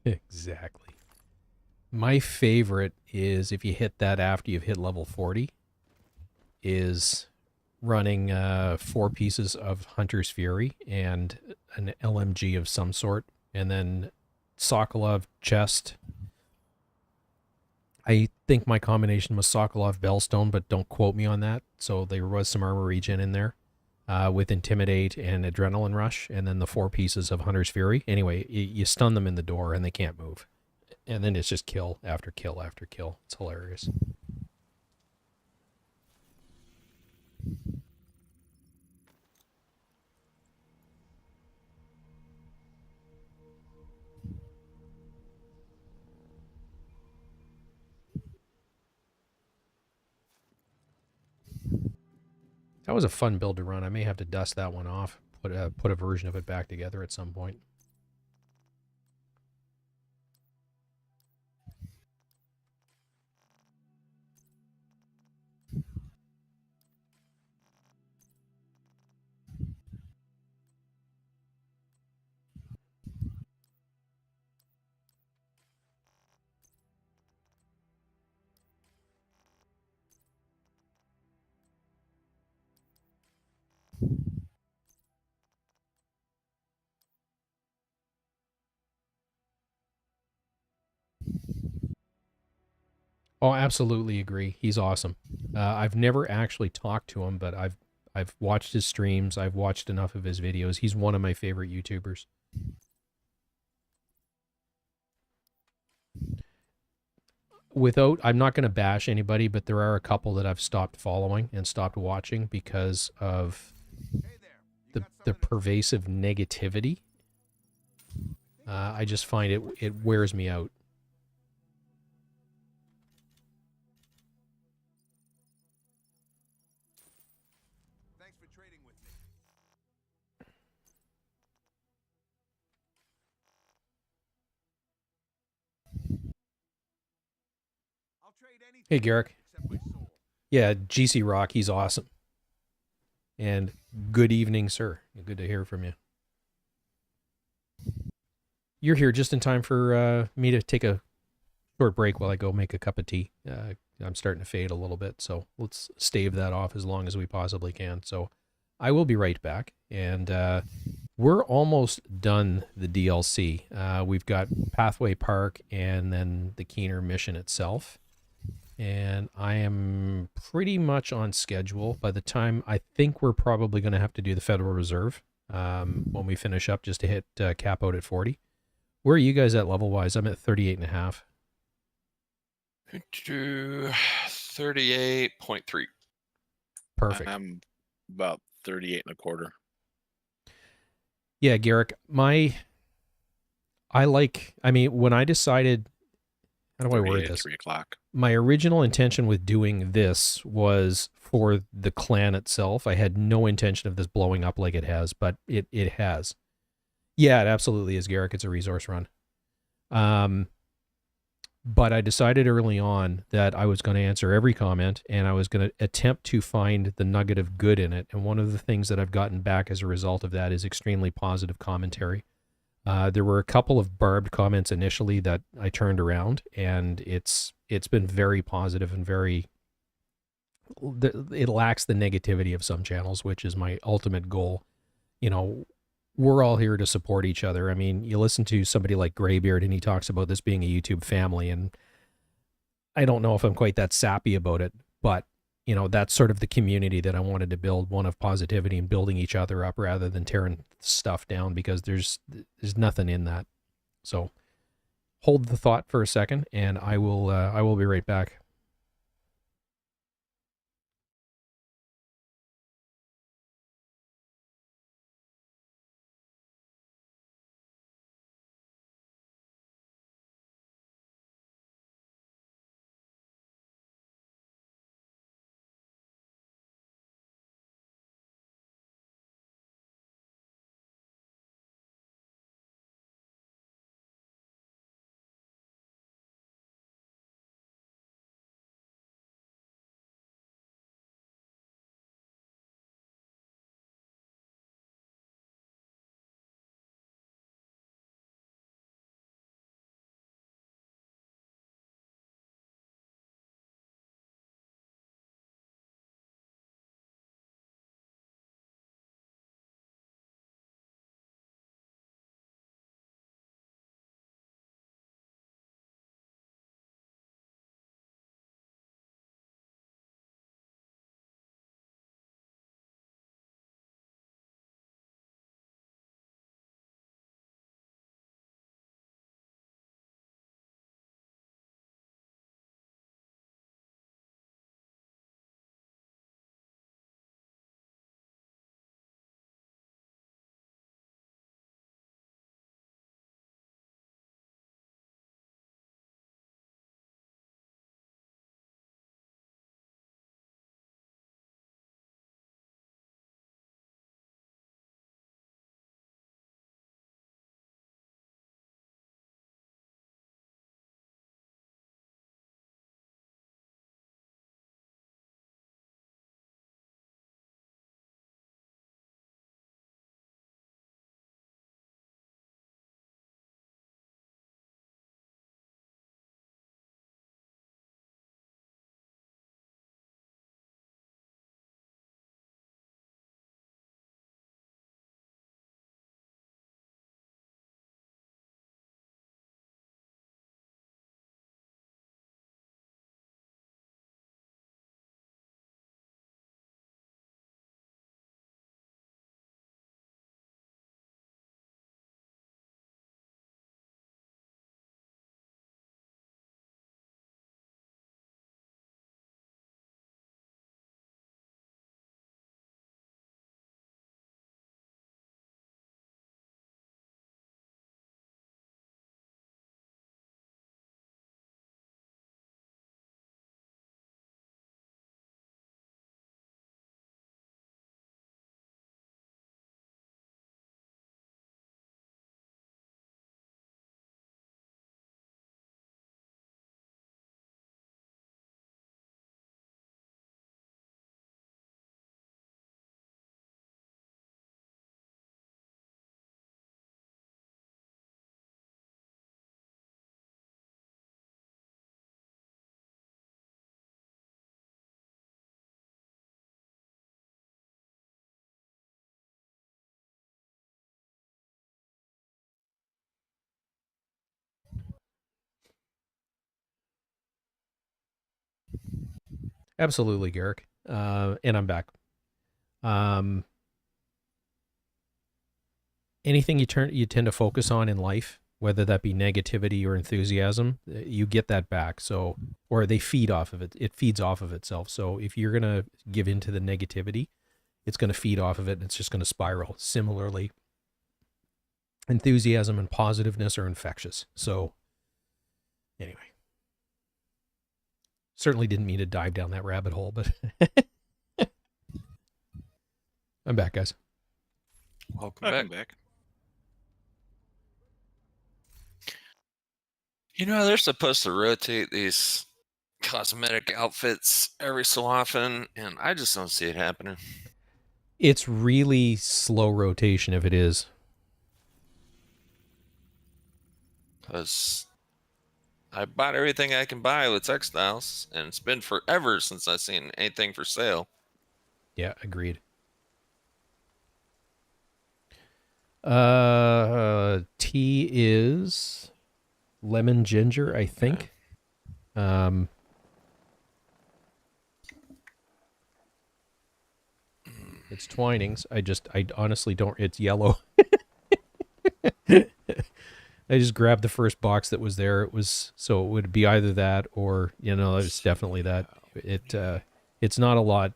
Exactly. My favorite is if you hit that after you've hit level 40, is running 4 pieces of Hunter's Fury and an LMG of some sort, and then Sokolov chest. I think my combination was Sokolov Bellstone, but don't quote me on that. So there was some armor regen in there. with Intimidate and Adrenaline Rush, and then the 4 pieces of Hunter's Fury. Anyway, you stun them in the door and they can't move. And then it's just kill after kill after kill. It's hilarious. That was a fun build to run. I may have to dust that one off, put a version of it back together at some point. Oh, absolutely agree. He's awesome. I've never actually talked to him, but I've watched his streams. I've watched enough of his videos. He's one of my favorite YouTubers. I'm not going to bash anybody, but there are a couple that I've stopped following and stopped watching because of the pervasive negativity. I just find it wears me out. Thanks for trading with me. I'll trade anything Hey, Garrick. except my soul. Yeah, GC Rock, he's awesome. And good evening, sir. Good to hear from you. You're here just in time for me to take a short break while I go make a cup of tea. I'm starting to fade a little bit, so let's stave that off as long as we possibly can. So I will be right back. And we're almost done the DLC. We've got Pathway Park and then the Keener mission itself. And I am pretty much on schedule. By the time, I think we're probably going to have to do the Federal Reserve when we finish up, just to hit cap out at 40. Where are you guys at level-wise? I'm at 38.5. 38.3. Perfect. I'm about 38 and a quarter. Yeah, Garrick, when I decided, how do I word this? 3 o'clock. My original intention with doing this was for the clan itself. I had no intention of this blowing up like it has, but it has. Yeah, it absolutely is, Garrick. It's a resource run. But I decided early on that I was going to answer every comment and I was going to attempt to find the nugget of good in it. And one of the things that I've gotten back as a result of that is extremely positive commentary. There were a couple of barbed comments initially that I turned around, and it's been very positive and it lacks the negativity of some channels, which is my ultimate goal. You know, we're all here to support each other. I mean, you listen to somebody like Graybeard and he talks about this being a YouTube family, and I don't know if I'm quite that sappy about it, but you know, that's sort of the community that I wanted to build, one of positivity and building each other up rather than tearing stuff down, because there's nothing in that. So hold the thought for a second and I will be right back. Absolutely, Garrick. And I'm back. Anything you tend to focus on in life, whether that be negativity or enthusiasm, you get that back. So, or they feed off of it. It feeds off of itself. So if you're going to give into the negativity, it's going to feed off of it and it's just going to spiral. Similarly, enthusiasm and positiveness are infectious. So anyway, certainly didn't mean to dive down that rabbit hole, but I'm back, guys. Welcome back. You know, they're supposed to rotate these cosmetic outfits every so often, and I just don't see it happening. It's really slow rotation if it is. Because I bought everything I can buy with textiles, and it's been forever since I've seen anything for sale. Yeah, agreed. Tea is lemon ginger, I think. It's Twinings. I honestly don't. It's yellow. I just grabbed the first box that was there. It would be either that or it's definitely that. It's not a lot.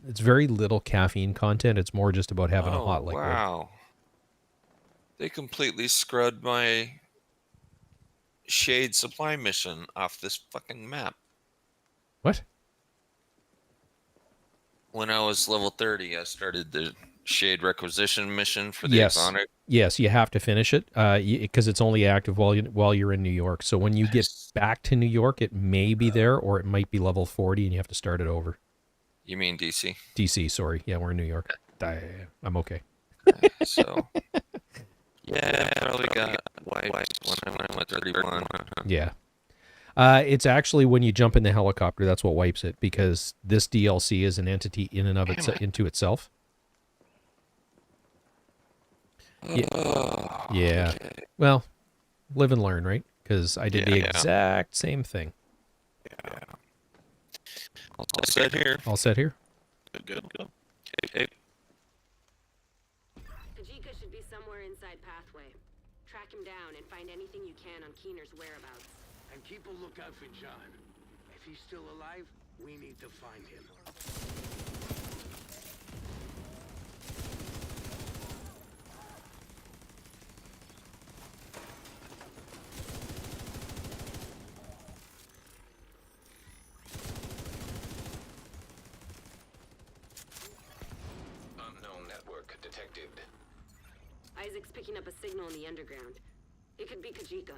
It's very little caffeine content. It's more just about having a hot liquid. Wow. They completely scrubbed my shade supply mission off this fucking map. What? When I was level 30, I started the shade requisition mission for the exotic. Yes, you have to finish it because it's only active while you're in New York. So when you get back to New York, it may be there or it might be level 40 and you have to start it over. You mean DC? DC, sorry. Yeah, we're in New York. I'm okay. So, yeah, I probably got wiped when I went 31. Yeah. It's actually when you jump in the helicopter, that's what wipes it, because this DLC is an entity in and of into itself. Yeah. Okay. Well, live and learn, right? Because I did the exact same thing. Yeah. All set here. All set here. Good. Hey. Kajika should be somewhere inside Pathway. Track him down and find anything you can on Keener's whereabouts. And keep a lookout for John. If he's still alive, we need to find him. Unknown network detected. Isaac's picking up a signal in the underground. It could be Kajika.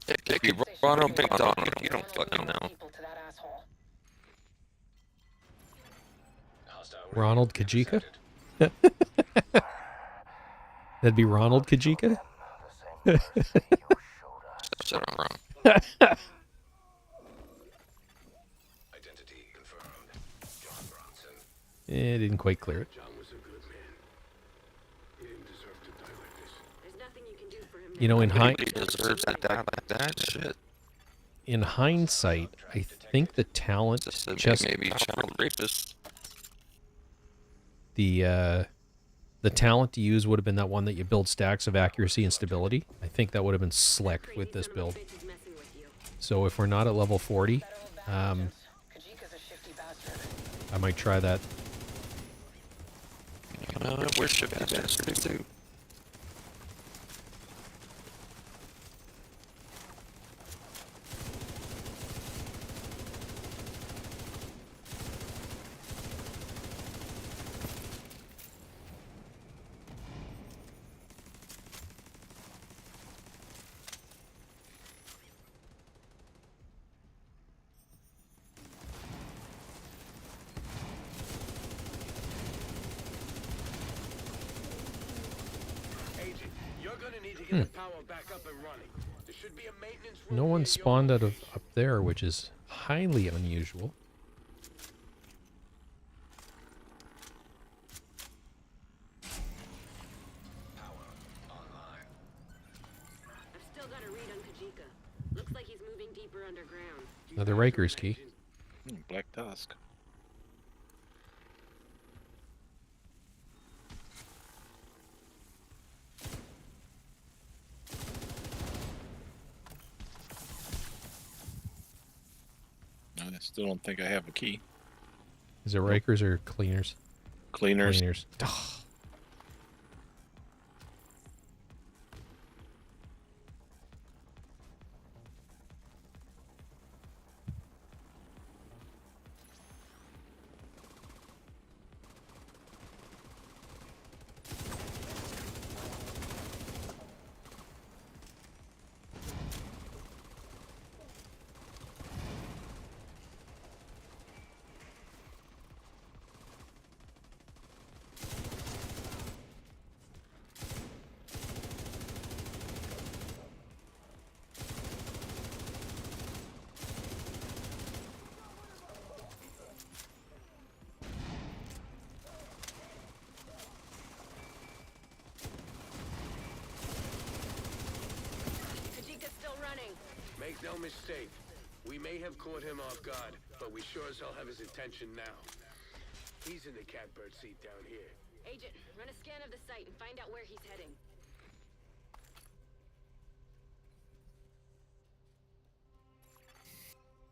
It could be Ronald McDonald. You don't fucking know. Ronald Kajika? That'd be Ronald Kajika? Said I'm wrong. Identity confirmed. John Bronson. It didn't quite clear it. John was a good man. He didn't deserve to die like this. There's nothing you can do for him now. You know, He deserves to die like that. Shit. in hindsight, I think the talent just maybe child rapist. The talent to use would have been that one that you build stacks of accuracy and stability. I think that would have been slick with this build. So if we're not at level 40, I might try that. We're shifty bastard too. No one spawned out of up there, which is highly unusual. I've still got a read on Kajika. Looks like he's moving deeper underground. Another Riker's key. Black Tusk. I still don't think I have a key. Is it Rikers or Cleaners? Cleaners. Cleaners. Kajika's still running. Make no mistake, we may have caught him off guard, but we sure as hell have his attention now. He's in the catbird seat down here. Agent, run a scan of the site and find out where he's heading.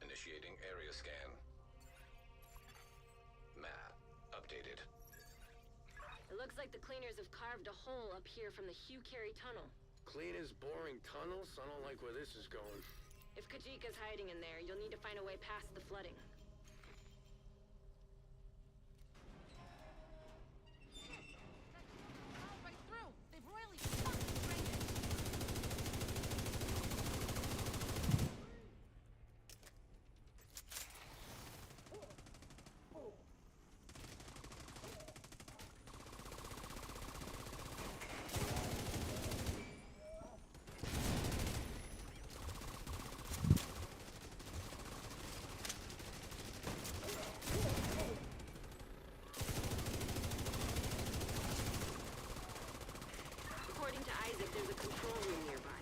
Initiating area scan. Map updated. It looks like the cleaners have carved a hole up here from the Hugh Carey tunnel. Clean as boring tunnels? I don't like where this is going. If Kajika's hiding in there, you'll need to find a way past the flooding. Right through. They've royally fucking drained it. According to Isaac, there's a control room nearby.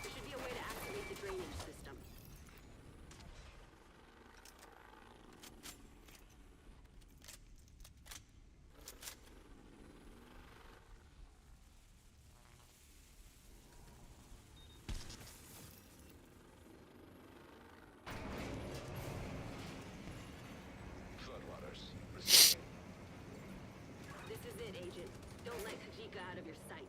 There should be a way to activate the drainage system. Floodwaters. This is it, Agent. Don't let Kajika out of your sight.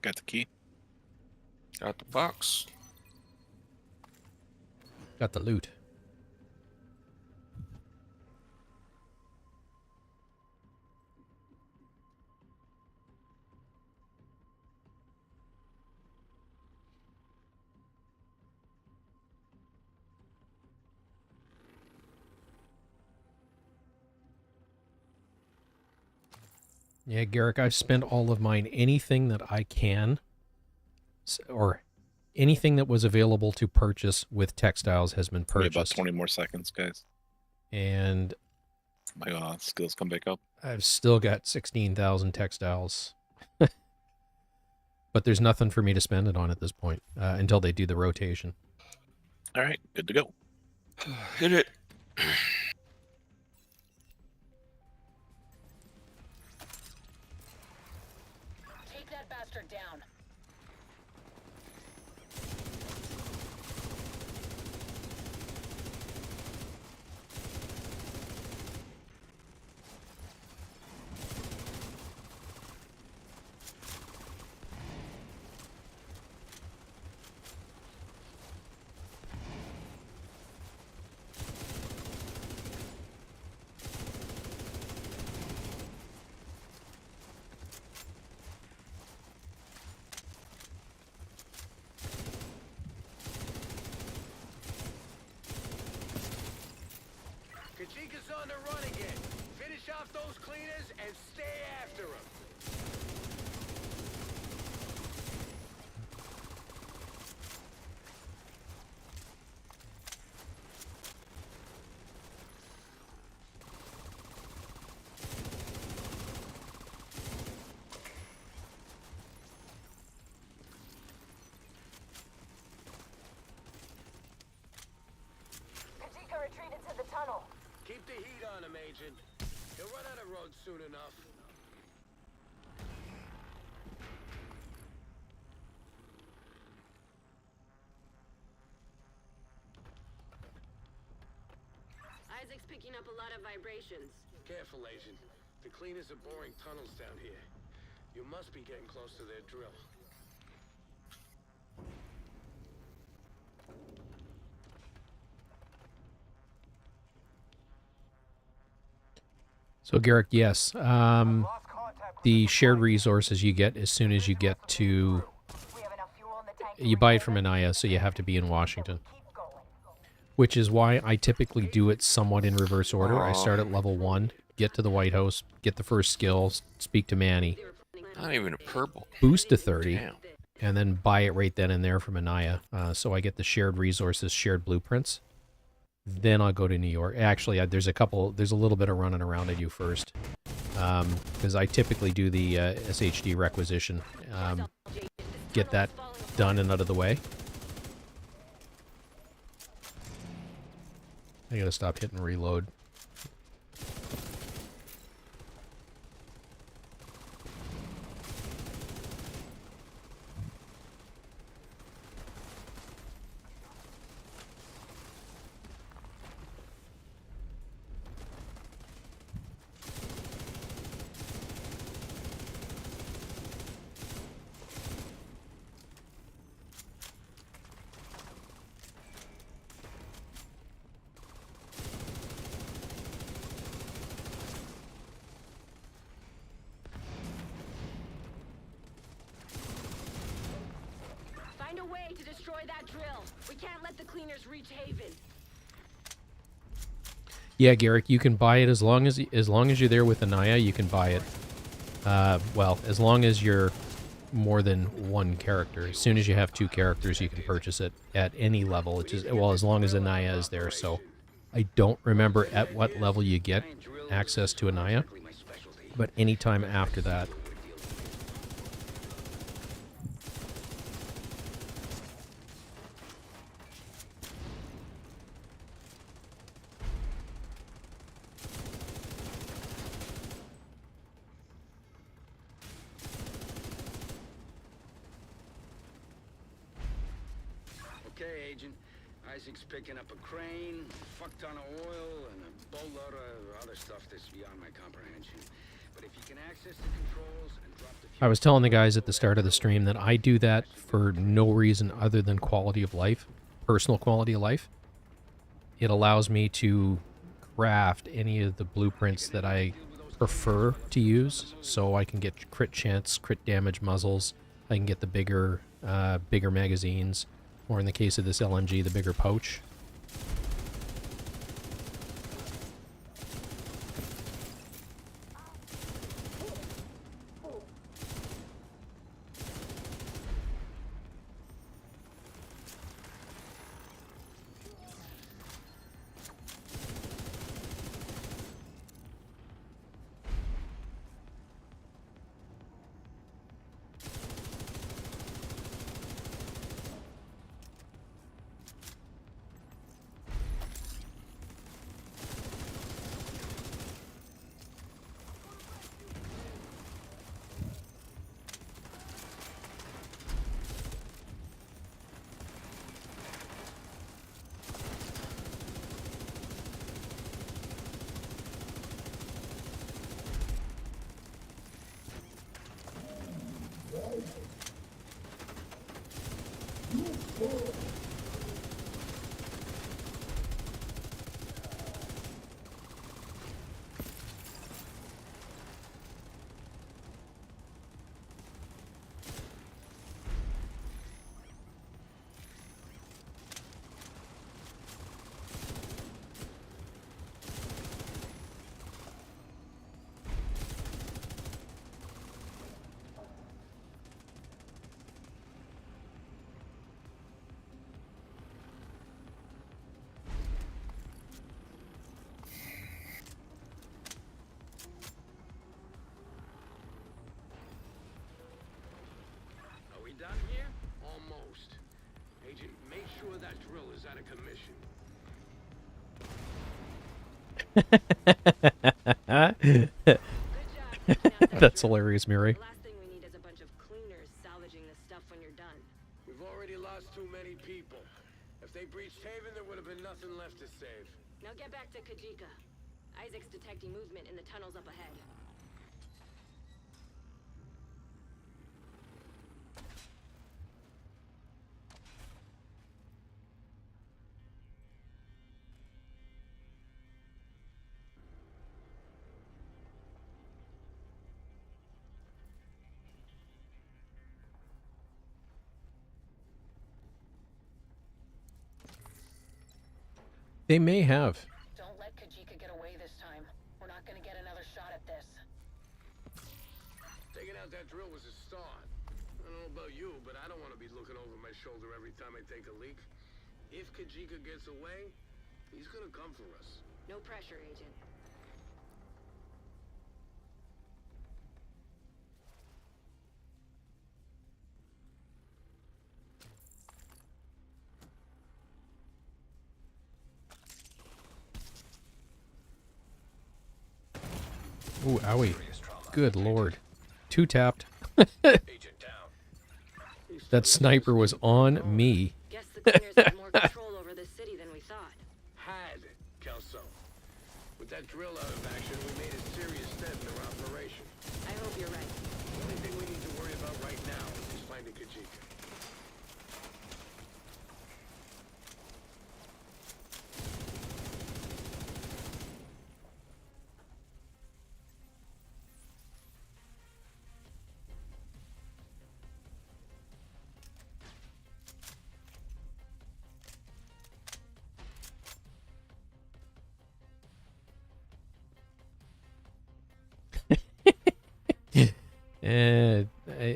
Got the key. Got the box. Got the loot. Yeah, Garrick, I've spent all of mine. Anything that I can, or anything that was available to purchase with textiles has been Give me about purchased. 20 more seconds, guys. And My skills come back up. I've still got 16,000 textiles. But there's nothing for me to spend it on at this point until they do the rotation. All right, good to go. Hit it. Take that bastard down. Kajika's on the run again. Finish off those cleaners and stay after him. around soon enough. Isaac's picking up a lot of vibrations. Careful, Agent. The cleaners are boring tunnels down here. You must be getting close to their drill. So Garrick, yes, the shared resources you get as soon as you get to, you buy it from Anaya, so you have to be in Washington. Which is why I typically do it somewhat in reverse order. I start at level 1, get to the White House, get the first skills, speak to Manny, Not even a purple. boost to 30, Damn. and then buy it right then and there from Anaya. So I get the shared resources, shared blueprints. Then I'll go to New York. Actually, there's a little bit of running around I do first. Because I typically do the SHD requisition. Get that done and out of the way. I gotta stop hitting reload. Find a way to destroy that drill. We can't let the cleaners reach Haven. Yeah, Garrick, you can buy it as long as you're there with Anaya. You can buy it. Well, as long as you're more than one character. As soon as you have 2 characters, you can purchase it at any level. It's just, well, as long as Anaya is there. So I don't remember at what level you get access to Anaya, but anytime after that. Okay, Agent. Isaac's picking up a crane, fuck ton of oil, and a boatload of other stuff that's beyond my comprehension. But if you can access the controls and drop the... I was telling the guys at the start of the stream that I do that for no reason other than quality of life, personal quality of life. It allows me to craft any of the blueprints that I prefer to use, so I can get crit chance, crit damage muzzles. I can get the bigger magazines, or in the case of this LMG, the bigger pouch. Are we done here? Almost. Agent, make sure that drill is out of commission. That's hilarious, Mary. The last thing we need is a bunch of cleaners salvaging this stuff when you're done. We've already lost too many people. If they breached Haven, there would have been nothing left to save. Now get back to Kajika. Isaac's detecting movement in the tunnels up ahead. They may have. Don't let Kajika get away this time. We're not gonna get another shot at this. Taking out that drill was a start. I don't know about you, but I don't want to be looking over my shoulder every time I take a leak. If Kajika gets away, he's gonna come for us. No pressure, Agent. Ooh, owie. Good lord. 2 tapped. That sniper was on me. Guess the cleaners have more control over this city than we thought. Had, Kelso. With that drill out of action, we made a serious dent in their operation. I hope you're right. The only thing we need to worry about right now is finding Kajika.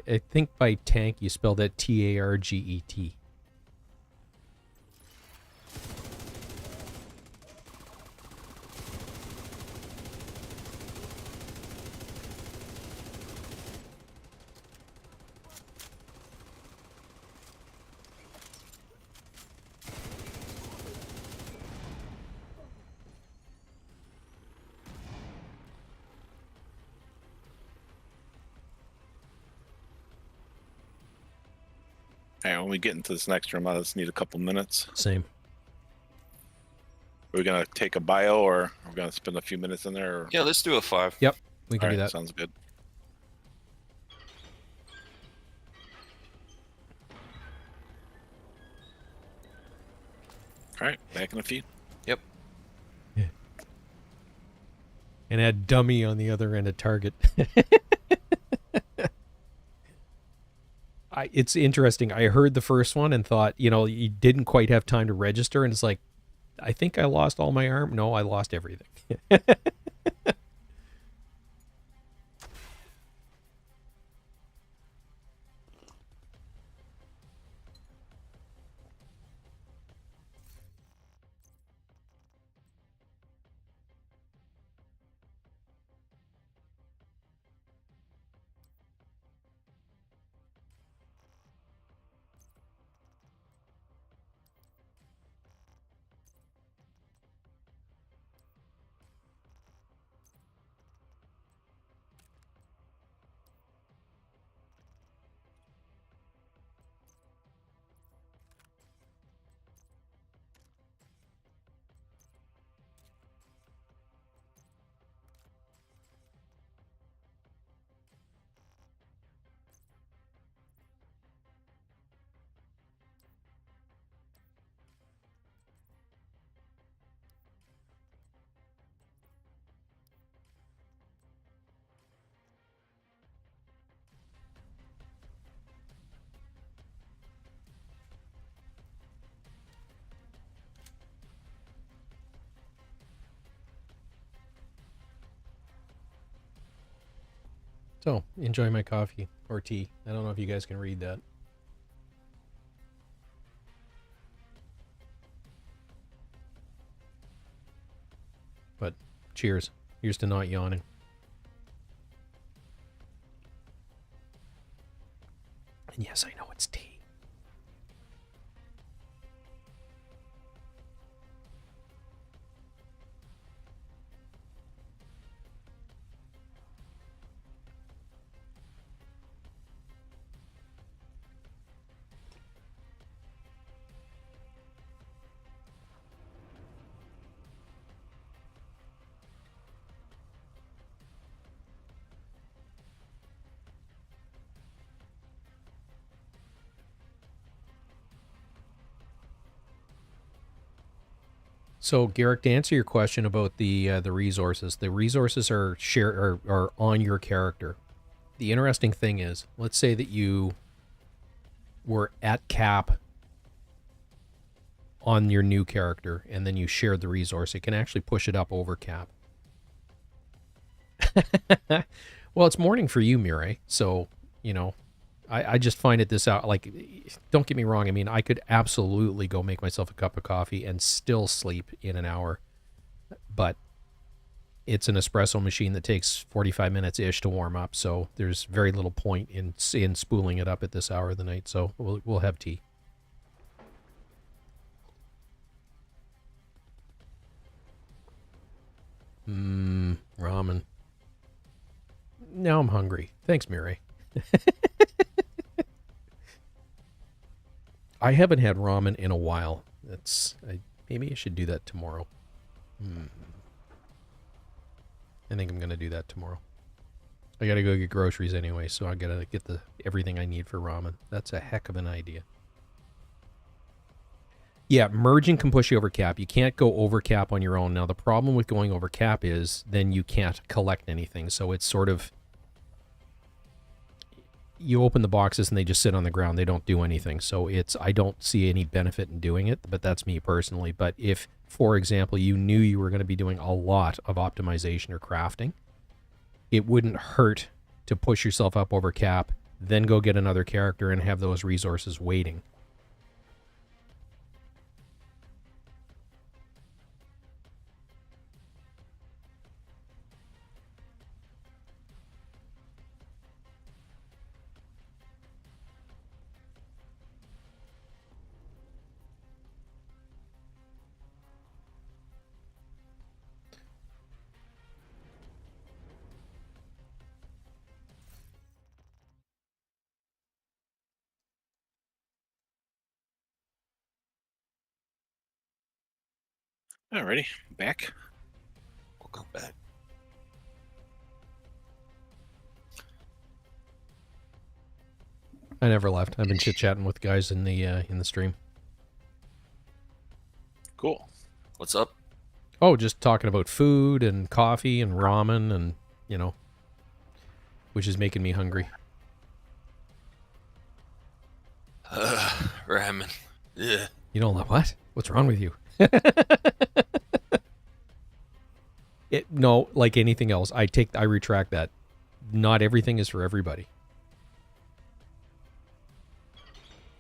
I think by tank you spell that Target. Hey, when we get into this next room, I just need a couple minutes. Same. Are we gonna take a bio, or are we gonna spend a few minutes in there? Or... Yeah, let's do a 5. Yep, we can All do right, that. sounds good. All right, back in a few. Yep. And add dummy on the other end of target. It's interesting. I heard the first one and thought, you didn't quite have time to register. And it's like, I think I lost all my arm. No, I lost everything. So, enjoy my coffee or tea. I don't know if you guys can read that. But, cheers. Here's to not yawning. And yes, I know it's tea. So, Garrick, to answer your question about the resources are on your character. The interesting thing is, let's say that you were at cap on your new character, and then you shared the resource. It can actually push it up over cap. Well, it's morning for you, Mireille. So, you know, I just find it this out. Like, don't get me wrong. I mean, I could absolutely go make myself a cup of coffee and still sleep in an hour. But it's an espresso machine that takes 45 minutes-ish to warm up. So there's very little point in spooling it up at this hour of the night. So we'll have tea. Ramen. Now I'm hungry. Thanks, Mireille. I haven't had ramen in a while. Maybe I should do that tomorrow. I think I'm going to do that tomorrow. I got to go get groceries anyway, so I got to get everything I need for ramen. That's a heck of an idea. Yeah, merging can push you over cap. You can't go over cap on your own. Now, the problem with going over cap is then you can't collect anything. So it's sort of, you open the boxes and they just sit on the ground. They don't do anything. So I don't see any benefit in doing it, but that's me personally. But if, for example, you knew you were going to be doing a lot of optimization or crafting, it wouldn't hurt to push yourself up over cap, then go get another character and have those resources waiting. Alrighty, back. Welcome back. I never left. I've been chit-chatting with guys in the stream. Cool. What's up? Oh, just talking about food and coffee and ramen and, you know, which is making me hungry. Ramen. Yeah. You don't like what? What's wrong with you? No, like anything else, I retract that. Not everything is for everybody.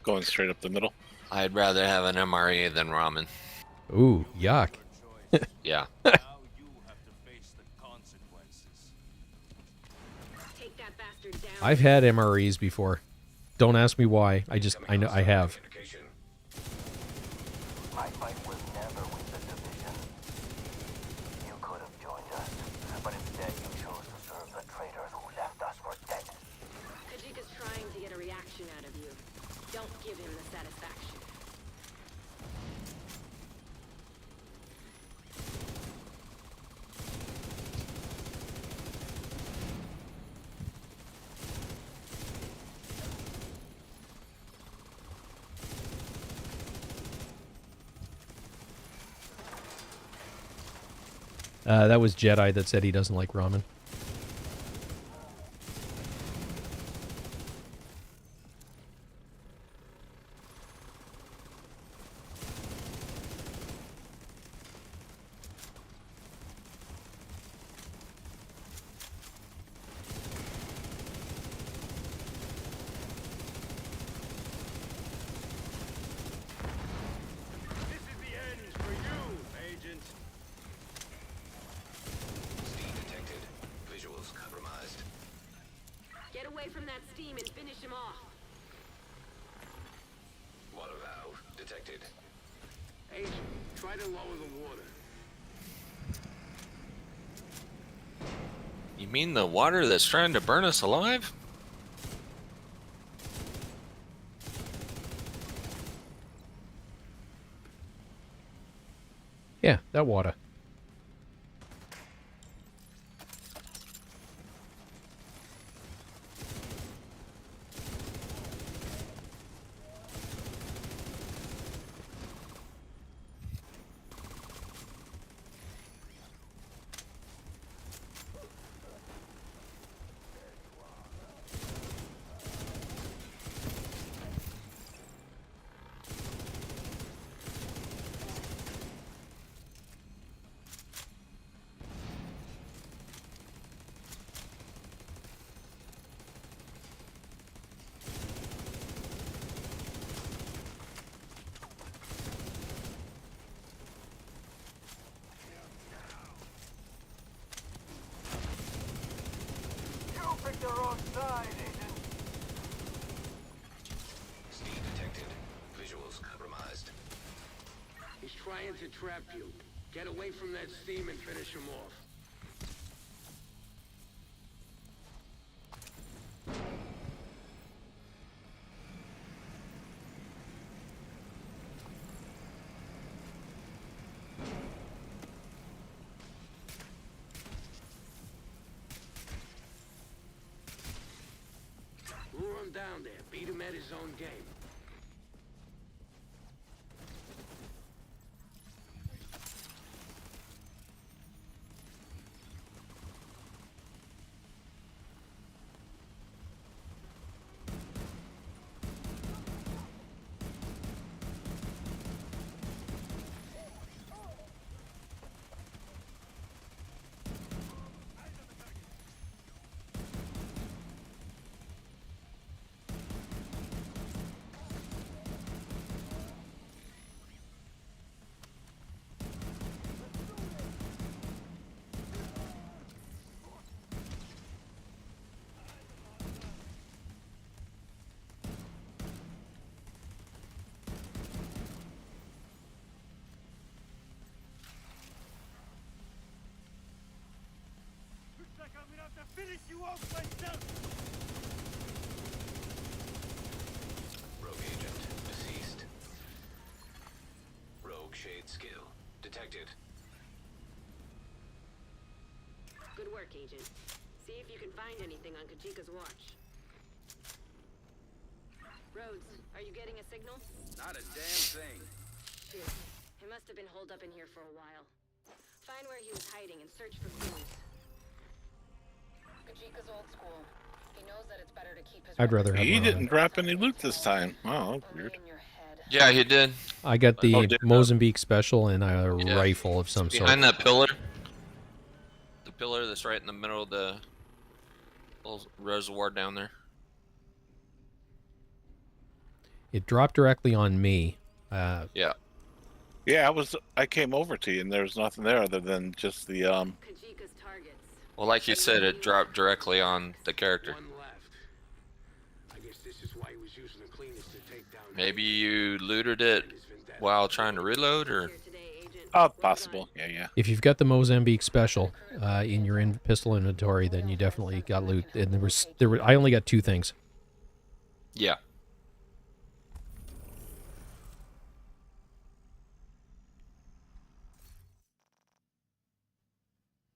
Going straight up the middle. I'd rather have an MRE than ramen. Ooh, yuck. Yeah. Take that bastard down. I've had MREs before. Don't ask me why. I know I have. My fight was never with the division. You could have joined us, but instead you chose to serve the traitors who left us for dead. Kajika's trying to get a reaction out of you. Don't give him the satisfaction. That was Jedi that said he doesn't like ramen. This is the end for you, Agent. Steam detected. Visuals compromised. Get away from that steam and finish him off. Water valve detected. Agent, try to lower the water. You mean the water that's trying to burn us alive? Yeah, that water. wrong side, Agent. Speed detected. Visuals compromised. He's trying to trap you. Get away from that steam and finish him off. Lure him down there. Beat him at his own game. Rogue agent deceased. Rogue shade skill detected. Good work, Agent. See if you can find anything on Kajika's watch. Rhodes, are you getting a signal? Not a damn thing. Shit. He must have been holed up in here for a while. Find where he was hiding and search for clues. Kajika's old school. He knows that it's better to keep his I'd rather have He one of didn't them. drop any loot this time. Wow, that's only weird. in your head. Yeah, he did. I got the Oh, did- Mozambique special and a Yeah. rifle of some sort. Behind that pillar. The pillar that's right in the middle of the little reservoir down there. It dropped directly on me. Yeah. Yeah, I came over to you and there was nothing there other than just the Kajika's targets. Well, like you said, it dropped directly on the character. One left. I guess this is why he was using the cleaners to take down. Maybe you looted it while trying to reload, or Here today, Agent. possible. Yeah. If you've got the Mozambique special in your pistol inventory, then you definitely got loot. And I only got 2 things. yeah.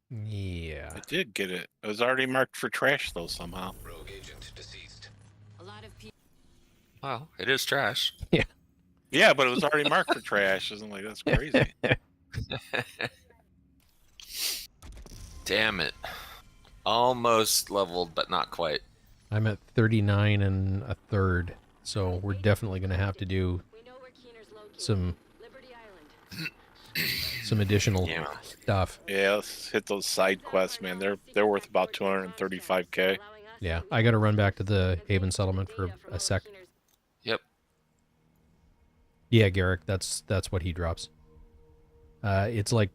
Yeah. I did get it. It was already marked for trash though somehow. Rogue agent deceased. A lot of people. Wow, it is trash. Yeah, but it was already marked for trash. Isn't like that's crazy. Damn it. Almost leveled, but not quite. I'm at 39 and a third, so we're definitely going to have to do We know where Keener's located. some Liberty Island. additional Yeah. stuff. Yeah, let's hit those side quests, man. They're worth about 235k. Yeah, I got to run back to the Haven settlement for a sec. Yep. Yeah, Garrick, that's what he drops. It's like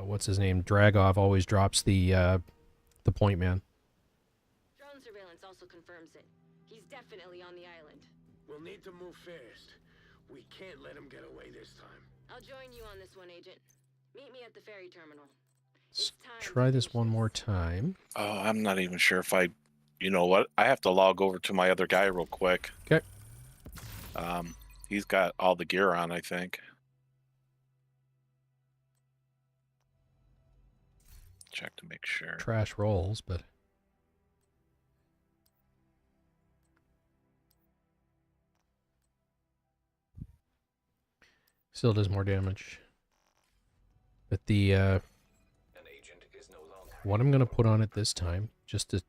what's his name? Dragov always drops the point man. Drone surveillance also confirms it. He's definitely on the island. We'll need to move fast. We can't let him get away this time. I'll join you on this one, Agent. Meet me at the ferry terminal. Let's try this one more time. Oh, I'm not even sure if you know what? I have to log over to my other guy real quick. Okay. He's got all the gear on, I think. Check to make sure. Trash rolls, but still does more damage. But the An agent is no longer. what I'm going to put on it this time, just to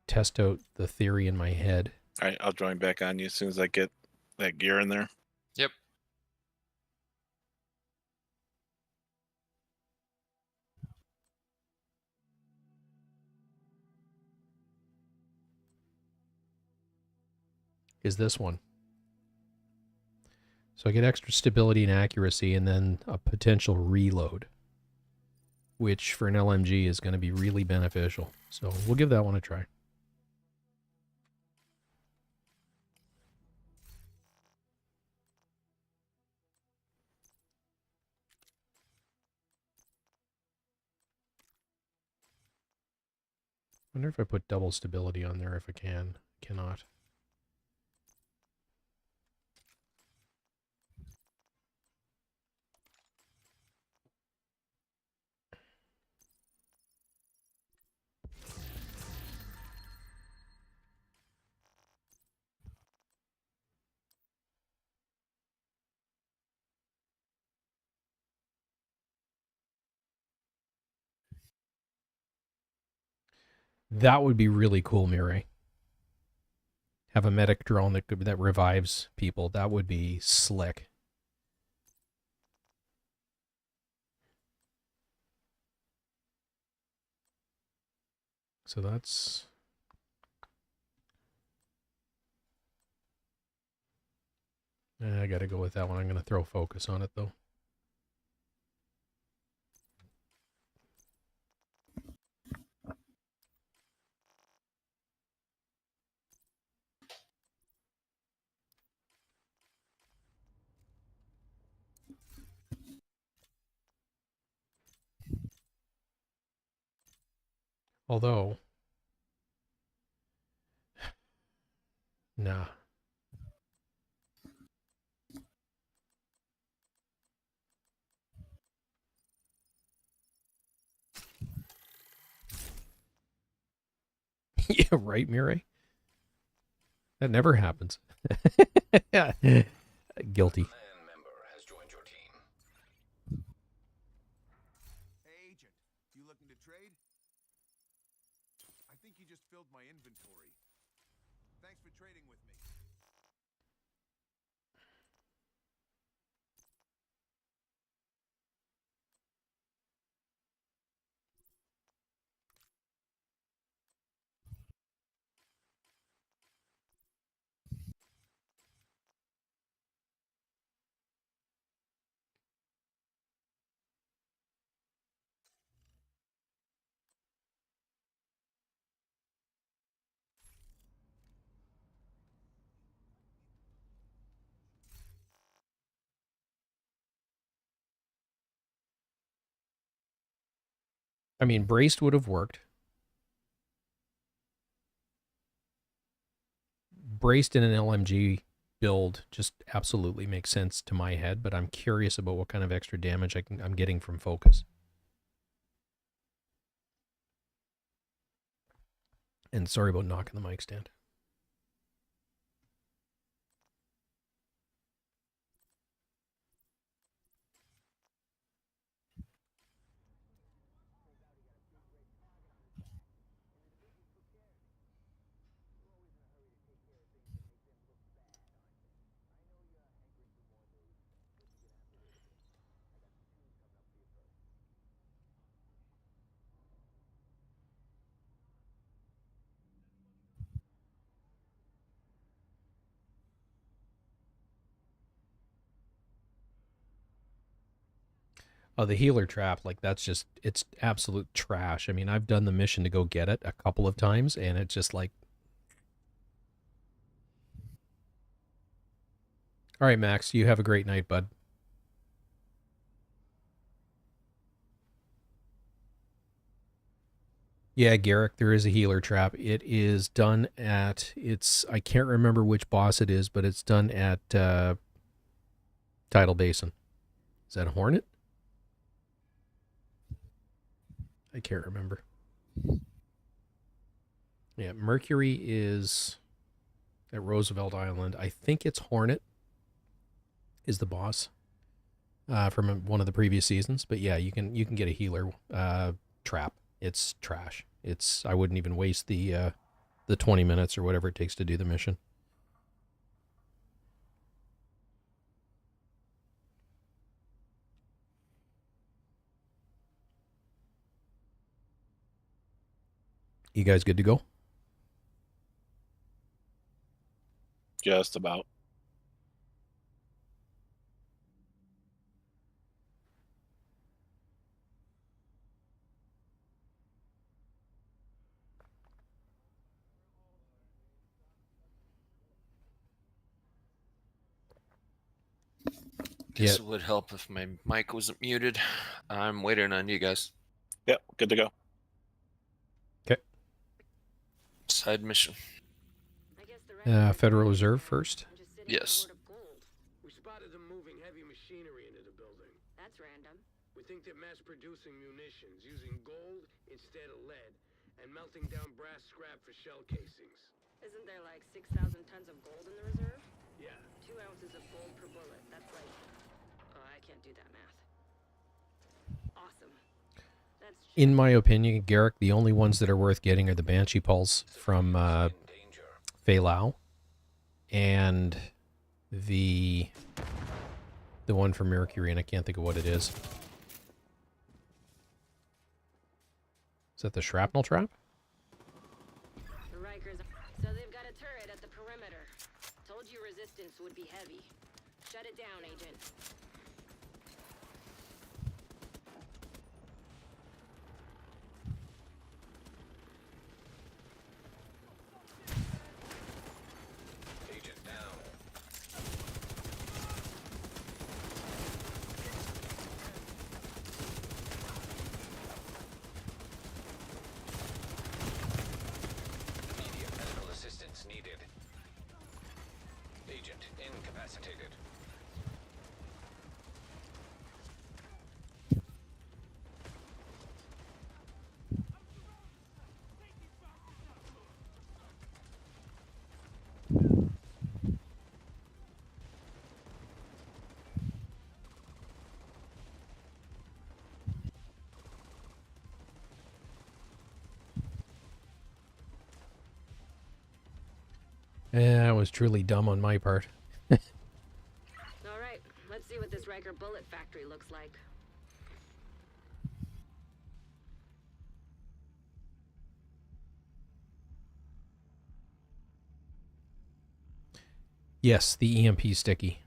test out the theory in my head, All right, I'll join back on you as soon as I get that gear in there. Yep. is this one. So I get extra stability and accuracy and then a potential reload. which for an LMG is going to be really beneficial. So we'll give that one a try. Wonder if I put double stability on there if I can. Cannot. That would be really cool, Mirai. Have a medic drone that revives people. That would be slick. So that's... I gotta go with that one. I'm gonna throw focus on it though. Although... Nah. Yeah, right, Mirai? That never happens. Guilty. Clan member has joined your team. Hey, Agent. You looking to trade? I think you just filled my inventory. Thanks for trading with me. I mean, braced would have worked. Braced in an LMG build just absolutely makes sense to my head, but I'm curious about what kind of extra damage I'm getting from focus. And sorry about knocking the mic stand. Oh, the healer trap, like that's just, it's absolute trash. I mean, I've done the mission to go get it a couple of times, and it's just like... All right, Max, you have a great night, bud. Yeah, Garrick, there is a healer trap. It is done at, I can't remember which boss it is, but it's done at Tidal Basin. Is that a Hornet? I can't remember. Yeah, Mercury is at Roosevelt Island. I think it's Hornet is the boss from one of the previous seasons. But yeah, you can get a healer trap. It's trash. I wouldn't even waste the 20 minutes or whatever it takes to do the mission. You guys good to go? Just about. Guess it would help if my mic wasn't muted. I'm waiting on you guys. Yep, good to go. Okay. Side mission. Federal Reserve first. Yes. We spotted them moving heavy machinery into the building. That's random. We think they're mass-producing munitions, using gold instead of lead, and melting down brass scrap for shell casings. Isn't there like 6,000 tons of gold in the reserve? Yeah. 2 ounces of gold per bullet. That's like... Oh, I can't do that math. Awesome. That's... In my opinion, Garrick, the only ones that are worth getting are the Banshee Pulse from Fei Lao and the one from Mercury, and I can't think of what it is. Is that the shrapnel trap? The Rikers... So they've got a turret at the perimeter. Told you resistance would be heavy. Shut it down, Agent. Agent down. Immediate medical assistance needed. Agent incapacitated. That was truly dumb on my part. All right, let's see what this Riker bullet factory looks like. Yes, the EMP sticky.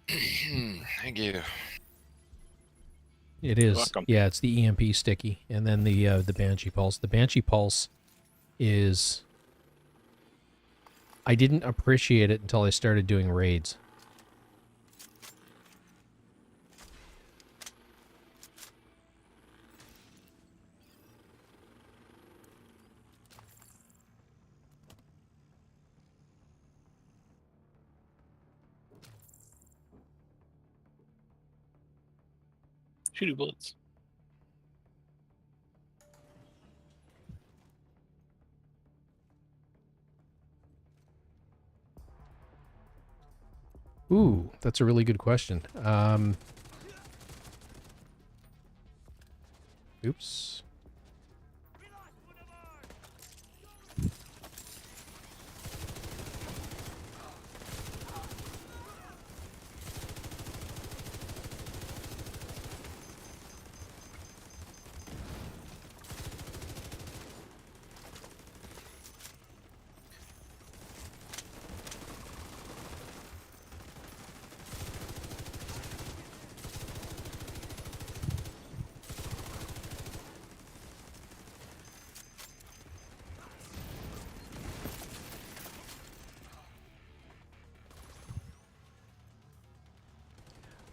Thank you. It is. Welcome. Yeah, it's the EMP sticky, and then the Banshee Pulse. The Banshee Pulse is... I didn't appreciate it until I started doing raids. Shooty bullets. Ooh, that's a really good question. Oops.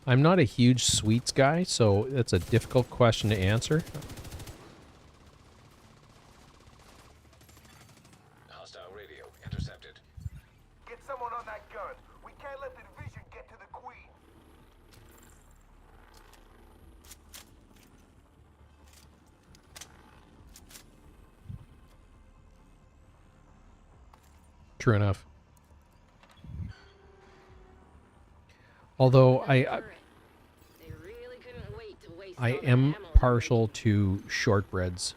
I'm not a huge sweets guy, so that's a difficult question to answer. Hostile radio intercepted. Get someone on that gun. We can't let the division get to the Queen. True enough. Although They really couldn't wait to waste I all that am ammo partial to shortbreads.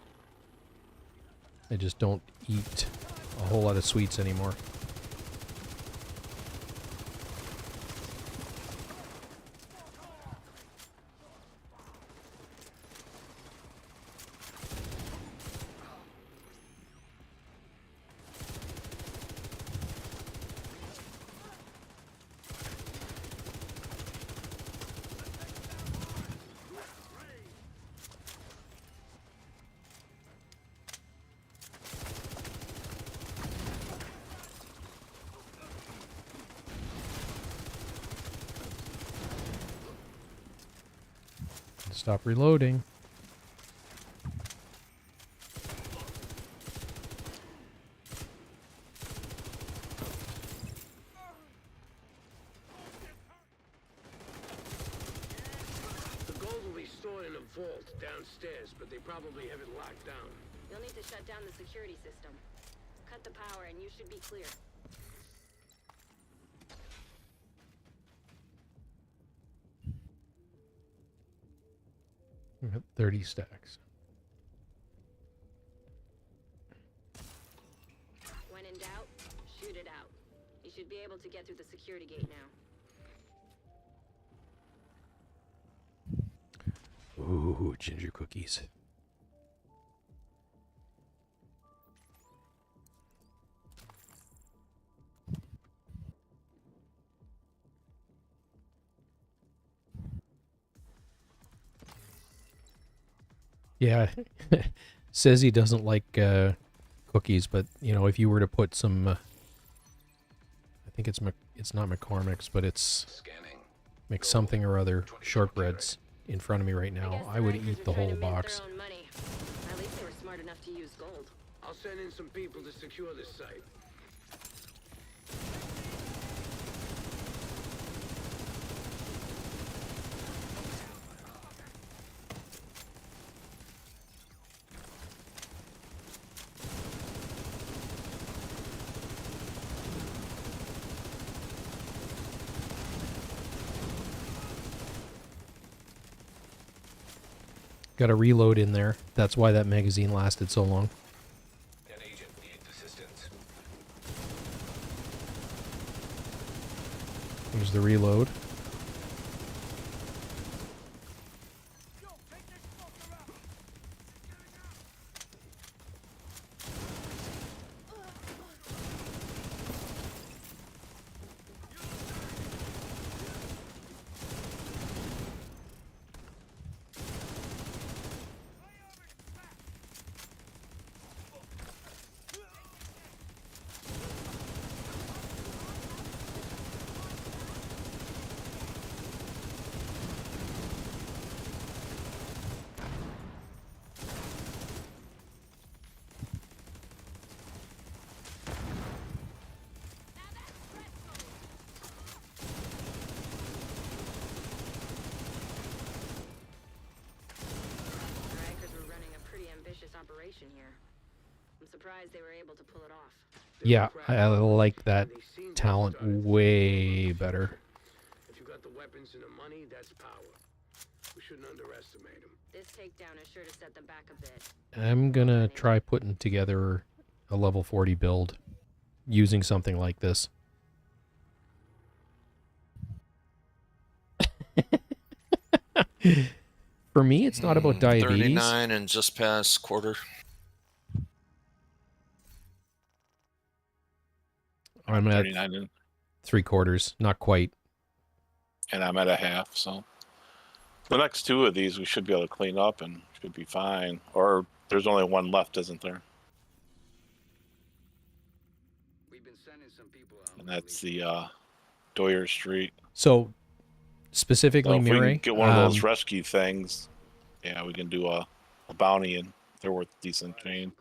I just don't eat a whole lot of sweets anymore. Stop reloading. The gold will be stored in a vault downstairs, but they probably have it locked down. You'll need to shut down the security system. Cut the power and you should be clear. We got 30 stacks. When in doubt, shoot it out. You should be able to get through the security gate now. Ooh, ginger cookies. Yeah, says he doesn't like cookies, but you know, if you were to put some, I think it's not McCormick's, but it's Scanning. McSomething or other shortbreads in front of me right now, I would eat the whole box. At least they were smart enough to use gold. I'll send in some people to secure this site. Got a reload in there. That's why that magazine lasted so long. An agent needs assistance. Here's the reload. Operation here. I'm surprised they were able to pull it off. Yeah, I like that talent way better. If you got the weapons and the money, that's power. We shouldn't underestimate them. This takedown is sure to set them back a bit. I'm gonna try putting together a level 40 build using something like this. For me, it's not about diabetes. 39 and just past quarter. I'm at 39 and 3/4, not quite. I'm at a half. So the next two of these we should be able to clean up and should be fine. Or there's only one left, isn't there? We've been sending some people out. And that's the Doyer Street. So specifically, So if we Mireille, can get one of those rescue things, yeah, we can do a bounty, and they're worth decent change.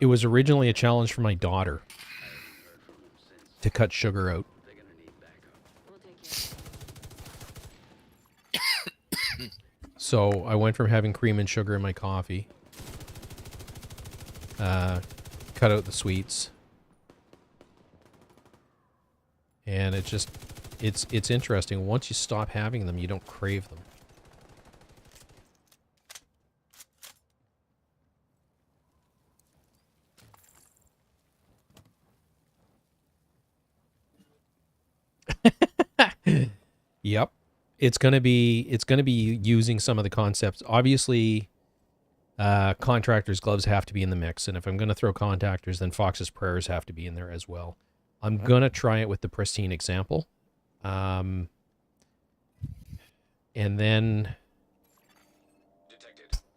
it was originally a challenge for my daughter to cut sugar out. So I went from having cream and sugar in my coffee, cut out the sweets, and it's interesting. Once you stop having them, you don't crave them. Yep. It's gonna be using some of the concepts. Obviously, contractors' gloves have to be in the mix, and if I'm gonna throw contactors, then Fox's prayers have to be in there as well. I'm gonna try it with the pristine example, and then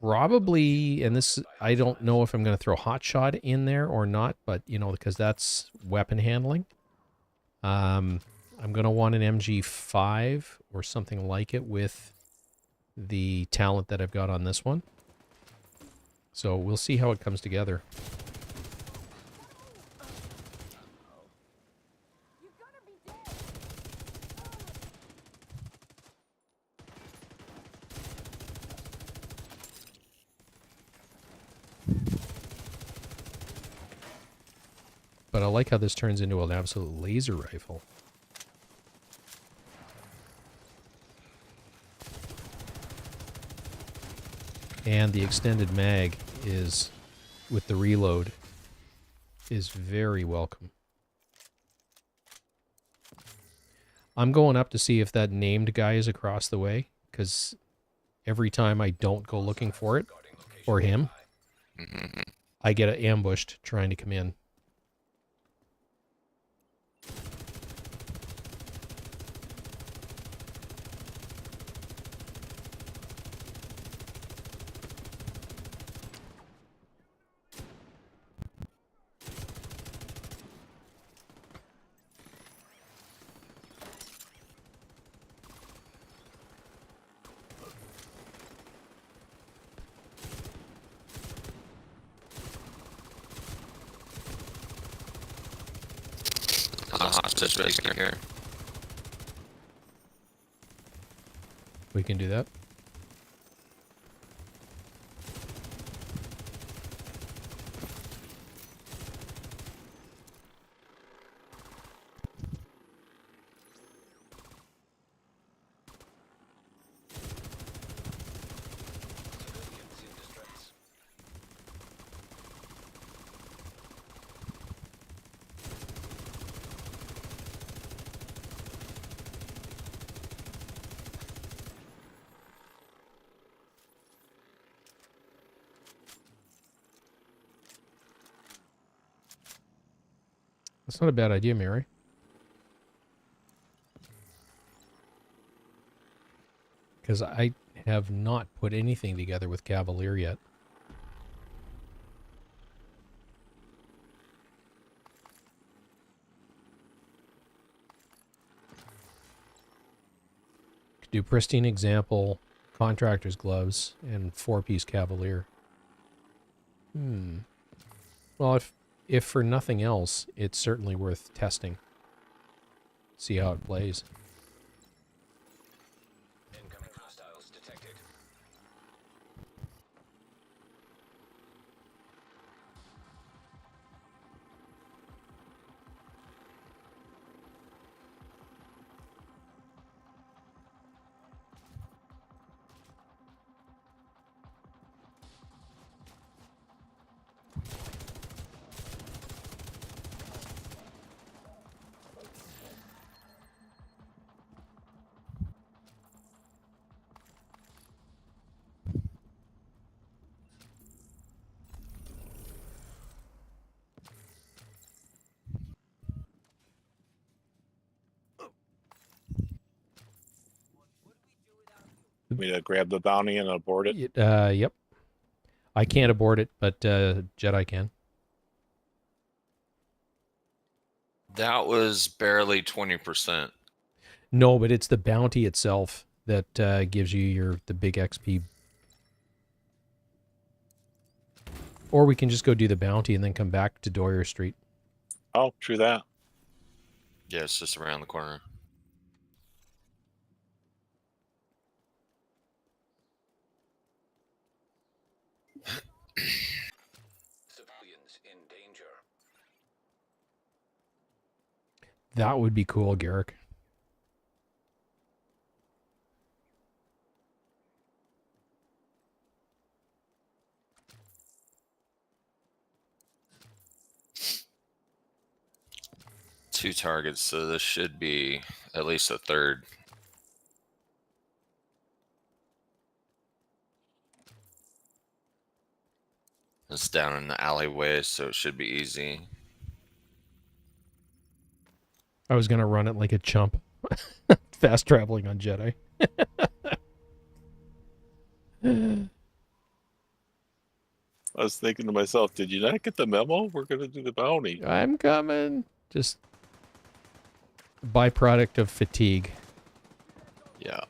probably, and this I don't know if I'm gonna throw hotshot in there or not, but you know, because that's weapon handling. I'm going to want an MG5 or something like it with the talent that I've got on this one. So we'll see how it comes together. But I like how this turns into an absolute laser rifle. And the extended mag is, with the reload, is very welcome. I'm going up to see if that named guy is across the way, because every time I don't go looking for it, or him, I get ambushed trying to come in. Hostage rescue here. We can do that. That's not a bad idea, Mary. Because I have not put anything together with Cavalier yet. Could do pristine example, contractor's gloves, and 4-piece Cavalier. Well, if for nothing else, it's certainly worth testing. See how it plays. Incoming hostiles detected. Me to grab the bounty and abort it. Yep. I can't abort it, but Jedi can. That was barely 20%. No, but it's the bounty itself that gives you the big XP. Or we can just go do the bounty and then come back to Doyer Street. Oh, true that. Yeah, it's just around the corner. Civilians in danger. That would be cool, Garrick. Two targets, so this should be at least a third. It's down in the alleyway, so it should be easy. I was going to run it like a chump. Fast traveling on Jedi. I was thinking to myself, did you not get the memo? We're going to do the bounty. I'm coming. Just byproduct of fatigue. Yeah.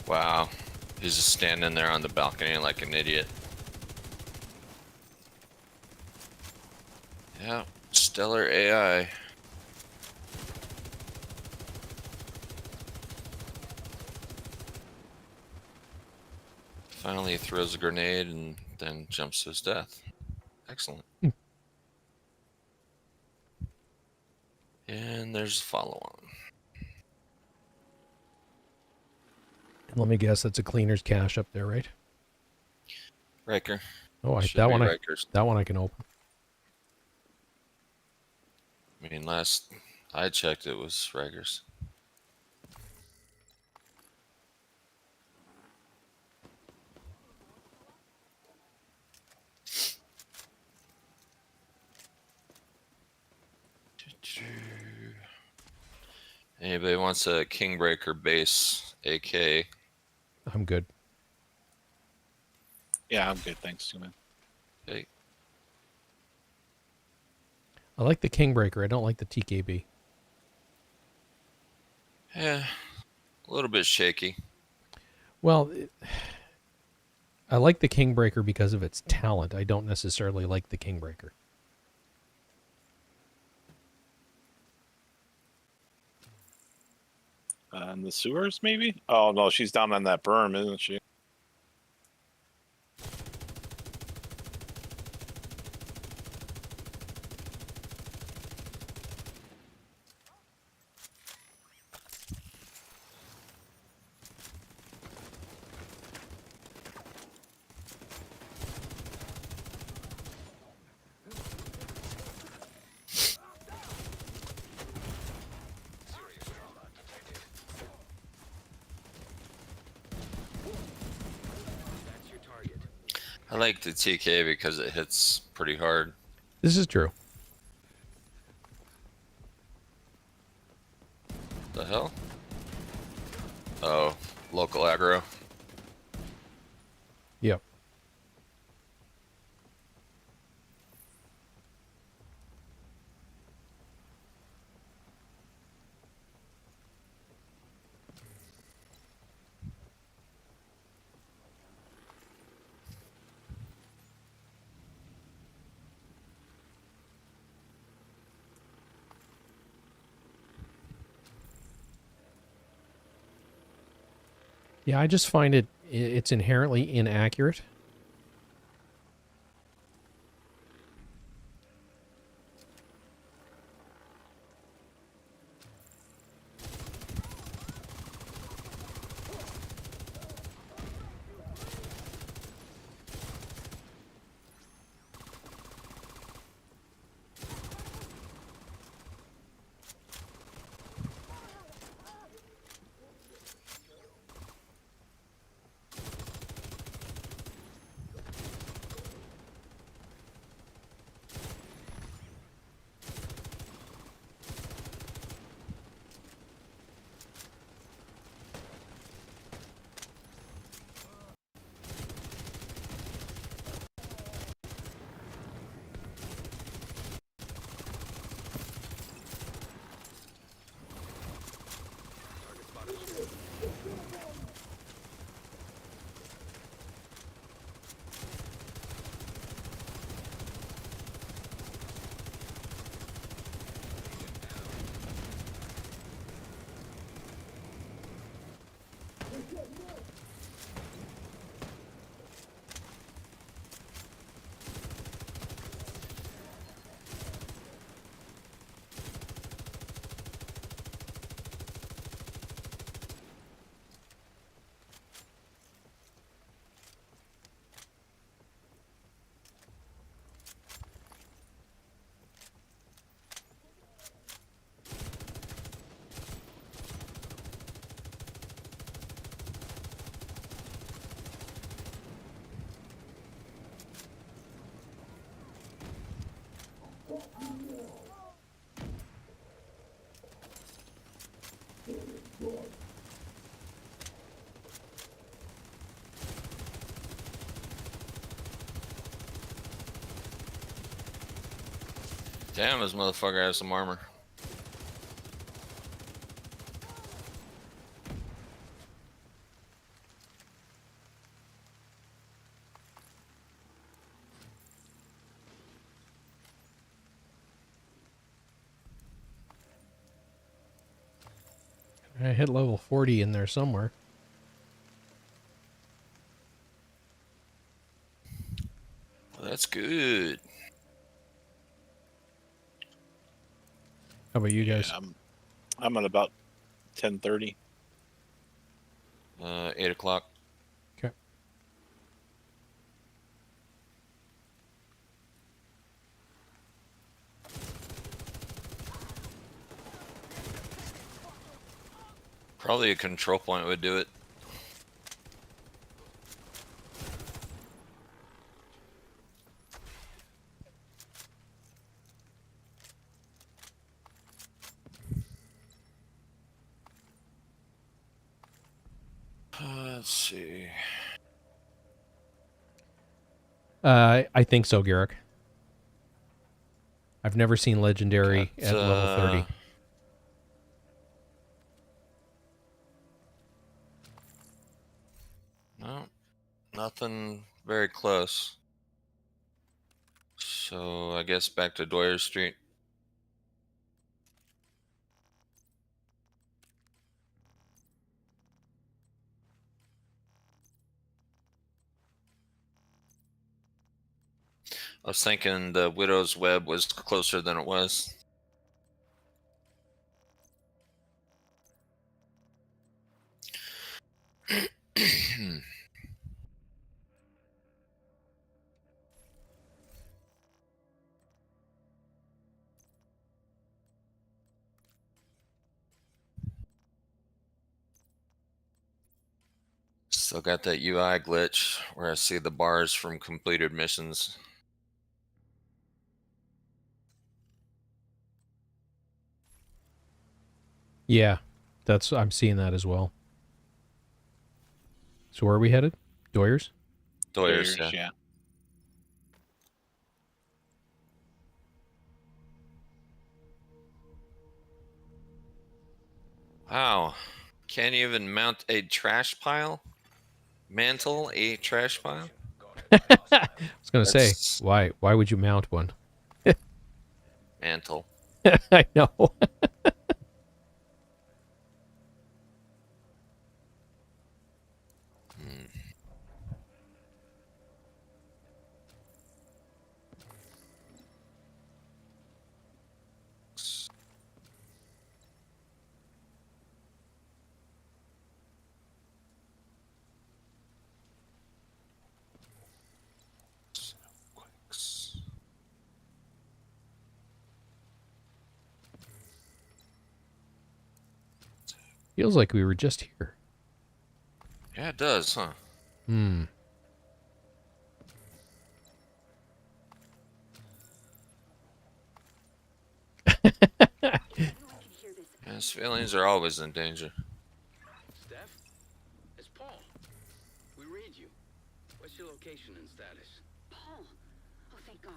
Wow. He's just standing there on the balcony like an idiot. Yeah, stellar AI. Finally he throws a grenade and then jumps to his death. Excellent. And there's a follow-on. And let me guess, that's a cleaner's cache up there, right? Riker. Oh, Should that be one. Riker's. That one I can open. I mean, last I checked, it was Riker's. Anybody wants a Kingbreaker base AK? I'm good. Yeah, I'm good. Thanks, man. Hey, I like the Kingbreaker. I don't like the TKB. yeah, a little bit shaky. Well, I like the Kingbreaker because of its talent. I don't necessarily like the Kingbreaker. In the sewers, maybe? Oh, no, she's down on that berm, isn't she? That's your target. I like the TK because it hits pretty hard. This is true. The hell? Oh, local aggro. Yep. Yeah, I just find it's inherently inaccurate. Damn, this motherfucker has some armor. I hit level 40 in there somewhere. Well, that's good. How about you guys? I'm at about 10:30. 8 o'clock. Okay. Probably a control point would do it. Let's see. I think so, Garrick. I've never seen Legendary Got, at level 30. No, nothing very close. So I guess back to Dwyer Street. I was thinking the Widow's Web was closer than it was. Still got that UI glitch where I see the bars from completed missions. Yeah, I'm seeing that as well. So where are we headed? Doyers? Doyers, yeah. Yeah. Wow. Can't even mount a trash pile? Mantle a trash pile? I was going to say, That's- why would you mount one? Mantle. I know. Feels like we were just here. Yeah, it does, huh? Hmm. Yeah, civilians are always in danger. Steph? It's Paul. We read you. What's your location and status? Paul! Oh, thank God.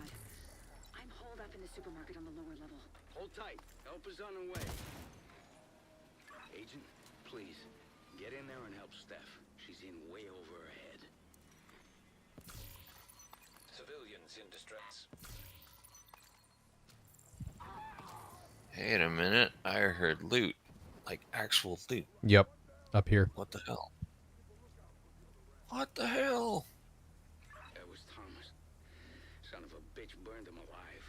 I'm holed up in the supermarket on the lower level. Hold tight. Help is on the way. Agent, please, get in there and help Steph. She's in way over her head. Civilians in distress. Wait a minute. I heard loot. Like actual loot. Yep. Up here. What the hell? What the hell? That was Thomas. Son of a bitch burned him alive.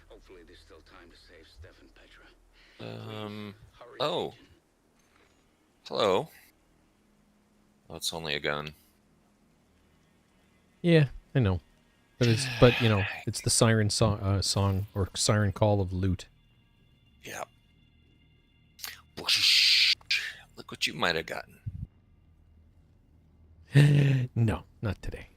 Hopefully there's still time to save Steph and Petra. Hurry, Oh. Agent. Hello. Oh, it's only a gun. Yeah, I know. But you know, it's the siren song or siren call of loot. Yeah. Look what you might have gotten. No, not today.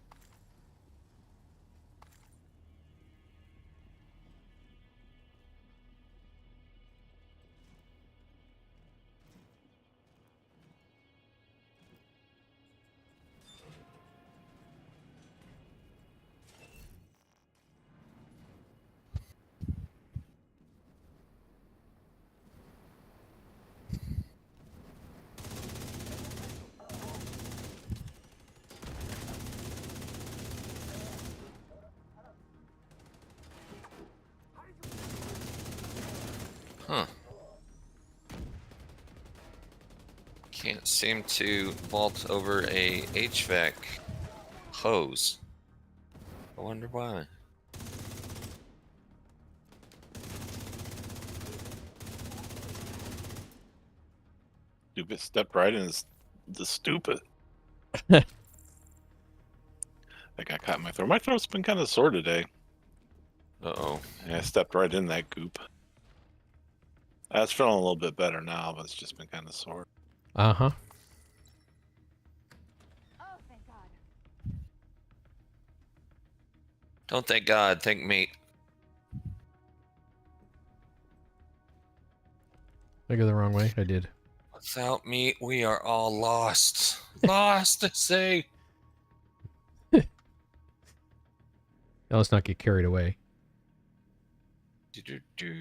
Can't seem to vault over a HVAC hose. I wonder why. Stupid stepped right in the stupid. I got caught in my throat. My throat's been kind of sore today. Uh-oh. And I stepped right in that goop. I was feeling a little bit better now, but it's just been kind of sore. Uh-huh. Oh, thank God. Don't thank God, thank me. I go the wrong way. I did. Without meat, we are all lost. Lost, I say. Now let's not get carried away. Do-do-do.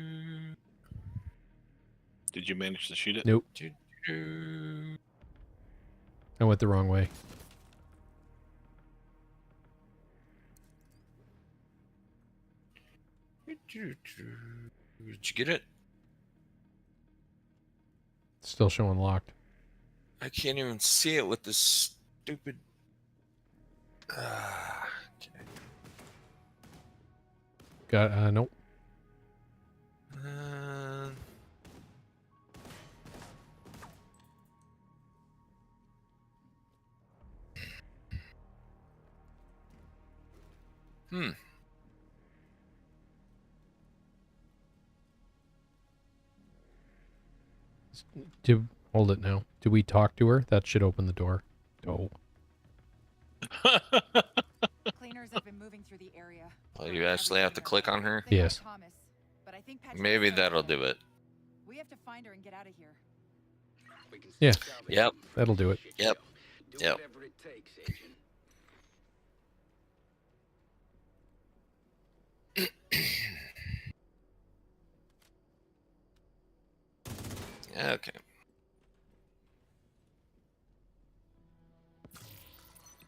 Did you manage to shoot it? Nope. Do-do-do. I went the wrong way. Do-do-do. Did you get it? Still showing locked. I can't even see it with this stupid... okay. Got, nope. Hmm. Hold it now. Do we talk to her? That should open the door. Oh. Cleaners have been moving through the area. Well, you actually have to click on her? They got Yes. Thomas, but I think Patrick Maybe is that'll okay. do it. We have to find her and get out of here. We can Yeah. still salvage Yep. some That'll do it. shit, Yep. Do Yep. whatever it takes, Agent. Okay.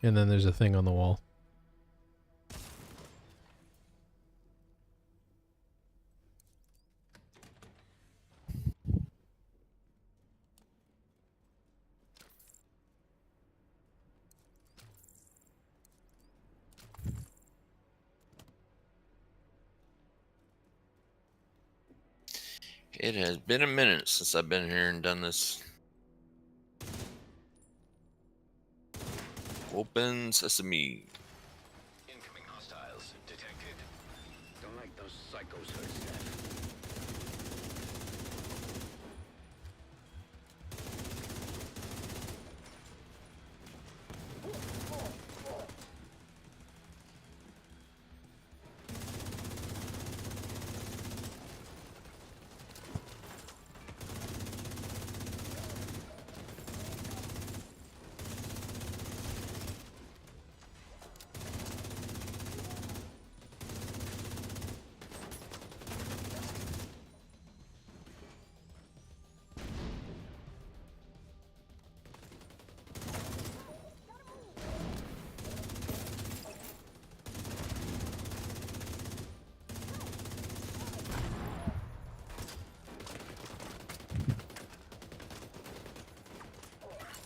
And then there's a thing on the wall. It has been a minute since I've been here and done this. Open sesame. Incoming hostiles detected. Don't like those psychos hurt staff.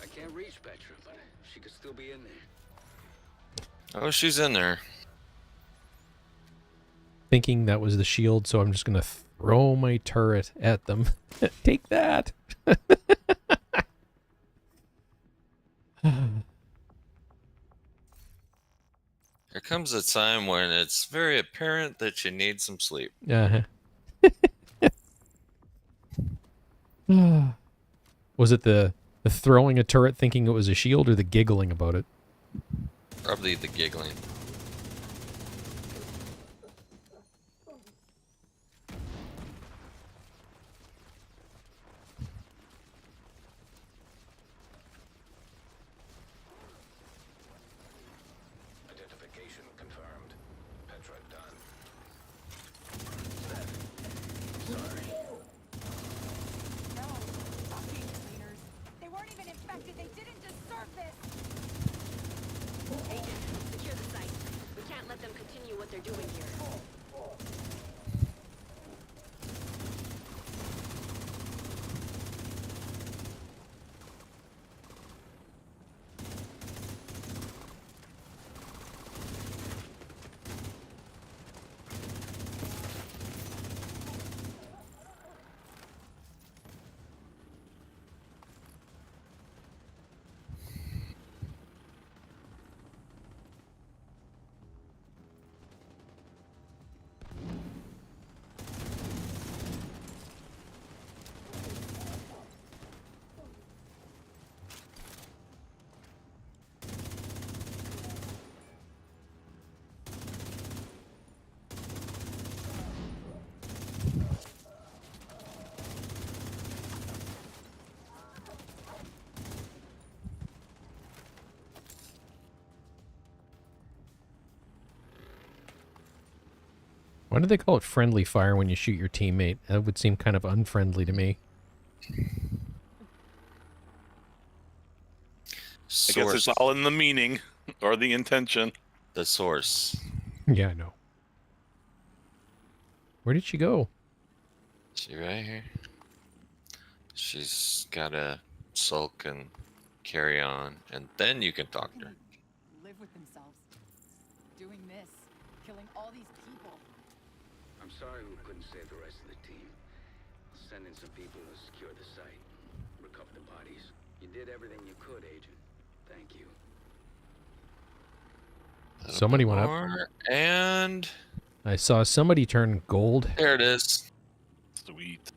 I can't reach Petra, but she could still be in there. Oh, she's in there. Thinking that was the shield, so I'm just going to throw my turret at them. Take that! There comes a time when it's very apparent that you need some sleep. Uh-huh. Was it the throwing a turret thinking it was a shield or the giggling about it? Probably the giggling. Identification confirmed. Petra done. Sorry. No, fucking cleaners. They weren't even infected. They didn't deserve this. Agent, secure the site. We can't let them continue what they're doing here. Why do they call it friendly fire when you shoot your teammate? That would seem kind of unfriendly to me. I guess it's all in the meaning or the intention. The source. Yeah, I know. Where did she go? She right here. She's gotta sulk and carry on, and then you can talk to her. Live with themselves. Doing this, killing all these people. I'm sorry we couldn't save the rest of the team. I'll send in some people to secure the site, recover the bodies. You did everything you could, Agent. Thank you. Somebody went up. More, and I saw somebody turn gold. there it is. Sweet.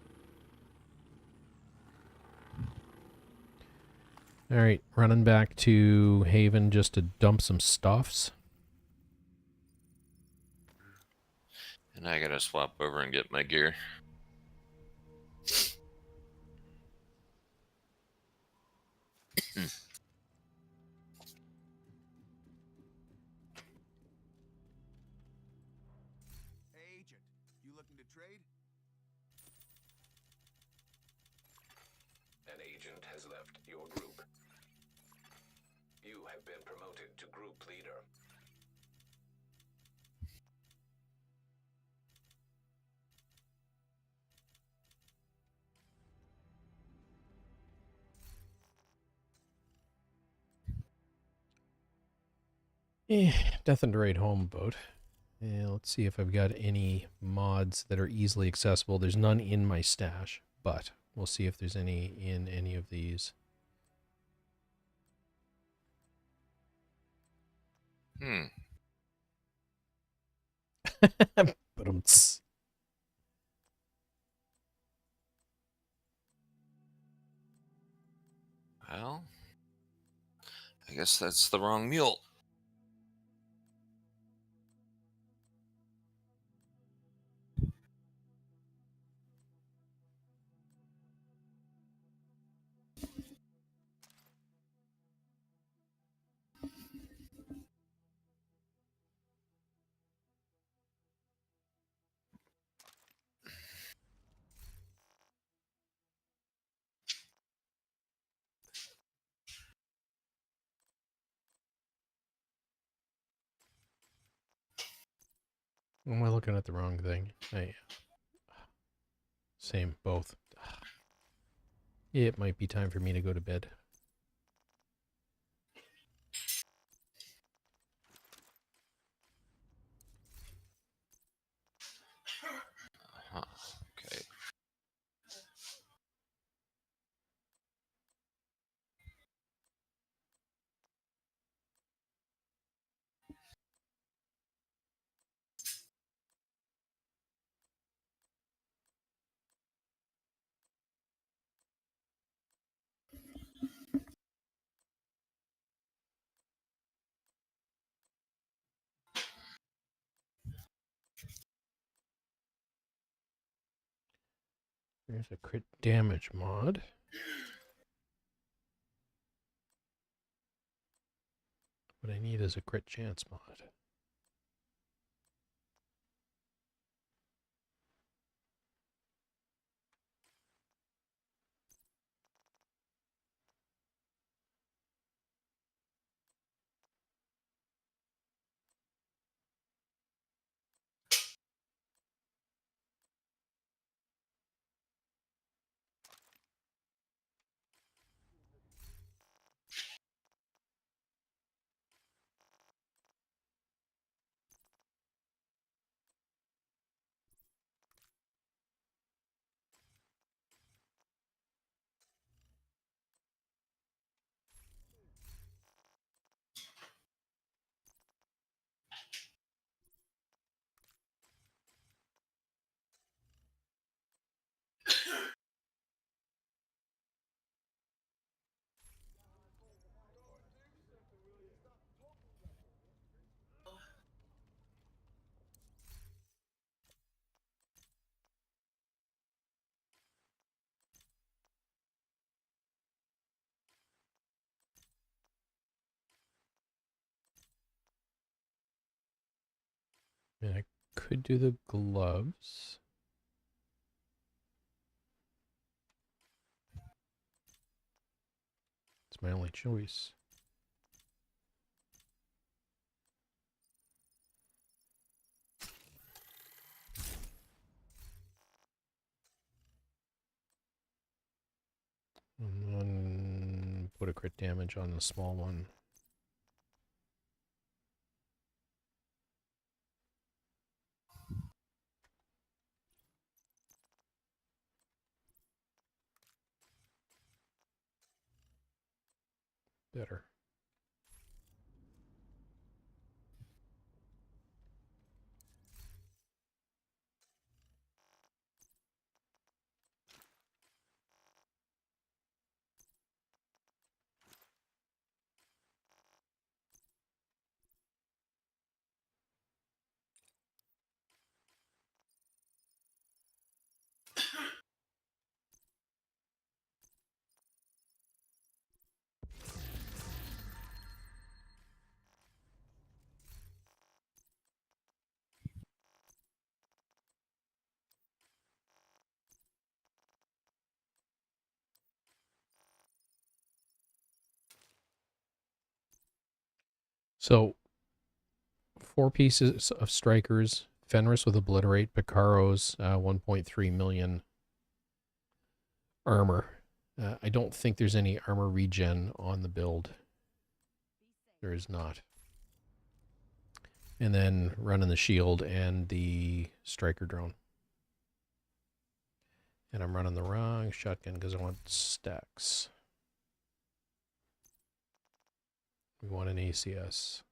All right, running back to Haven just to dump some stuffs. And I gotta swap over and get my gear. Hey, Agent, you looking to trade? An agent has left your group. You have been promoted to group leader. Nothing to write home about. Yeah, let's see if I've got any mods that are easily accessible. There's none in my stash, but we'll see if there's any in any of these. Ba-dum-ts. Well, I guess that's the wrong mule. Am I looking at the wrong thing? Same, both. It might be time for me to go to bed. Okay. There's a crit damage mod. What I need is a crit chance mod. Yeah, I Could do the gloves. It's my only choice. And then put a crit damage on the small one. Better. So, 4 pieces of strikers, Fenris with Obliterate, Picaro's 1.3 million armor. I don't think there's any armor regen on the build. There is not. And then running the shield and the striker drone. And I'm running the wrong shotgun because I want stacks. We want an ACS.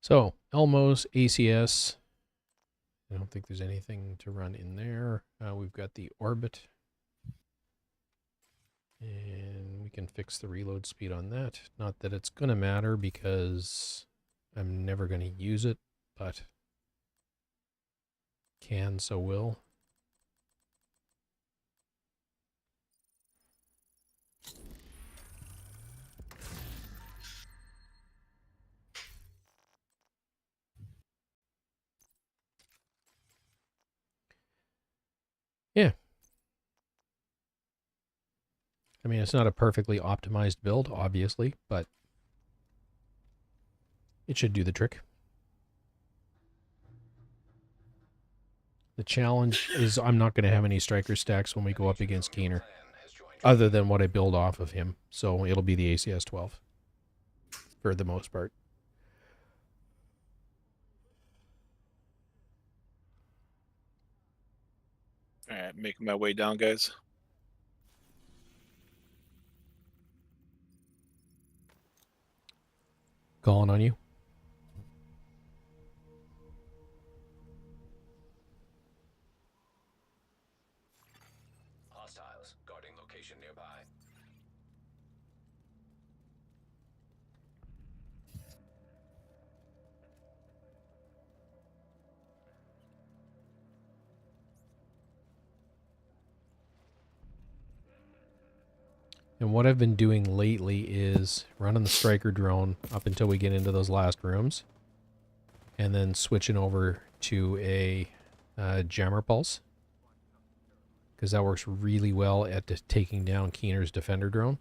So, Elmos, ACS. I don't think there's anything to run in there. We've got the Orbit. And we can fix the reload speed on that. Not that it's going to matter because I'm never going to use it, but can, so will. Yeah. I mean, it's not a perfectly optimized build, obviously, but it should do the trick. The challenge is I'm not going to have any striker stacks when we go up against Keener, other than what I build off of him. So it'll be the ACS 12 for the most part. All right, making my way down, guys. Calling on you. Hostiles guarding location nearby. And what I've been doing lately is running the striker drone up until we get into those last rooms. And then switching over to a jammer pulse. Because that works really well at taking down Keener's defender drone.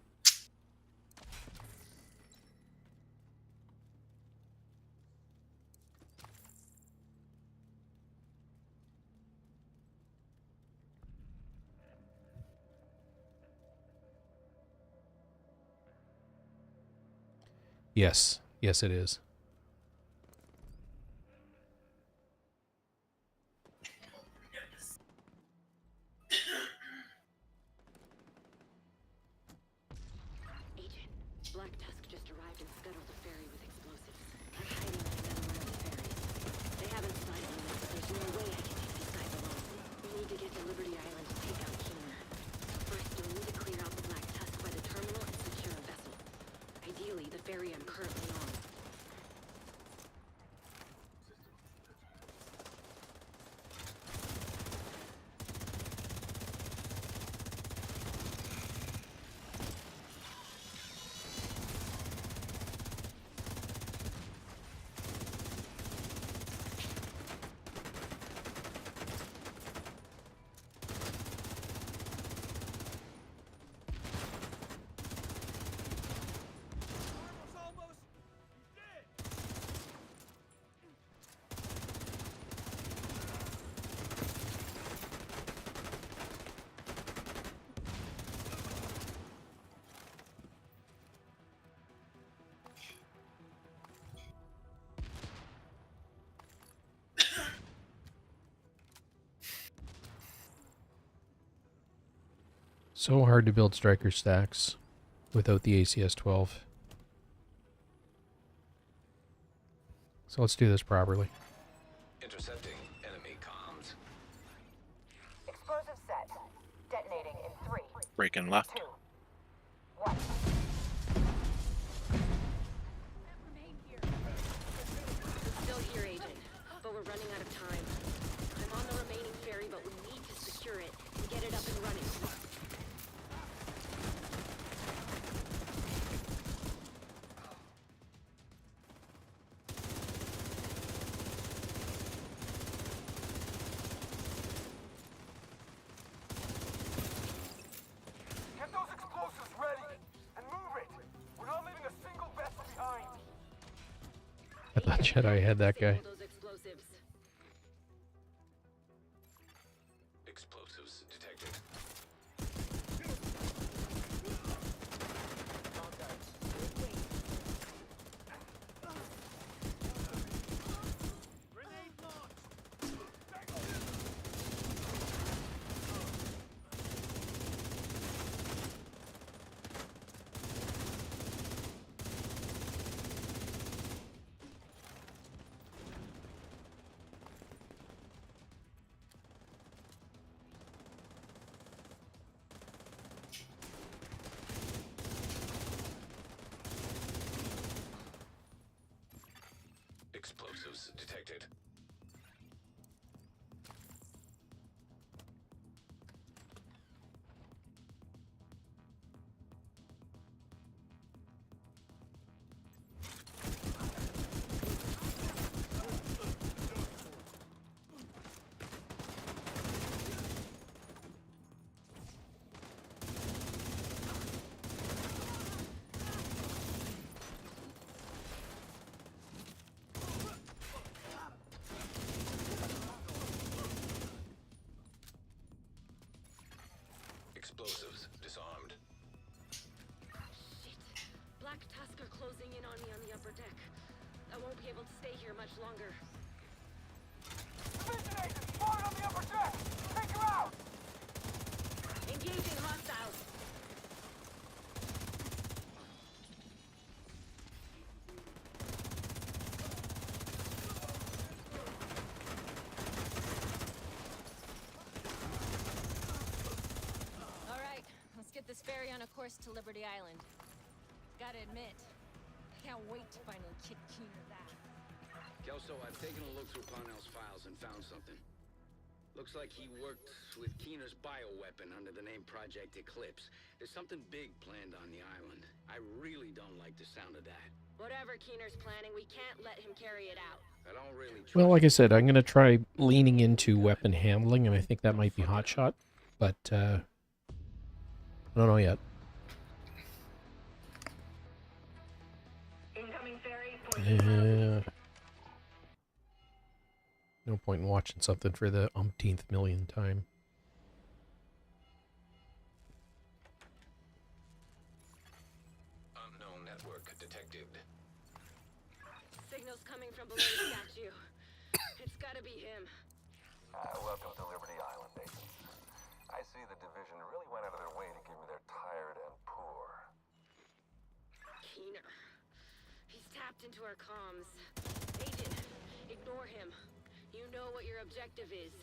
Yes. Yes, it is. Agent, Black Tusk just arrived and scuttled a ferry with explosives. They're hiding like men around the ferries. They haven't spotted me, but there's no way I can So hard to build striker stacks without the ACS-12. So let's do this properly. Intercepting enemy comms. Explosive set. Detonating in 3, Breaking left. 2, 1. Remain here. We're still here, Agent, but we're running out of time. I'm on the remaining ferry, but we need to secure it and get it up and running. Get those explosives ready and move it. We're not leaving a single vessel behind. I thought Jedi had that guy. Disable those explosives. Explosives detected. Explosives detected. Explosives disarmed. Shit. Black Tusk are closing in on me on the upper deck. I won't be able to stay here much longer. Division agent spotted on the upper deck. Take her out. Engaging hostiles. All right, let's get this ferry on a course to Liberty Island. Gotta admit, I can't wait to finally kick Keener's ass. Kelso, I've taken a look through Parnell's files and found something. Looks like he worked with Keener's bioweapon under the name Project Eclipse. There's something big planned on the island. I really don't like the sound of that. Whatever Keener's planning, we can't let him carry it out. I don't really trust Well, like I said, I'm going to try leaning into weapon handling, and I think that might be hotshot, but I don't know yet. Incoming ferry. No point in watching something for the umpteenth million time. Unknown network detected. Signals coming from below the statue. It's gotta be him. Welcome to Liberty Island, Nathan. I see the division really went out of their way to give me their tired and poor. Keener. He's tapped into our comms. Agent, ignore him. You know what your objective is.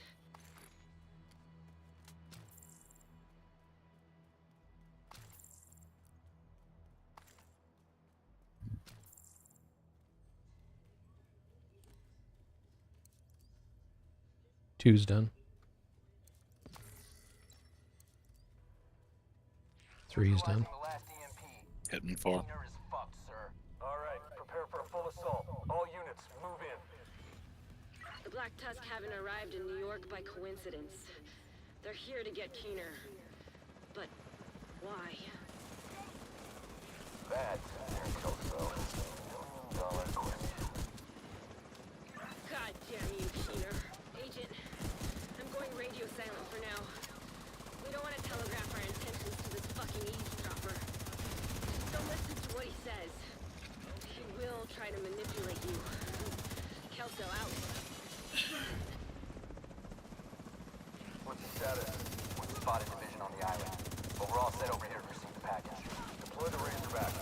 Two's done. Three's done. The last EMP. Hitting 4. Keener is fucked, sir. All right, prepare for a full assault. All units, move in. The Black Tusk haven't arrived in New York by coincidence. They're here to get Keener. But why? That, Kelso, is a $1 million question. God damn you, Keener. Agent, I'm going radio silent for now. We don't want to telegraph our intentions to this fucking eavesdropper. Just don't listen to what he says. He will try to manipulate you. Kelso out. What's the status? What's spotted division on the island? But we're all set over here to receive the package. Deploy the Razorback.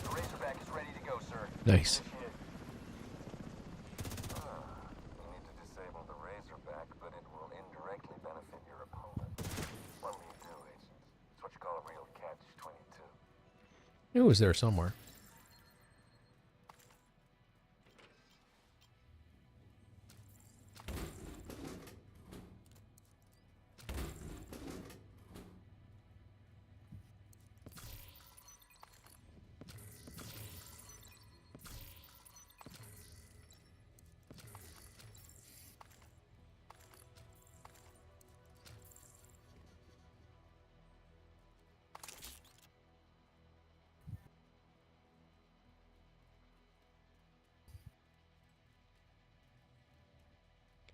The Razorback is ready to go, sir. Nice. You need to disable the Razorback, but it will indirectly benefit your opponent. What will you do, Agent? It's what you call a real catch-22. It was there somewhere.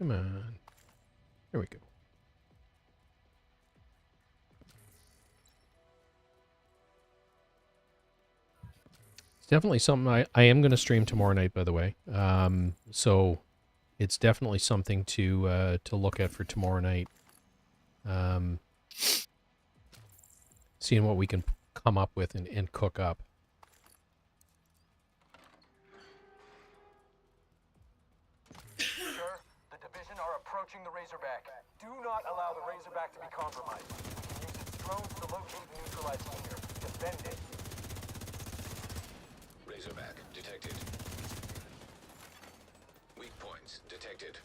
Come on. There we go. It's definitely something I am going to stream tomorrow night, by the way. So it's definitely something to look at for tomorrow night. Seeing what we can come up with and cook up. Sir, the division are approaching the Razorback. Do not allow the Razorback to be compromised. We can use its drones to locate and neutralize Keener. Defend it. Razorback detected. Weak points detected.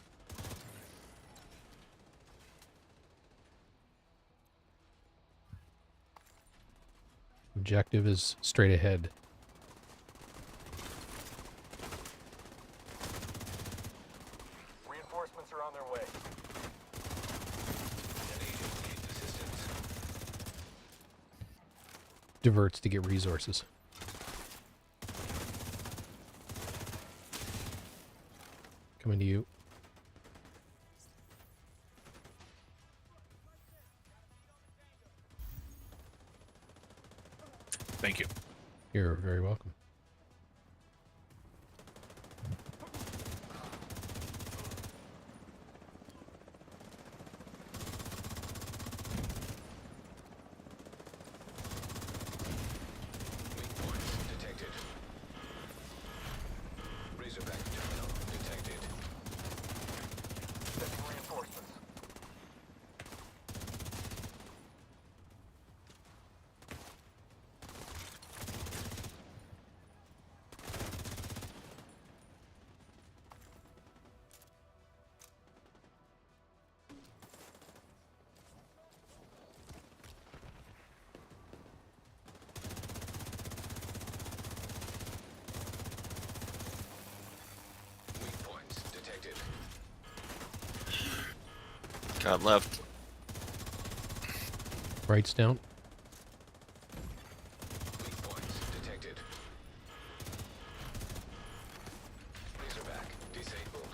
Objective is straight ahead. Reinforcements are on their way. An agent needs assistance. Diverts to get resources. Coming to you. Thank you. You're very welcome. Weak points detected. Razorback terminal detected. Sending reinforcements. Weak points detected. Got left. Rights down. Weak points detected. Razorback disabled.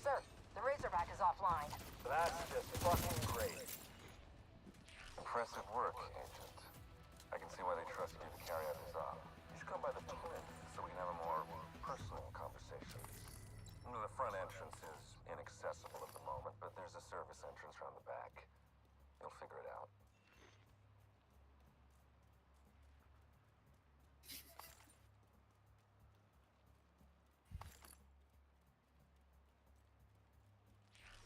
Sir, the Razorback is offline. That's just fucking great. Impressive work, Agent. I can see why they trusted you to carry out this op. You should come by the plinth so we can have a more personal conversation. The front entrance is inaccessible at the moment, but there's a service entrance around the back. You'll figure it out.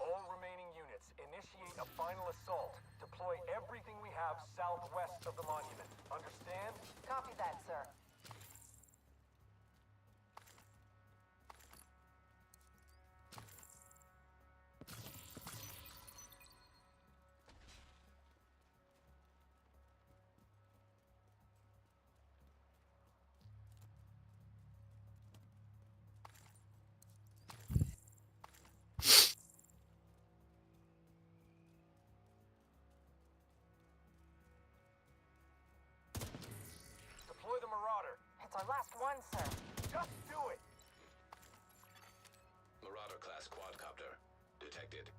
All remaining units, initiate a final assault. Deploy everything we have southwest of the monument. Understand? Copy that, sir. one, sir. Just do it! Marauder-class quadcopter detected.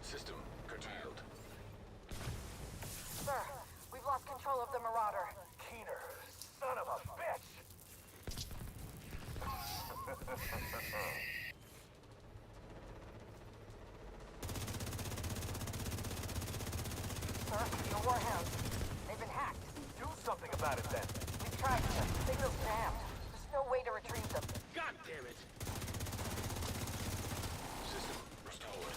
System curtailed. Sir, we've lost control of the Marauder. Keener, son of a bitch! Sir, your warhounds. They've been hacked. Do something about it then. We've tried to. Signal's jammed. There's no way to retrieve them. God damn it! System restored.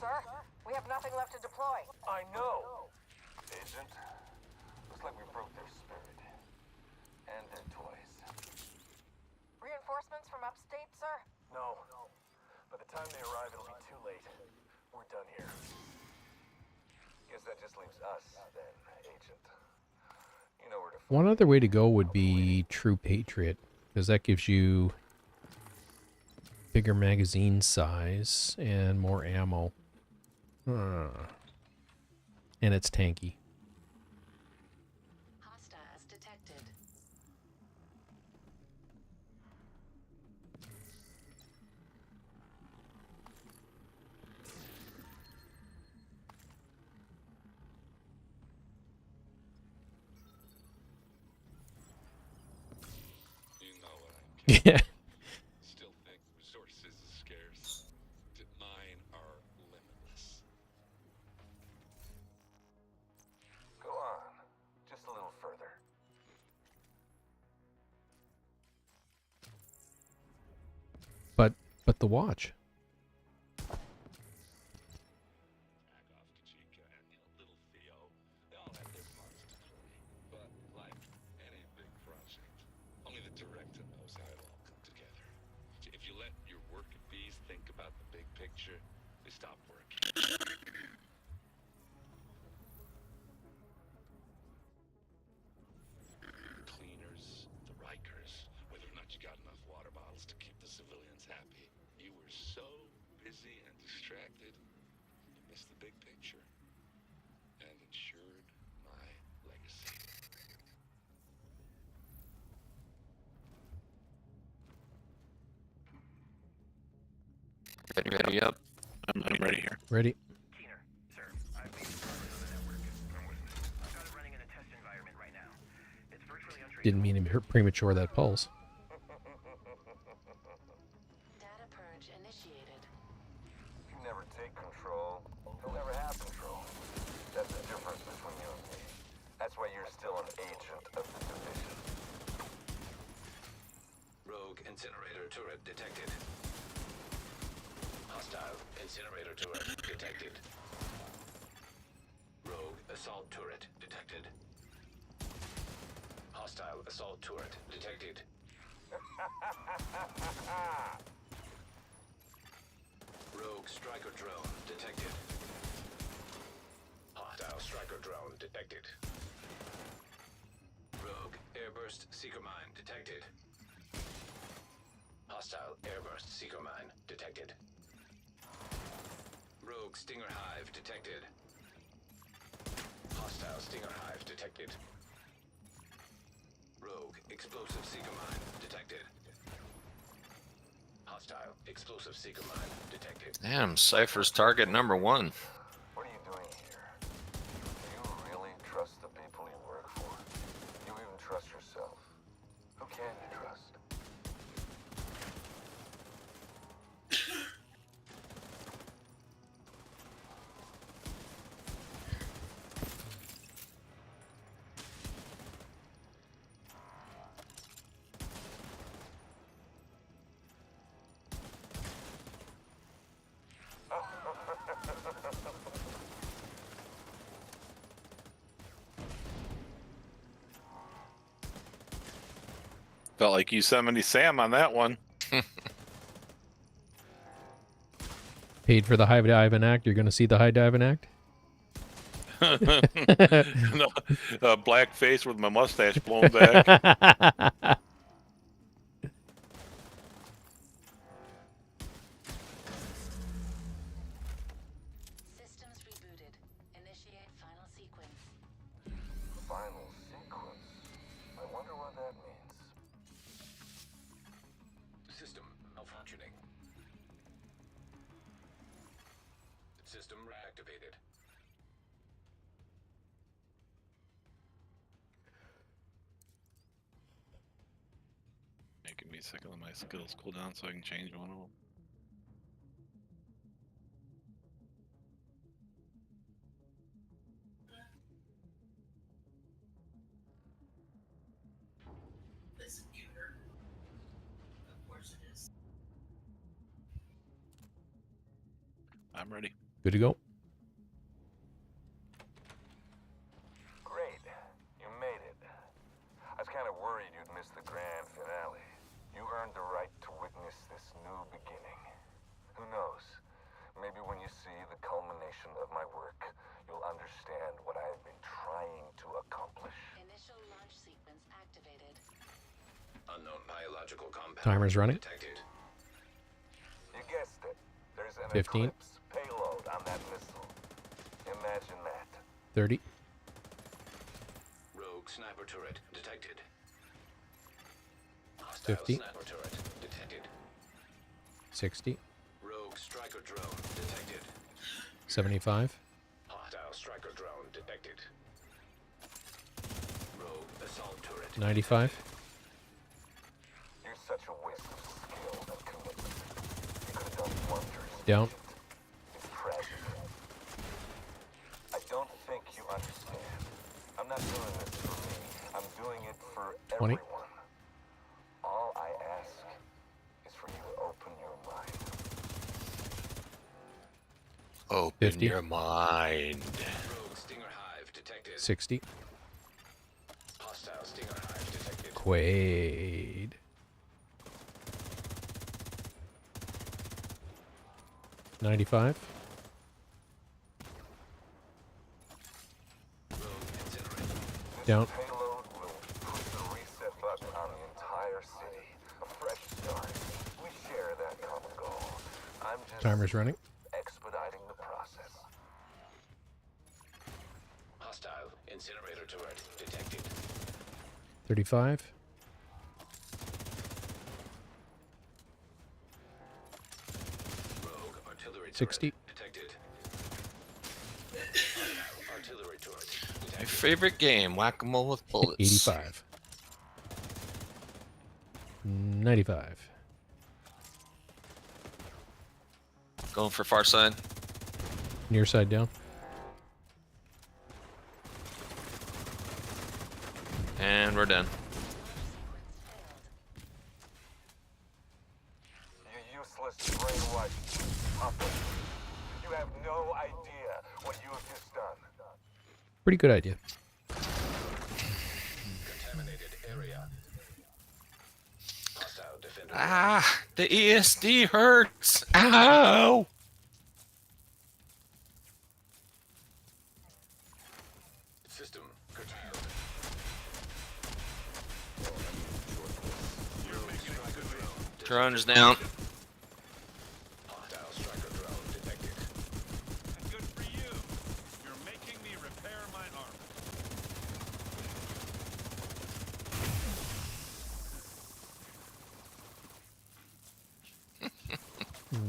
Sir, we have nothing left to deploy. I know! Agent, looks like we broke their spirit. And their toys. Reinforcements from upstate, sir? No. By the time they arrive, it'll be too late. We're done here. Guess that just leaves us, then, Agent. You know where to find One other way to go would be True Patriot, because that gives you bigger magazine size and more ammo. And it's tanky. Hostiles detected. You know what I mean. Yeah. Still think resources is scarce. Mine are limitless. Go on. Just a little further. But the watch. Tag off to Chica and little Theo. They all have their parts to play. But like any big project, only the director knows how it all comes together. If you let your working bees think about the big picture, they stop working. Cleaners, the Rikers, whether or not you got enough water bottles to keep the civilians happy. You were so busy and distracted, you missed the big picture and ensured my legacy. Ready up. I'm ready here. Ready? Keener, sir, I've made progress on the network. I'm listening. I've got it running in a test environment right now. It's virtually untraceable. Didn't mean to premature that pulse. Data purge initiated. You never take control. You'll never have control. That's the difference between you and me. That's why you're still an agent of the division. Rogue incinerator turret detected. Hostile incinerator turret detected. Rogue assault turret detected. Hostile assault turret detected. Rogue striker drone detected. Hostile striker drone detected. Rogue airburst seeker mine detected. Hostile airburst seeker mine detected. Rogue stinger hive detected. Hostile stinger hive detected. Rogue explosive seeker mine detected. Hostile explosive seeker mine detected. Damn, Cypher's target number 1. What are you doing here? Do you really trust the people you work for? Do you even trust yourself? Who can you trust? Felt like Yosemite Sam on that one. Paid for the high diving act. You're going to see the high diving act? No, black face with my mustache blown back. Systems rebooted. Initiate final sequence. Final sequence? I wonder what that means. System malfunctioning. System reactivated. Hey, give me a second, let my skills cool down so I can change one of them. I'm ready. Good to go. Great. You made it. I was kind of worried you'd miss the grand finale. You earned the right to witness this new beginning. Who knows? Maybe when you see the culmination of my work, you'll understand what I have been trying to accomplish. Initial launch sequence activated. Unknown biological compound Timer's running. detected. You guessed it. There's an 15. Eclipse payload on that missile. Imagine that. 30. Rogue sniper turret detected. Hostile 50. sniper turret detected. 60. Rogue striker drone detected. 75. Hostile striker drone detected. Rogue assault turret. 95. You're such a waste of skill and commitment. You could have done wonders. Down. It's tragic. I don't think you understand. I'm not doing this for me. I'm doing it for 20. everyone. All I ask is for you to open your mind. Open 50. your mind. Rogue stinger hive detected. 60. Hostile stinger hive detected. Quaid. 95. Rogue incinerator. Down. Payload will push the reset button on the entire city. A fresh start. We share that common goal. I'm just Timer's running. expediting the process. Hostile incinerator turret detected. 35. Rogue artillery turret 60. detected. Artillery turret My detected. favorite game, whack-a-mole with bullets. 85. 95. Going for far side. Near side down. And we're done. You useless brainwashed puppet. You have no idea what you have just done. Pretty good idea. Contaminated area. Hostile defender. Ah, the ESD hurts. Ow. System curtailed. Drone is down. Hostile striker drone detected. Good for you. You're making me repair my armor.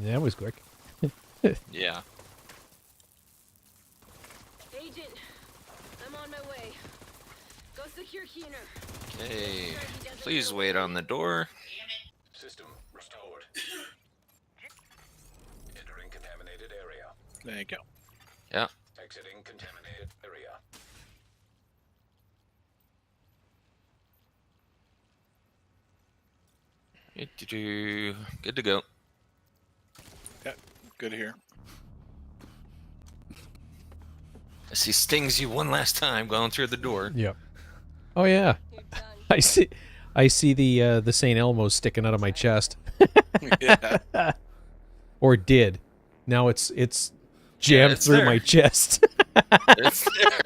That was quick. Yeah. Agent, I'm on my way. Go secure Keener. Okay. Please wait on the door. System restored. Entering contaminated area. Thank you. Yeah. Exiting contaminated area. Good to go. Yeah, good here. As he stings you one last time going through the door. Yep. Oh yeah. You're done. I see. I see the St. Elmo's sticking out of my chest, Yeah. or did. Now it's jammed it's through there. my chest. It's there.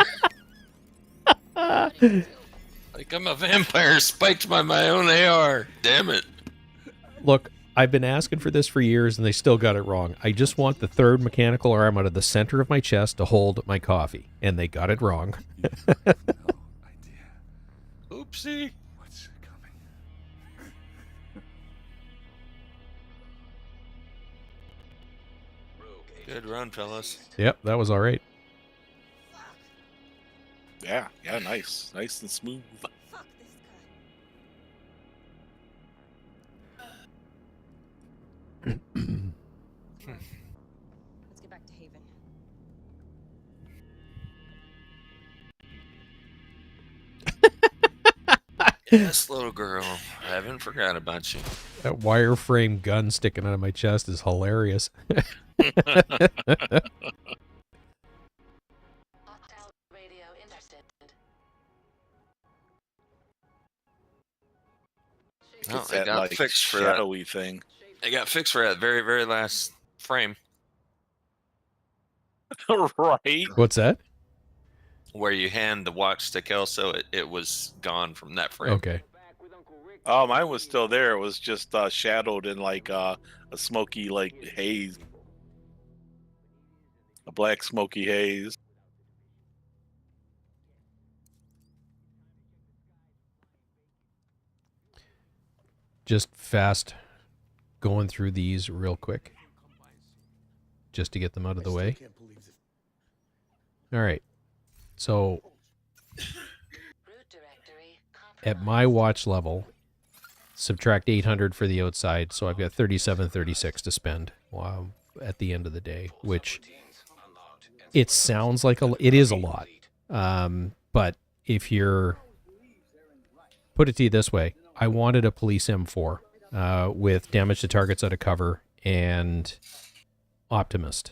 Like I'm a vampire spiked by my own AR. Damn it. Look, I've been asking for this for years, and they still got it wrong. I just want the third mechanical arm out of the center of my chest to hold my coffee, and they got it wrong. No idea Oopsie. what's coming. Good run, fellas. Yep, that was all right. Yeah, nice and smooth. Fuck this guy. Let's get back to Haven. Yes, little girl. I haven't forgot about you. That wireframe gun sticking out of my chest is hilarious. Hostile radio intercepted. No, It's they that got like fixed for that. shadowy thing. They got fixed for that very, very last frame Right. What's that? where you hand the watch to Kelso. It was gone from that frame. Okay. Oh, mine was still there. It was just shadowed in like a smoky like haze, a black smoky haze. Just fast going through these real quick, just to get them out of the way. All right. So Route directory at my watch level, subtract 800 for the outside, so I've got 3736 to spend at the end of the day, which it sounds like it is a lot. But if you're, put it to you this way, I wanted a police M4 with damage to targets out of cover and optimist.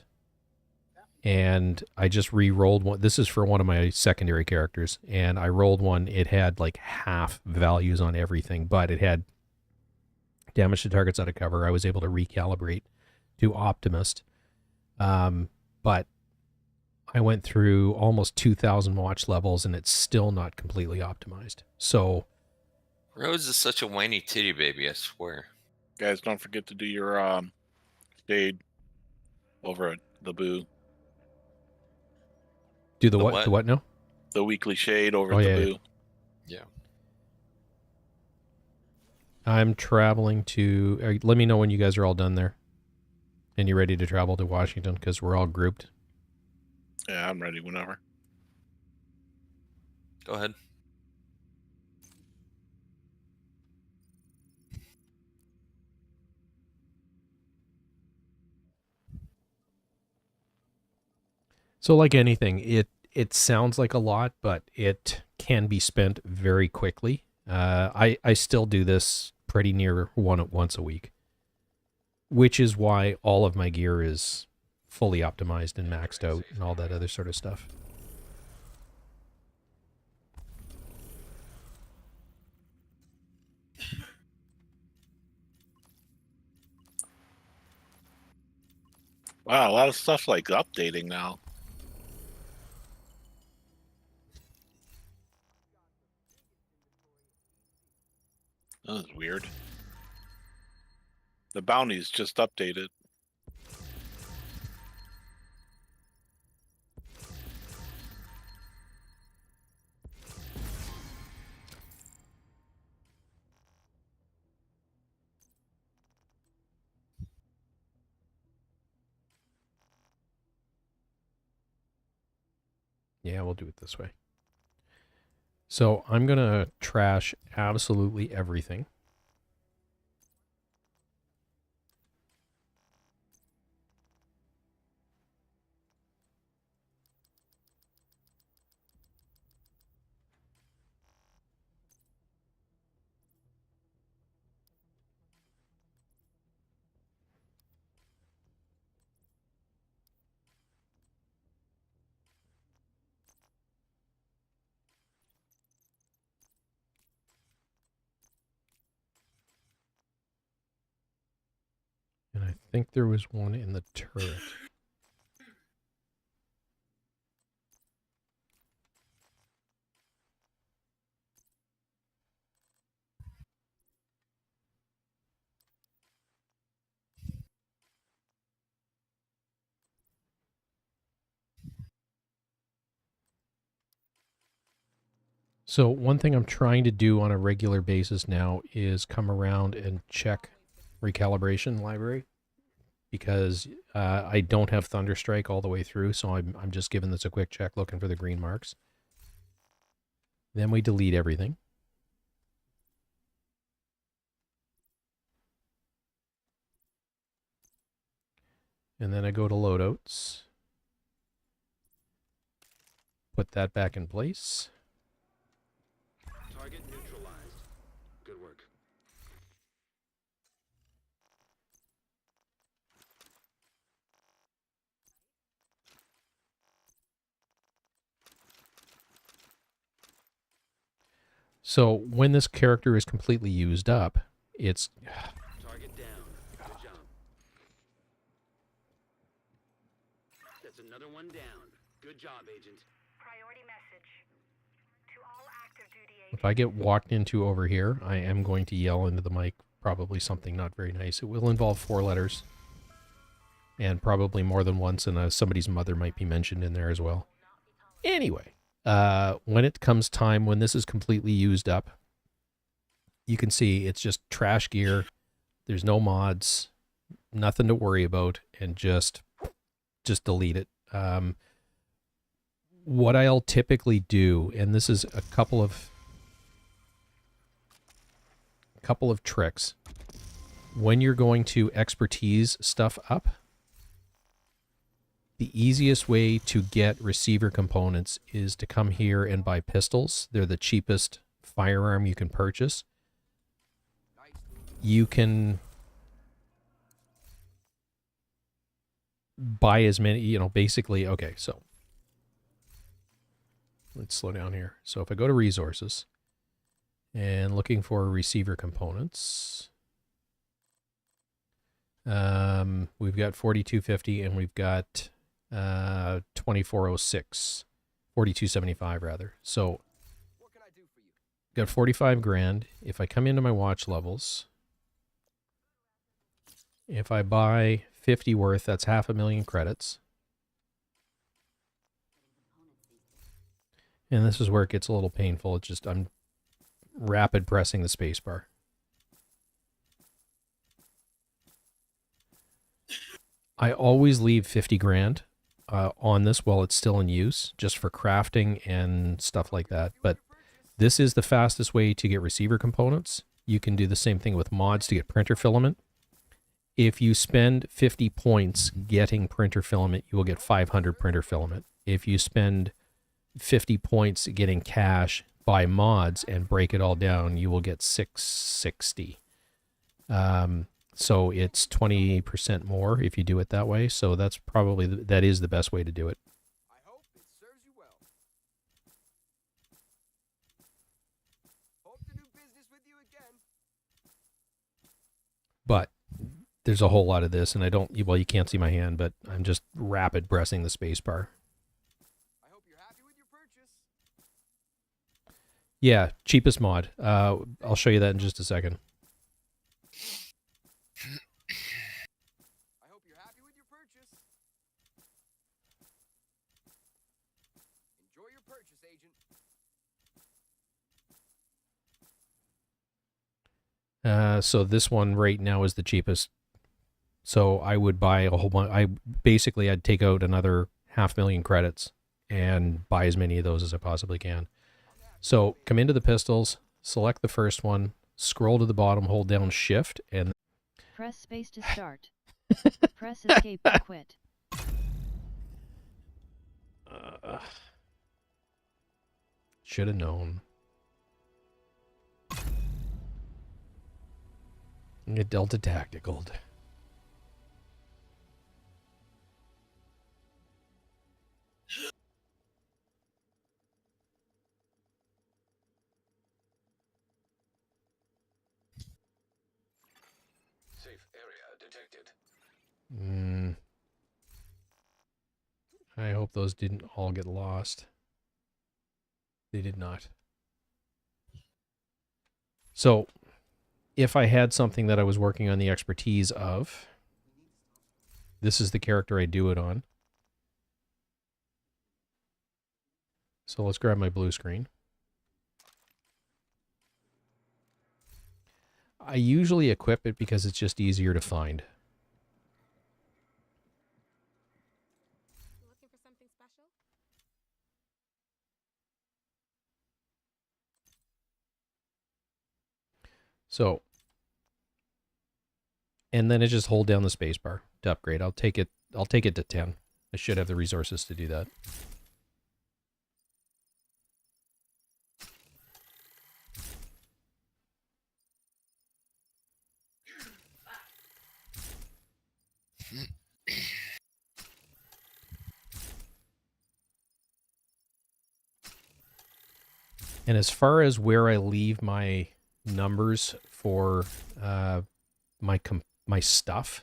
And I just re-rolled one. This is for one of my secondary characters, and I rolled one. It had like half values on everything, but it had damage to targets out of cover. I was able to recalibrate to optimist. But I went through almost 2,000 watch levels, and it's still not completely optimized. So Rose is such a whiny titty baby, I swear. Guys, don't forget to do your shade over at the boo. do the The what? what? The what now? The weekly shade over Oh, at the yeah, boo. Yeah. I'm traveling to. Let me know when you guys are all done there, and you're ready to travel to Washington, because we're all grouped. Yeah, I'm ready whenever. Go ahead. So, like anything, it sounds like a lot, but it can be spent very quickly. I still do this pretty near once a week, which is why all of my gear is fully optimized and maxed out and all that other sort of stuff. Wow, a lot of stuff like updating now. That was weird. The bounties just updated. Yeah, we'll do it this way. So I'm going to trash absolutely everything. think there was one in the turret. So one thing I'm trying to do on a regular basis now is come around and check recalibration library, because I don't have Thunderstrike all the way through, so I'm just giving this a quick check, looking for the green marks. Then we delete everything. And then I go to loadouts. Put that back in place. Target neutralized. Good work. So when this character is completely used up, it's... Target down. Good job. That's another one down. Good job, Agent. Priority message. To all active duty agents. If I get walked into over here, I am going to yell into the mic probably something not very nice. It will involve 4 letters. And probably more than once, and somebody's mother might be mentioned in there as well. Anyway, when it comes time, when this is completely used up, you can see it's just trash gear. There's no mods, nothing to worry about, and just delete it. What I'll typically do, and this is a couple of tricks, when you're going to expertise stuff up, the easiest way to get receiver components is to come here and buy pistols. They're the cheapest firearm you can purchase. You can buy as many, basically, okay, so let's slow down here. So if I go to resources and looking for receiver components, we've got 4250 and we've got 2406, 4275 rather. So got 45 grand. If I come into my watch levels, if I buy 50 worth, that's 500,000 credits. And this is where it gets a little painful. It's just I'm rapid pressing the spacebar. I always leave 50 grand on this while it's still in use, just for crafting and stuff like that. But this is the fastest way to get receiver components. You can do the same thing with mods to get printer filament. If you spend 50 points getting printer filament, you will get 500 printer filament. If you spend 50 points getting cash, buy mods, and break it all down, you will get 660. So it's 20% more if you do it that way. So that's probably, that is the best way to do it. I hope it serves you well. Hope to do business with you again. But there's a whole lot of this, and I don't, well, you can't see my hand, but I'm just rapid pressing the space bar. I hope you're happy with your purchase. Yeah, cheapest mod. I'll show you that in just a second. I hope you're happy with your purchase. Enjoy your purchase, Agent. So this one right now is the cheapest. So I would buy a whole bunch. I'd take out another 500,000 credits and buy as many of those as I possibly can. So come into the pistols, select the first one, scroll to the bottom, hold down shift, and press space to start. Press escape to quit. Should have known. Get Delta Tacticaled. Safe area detected. I hope those didn't all get lost. They did not. So, if I had something that I was working on the expertise of, this is the character I do it on. So let's grab my blue screen. I usually equip it because it's just easier to find. Looking for something special? So, and then I just hold down the space bar to upgrade. I'll take it to 10. I should have the resources to do that. And as far as where I leave my numbers for my stuff,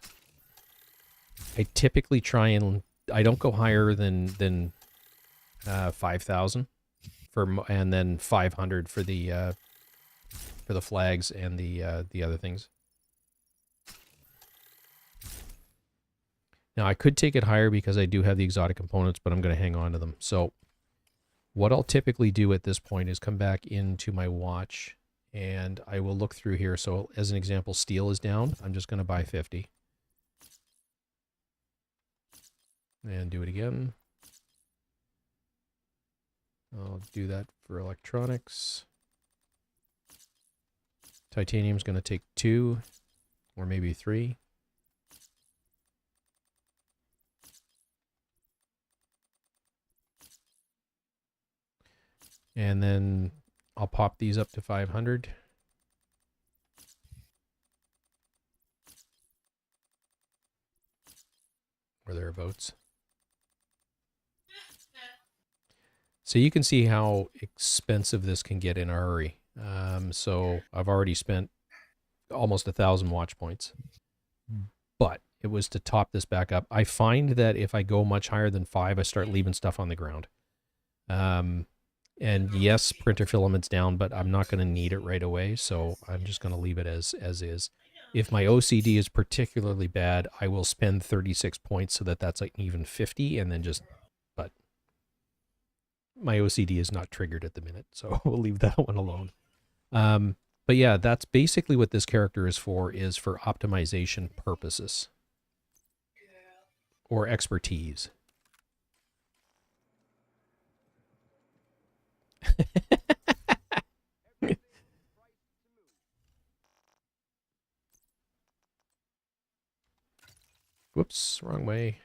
I typically try and I don't go higher than 5,000 and then 500 for the flags and the other things. Now I could take it higher because I do have the exotic components, but I'm going to hang on to them. So what I'll typically do at this point is come back into my watch and I will look through here. So as an example, steel is down. I'm just going to buy 50. And do it again. I'll do that for electronics. Titanium's going to take 2 or maybe 3. And then I'll pop these up to 500. Or thereabouts. So you can see how expensive this can get in a hurry. So I've already spent almost 1,000 watch points. But it was to top this back up. I find that if I go much higher than 5, I start leaving stuff on the ground. And yes, printer filament's down, but I'm not going to need it right away, so I'm just going to leave it as is. If my OCD is particularly bad, I will spend 36 points so that that's like even 50, and then just, but my OCD is not triggered at the minute, so we'll leave that one alone. But yeah, that's basically what this character is for optimization purposes. Or expertise. Whoops, wrong way.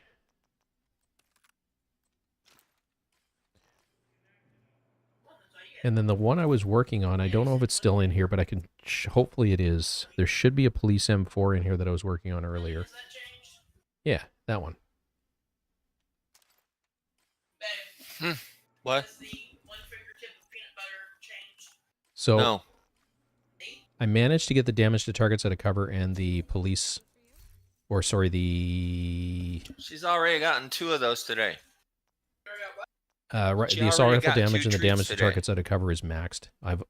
And then the one I was working on, I don't know if it's still in here, but I can, hopefully it is. There should be a police M4 in here that I was working on earlier. Yeah, that one. What? So No. I managed to get the damage to targets out of cover and the police, or sorry, She's already gotten 2 of those today. right, She the assault already rifle got 2 damage and the treats damage to today. targets out of cover is maxed. I've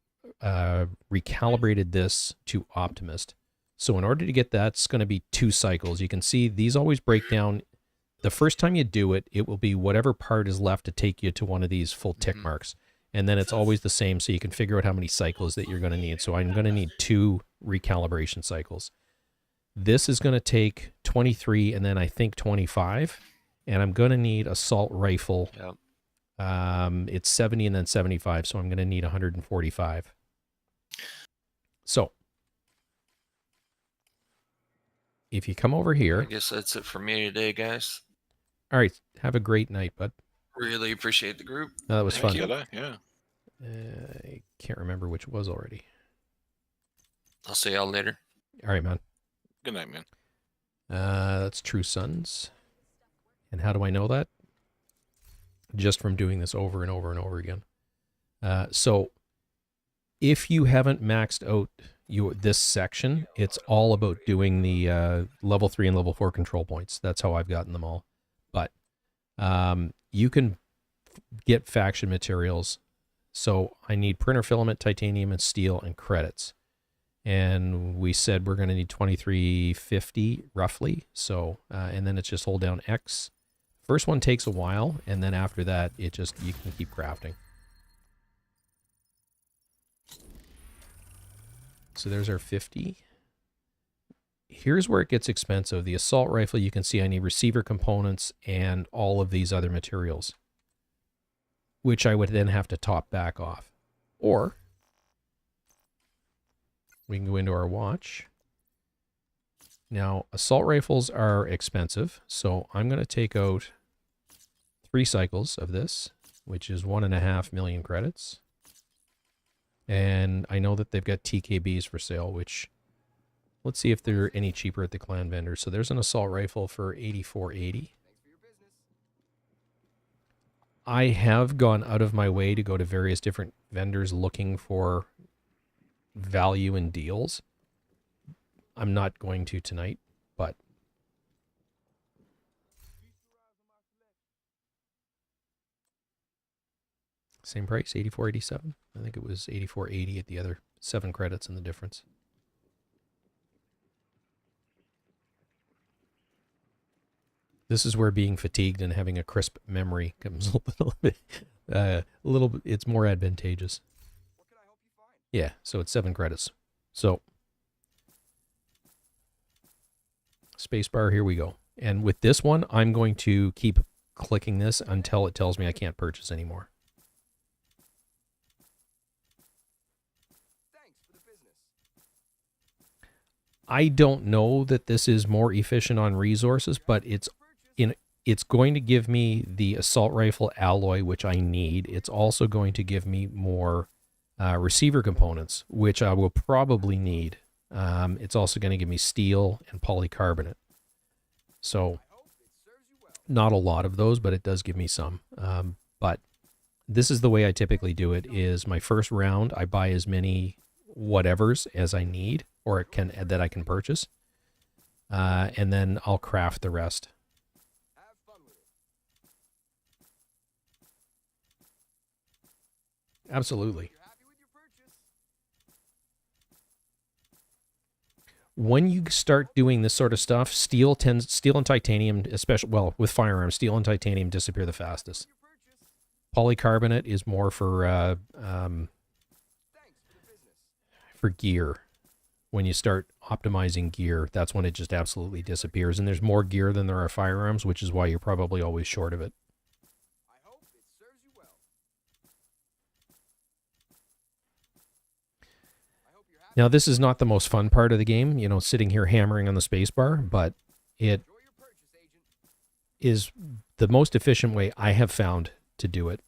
recalibrated this to optimist. So in order to get that, it's going to be 2 cycles. You can see these always break down. The first time you do it, it will be whatever part is left to take you to one of these full tick marks. And then it's always the same, so you can figure out how many cycles that you're going to need. So I'm going to need 2 recalibration cycles. This is going to take 23 and then I think 25. And I'm going to need assault rifle. Yep. It's 70 and then 75, so I'm going to need 145. So if you come over here. I guess that's it for me today, guys. All right. Have a great night, bud. Really appreciate the group. That was fun. Thank you. Yeah. I can't remember which it was already. I'll see y'all later. All right, man. Good night, man. That's True Sons. And how do I know that? Just from doing this over and over and over again. So if you haven't maxed out this section, it's all about doing the level 3 and level 4 control points. That's how I've gotten them all. But you can get faction materials. So I need printer filament, titanium, and steel, and credits. And we said we're going to need 2350 roughly. So, and then it's just hold down X. First one takes a while, and then after that, you can keep crafting. So there's our 50. Here's where it gets expensive. The assault rifle, you can see I need receiver components and all of these other materials, which I would then have to top back off. Or we can go into our watch. Now, assault rifles are expensive, so I'm going to take out 3 cycles of this, which is 1.5 million credits. And I know that they've got TKBs for sale, which, let's see if they're any cheaper at the clan vendor. So there's an assault rifle for 84.80. I have gone out of my way to go to various different vendors looking for value and deals. I'm not going to tonight, but same price, 84.87. I think it was 84.80 at the other, 7 credits in the difference. This is where being fatigued and having a crisp memory comes a little bit, it's more advantageous. Yeah, so it's 7 credits. So spacebar, here we go. And with this one, I'm going to keep clicking this until it tells me I can't purchase anymore. I don't know that this is more efficient on resources, but it's going to give me the assault rifle alloy, which I need. It's also going to give me more receiver components, which I will probably need. It's also going to give me steel and polycarbonate. So not a lot of those, but it does give me some. But this is the way I typically do it, is my first round, I buy as many whatevers as I need, or that I can purchase. And then I'll craft the rest. Absolutely. When you start doing this sort of stuff, steel and titanium, especially, well, with firearms, steel and titanium disappear the fastest. Polycarbonate is more for gear. When you start optimizing gear, that's when it just absolutely disappears. And there's more gear than there are firearms, which is why you're probably always short of it. Now, this is not the most fun part of the game, you know, sitting here hammering on the spacebar, but it is the most efficient way I have found to do it.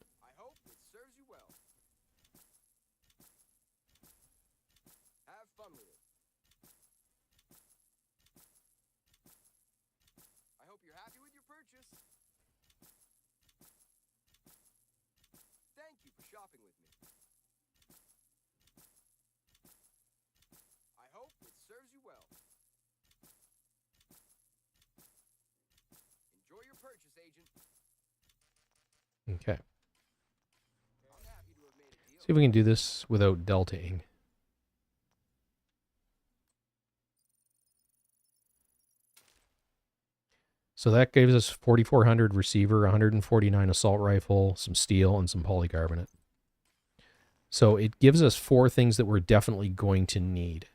Okay. See if we can do this without deltaing. So that gives us 4,400 receiver, 149 assault rifle, some steel, and some polycarbonate. So it gives us 4 things that we're definitely going to need.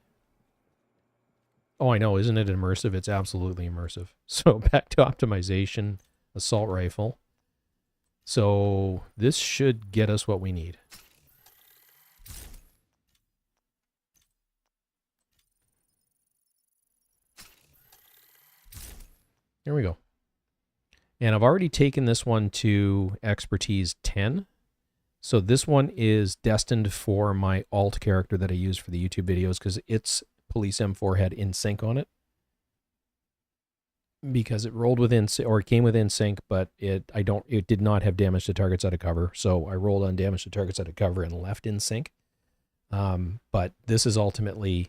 Oh, I know. Isn't it immersive? It's absolutely immersive. So back to optimization, assault rifle. So this should get us what we need. There we go. And I've already taken this one to expertise 10. So this one is destined for my alt character that I use for the YouTube videos, because its police M4 had in sync on it. Because it rolled within, or it came within sync, but it did not have damage to targets out of cover. So I rolled on damage to targets out of cover and left in sync. But this is ultimately,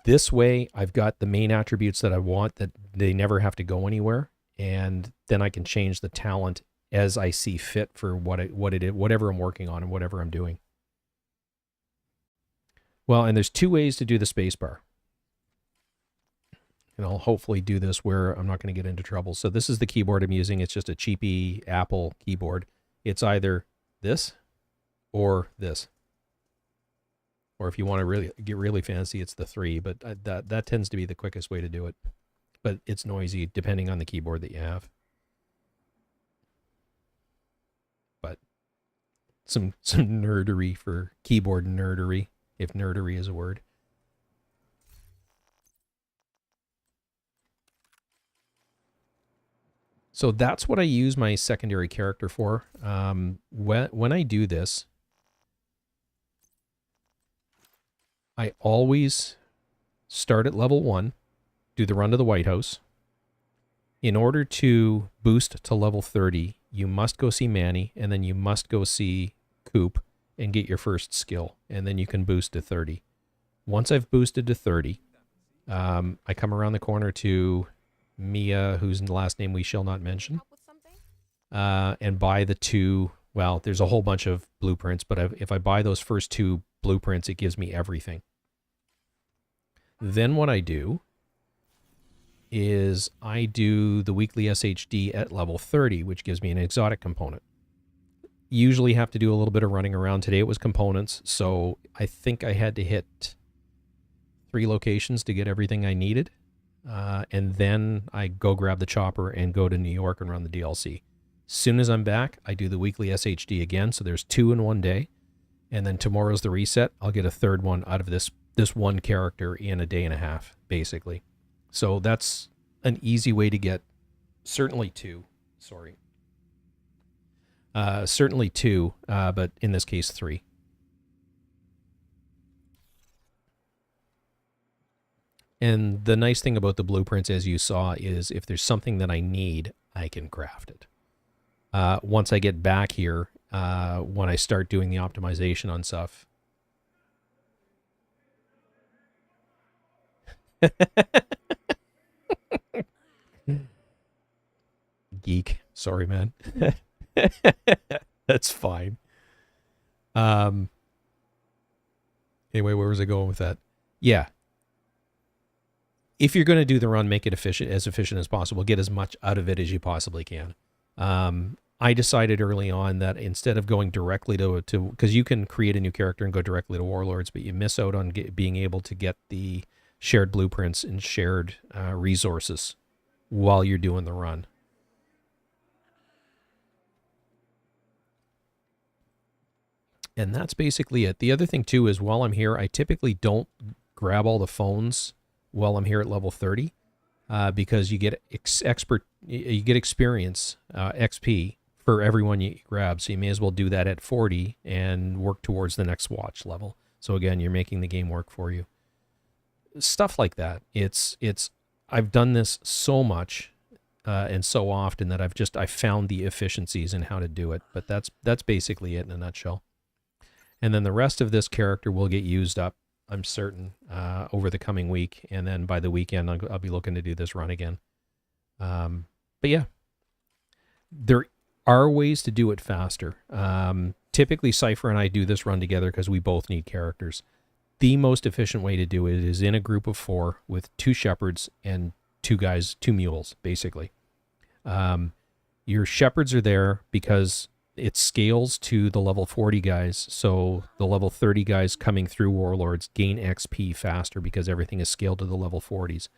this way I've got the main attributes that I want, that they never have to go anywhere. And then I can change the talent as I see fit for what it is, whatever I'm working on and whatever I'm doing. Well, and there's two ways to do the spacebar. And I'll hopefully do this where I'm not going to get into trouble. So this is the keyboard I'm using. It's just a cheapy Apple keyboard. It's either this or this. Or if you want to really get really fancy, it's the 3. But that tends to be the quickest way to do it. But it's noisy depending on the keyboard that you have. But some nerdery for keyboard nerdery, if nerdery is a word. So that's what I use my secondary character for. When I do this, I always start at level 1, do the run to the White House. In order to boost to level 30, you must go see Manny, and then you must go see Coop and get your first skill, and then you can boost to 30. Once I've boosted to 30, I come around the corner to Mia, whose last name we shall not mention, and buy the 2, well, there's a whole bunch of blueprints, but if I buy those first 2 blueprints, it gives me everything. Then what I do is I do the weekly SHD at level 30, which gives me an exotic component. Usually have to do a little bit of running around. Today it was components, so I think I had to hit 3 locations to get everything I needed. And then I go grab the chopper and go to New York and run the DLC. As soon as I'm back, I do the weekly SHD again. So there's 2 in one day. And then tomorrow's the reset. I'll get a third one out of this one character in a day and a half, basically. So that's an easy way to get certainly 2. Sorry. Certainly 2, but in this case 3. And the nice thing about the blueprints, as you saw, is if there's something that I need, I can craft it. Once I get back here, when I start doing the optimization on stuff. Geek. Sorry, man. That's fine. Anyway, where was I going with that? Yeah. If you're going to do the run, make it efficient as possible. Get as much out of it as you possibly can. I decided early on that instead of going directly to because you can create a new character and go directly to Warlords, but you miss out on being able to get the shared blueprints and shared resources while you're doing the run. And that's basically it. The other thing too is while I'm here, I typically don't grab all the phones while I'm here at level 30, because you get you get experience, XP for everyone you grab. So you may as well do that at 40 and work towards the next watch level. So again, you're making the game work for you. Stuff like that. I've done this so much and so often that I found the efficiencies in how to do it. But that's basically it in a nutshell. And then the rest of this character will get used up, I'm certain, over the coming week. And then by the weekend, I'll be looking to do this run again. But yeah, there are ways to do it faster. Typically, Cypher and I do this run together because we both need characters. The most efficient way to do it is in a group of 4 with 2 shepherds and 2 mules, basically. Your shepherds are there because it scales to the level 40 guys, so the level 30 guys coming through Warlords gain XP faster because everything is scaled to the level 40s.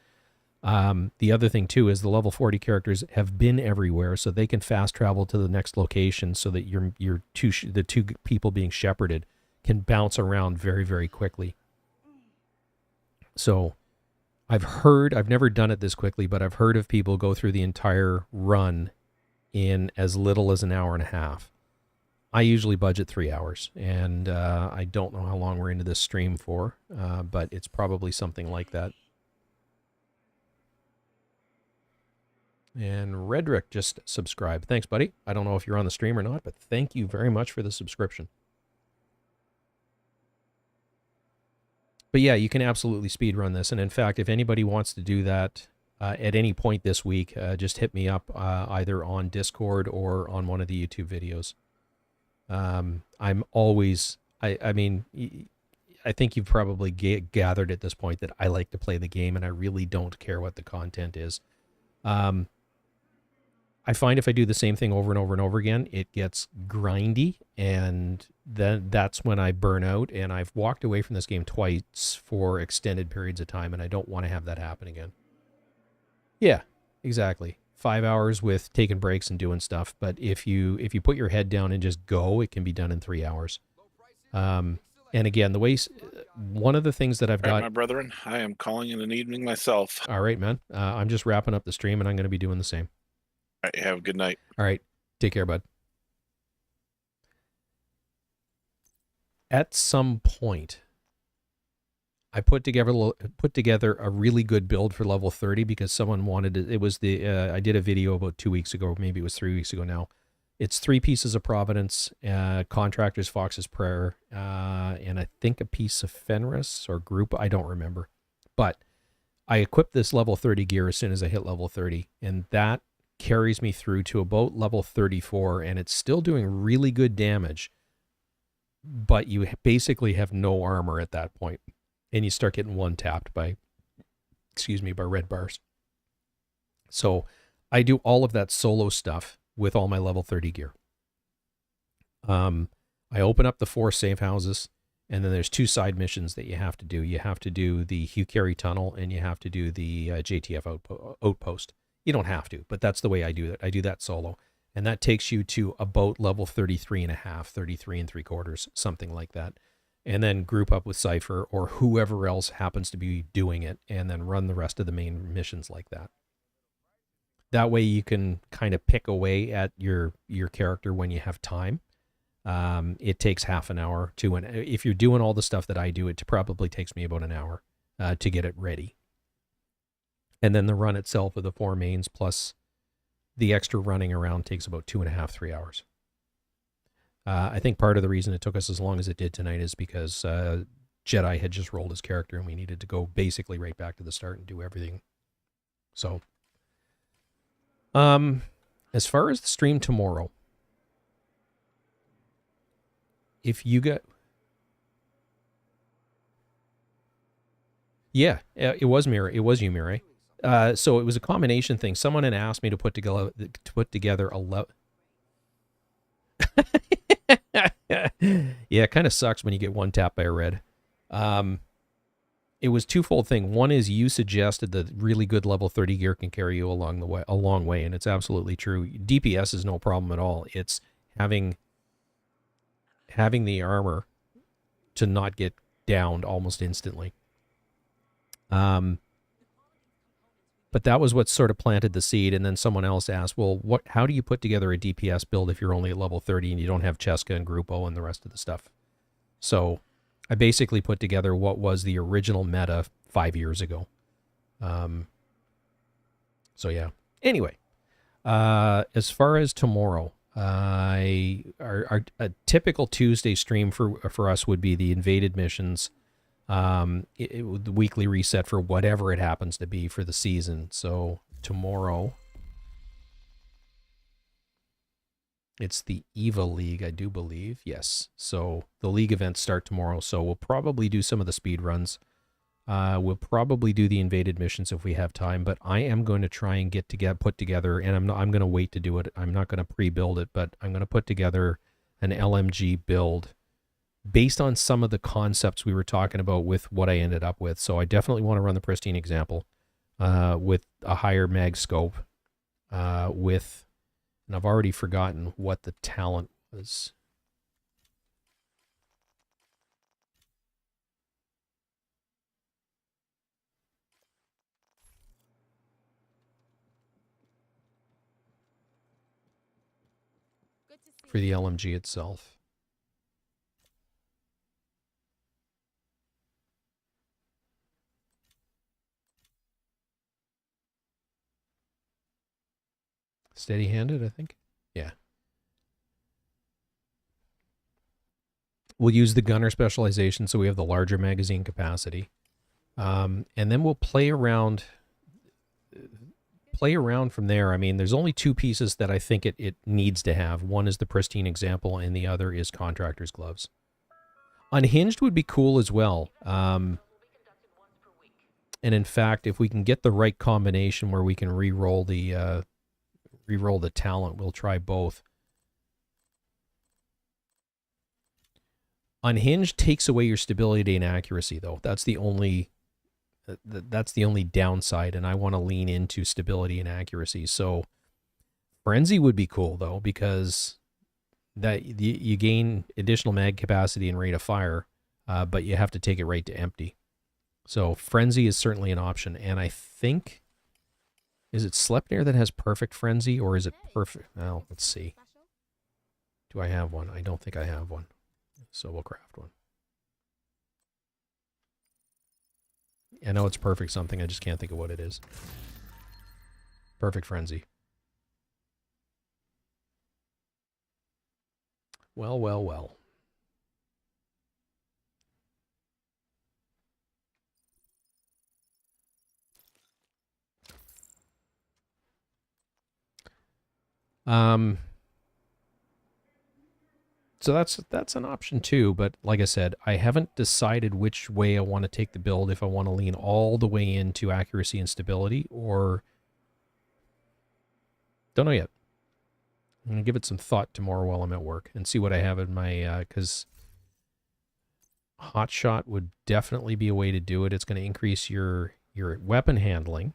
The other thing too is the level 40 characters have been everywhere, so they can fast travel to the next location, so that the 2 people being shepherded can bounce around very, very quickly. So I've never done it this quickly, but I've heard of people go through the entire run in as little as an hour and a half. I usually budget 3 hours, and I don't know how long we're into this stream for, but it's probably something like that. And Redrick just subscribed. Thanks, buddy. I don't know if you're on the stream or not, but thank you very much for the subscription. But yeah, you can absolutely speed run this. And in fact, if anybody wants to do that at any point this week, just hit me up either on Discord or on one of the YouTube videos. I'm always, I mean, I think you've probably gathered at this point that I like to play the game and I really don't care what the content is. I find if I do the same thing over and over and over again, it gets grindy, and then that's when I burn out, and I've walked away from this game twice for extended periods of time, and I don't want to have that happen again. Yeah, exactly. 5 hours with taking breaks and doing stuff, but if you put your head down and just go, it can be done in 3 hours. And again, one of the things that I've All right, got... my brethren, I am calling it an evening myself. All right, man. I'm just wrapping up the stream, and I'm going to be doing the same. All right, have a good night. All right. Take care, bud. At some point, I put together a really good build for level 30 because someone wanted it. It was I did a video about 2 weeks ago, maybe it was 3 weeks ago now. It's 3 pieces of Providence, Contractors, Fox's Prayer, and I think a piece of Fenris or Group. I don't remember. But I equipped this level 30 gear as soon as I hit level 30, and that carries me through to about level 34, and it's still doing really good damage, but you basically have no armor at that point, and you start getting one-tapped by red bars. So I do all of that solo stuff with all my level 30 gear. I open up the 4 safe houses, and then there's 2 side missions that you have to do. You have to do the Hugh Carey Tunnel, and you have to do the JTF outpost. You don't have to, but that's the way I do it. I do that solo. And that takes you to about level 33 and a half, 33 3/4, something like that. And then group up with Cypher or whoever else happens to be doing it, and then run the rest of the main missions like that. That way you can kind of pick away at your character when you have time. It takes half an hour if you're doing all the stuff that I do, it probably takes me about an hour to get it ready. And then the run itself of the 4 mains plus the extra running around takes about 2.5, 3 hours. I think part of the reason it took us as long as it did tonight is because Jedi had just rolled his character and we needed to go basically right back to the start and do everything. So, as far as the stream tomorrow, if you get... Yeah, it was you, Mirai. So it was a combination thing. Someone had asked me to put together a yeah, it kind of sucks when you get one tap by a red. It was twofold thing. One is you suggested that really good level 30 gear can carry you a long way, and it's absolutely true. DPS is no problem at all. It's having the armor to not get downed almost instantly. But that was what sort of planted the seed, and then someone else asked, well, how do you put together a DPS build if you're only at level 30 and you don't have Cheska and Grupo and the rest of the stuff? So I basically put together what was the original meta 5 years ago. So yeah. Anyway, as far as tomorrow, a typical Tuesday stream for us would be the invaded missions. The weekly reset for whatever it happens to be for the season. So tomorrow, it's the EVA League, I do believe. Yes. So the league events start tomorrow. So we'll probably do some of the speed runs. We'll probably do the invaded missions if we have time. But I am going to try and put together, and I'm going to wait to do it. I'm not going to pre-build it, but I'm going to put together an LMG build based on some of the concepts we were talking about with what I ended up with. So I definitely want to run the Pristine Example with a higher mag scope and I've already forgotten what the talent was. For the LMG itself. Steady-handed, I think. Yeah. We'll use the gunner specialization so we have the larger magazine capacity. And then we'll play around from there. I mean, there's only two pieces that I think it needs to have. One is the pristine example, and the other is contractor's gloves. Unhinged would be cool as well. And in fact, if we can get the right combination where we can re-roll the talent, we'll try both. Unhinged takes away your stability and accuracy, though. That's the only downside, and I want to lean into stability and accuracy. So Frenzy would be cool, though, because that you gain additional mag capacity and rate of fire, but you have to take it right to empty. So Frenzy is certainly an option, and I think, is it Sleipnir that has perfect Frenzy, or is it perfect? Well, let's see. Do I have one? I don't think I have one, so we'll craft one. I know it's perfect something, I just can't think of what it is. Perfect Frenzy. Well, well, well. So that's an option too, but like I said, I haven't decided which way I want to take the build, if I want to lean all the way into accuracy and stability, or don't know yet. I'm going to give it some thought tomorrow while I'm at work and see what I have in my, because Hotshot would definitely be a way to do it. It's going to increase your weapon handling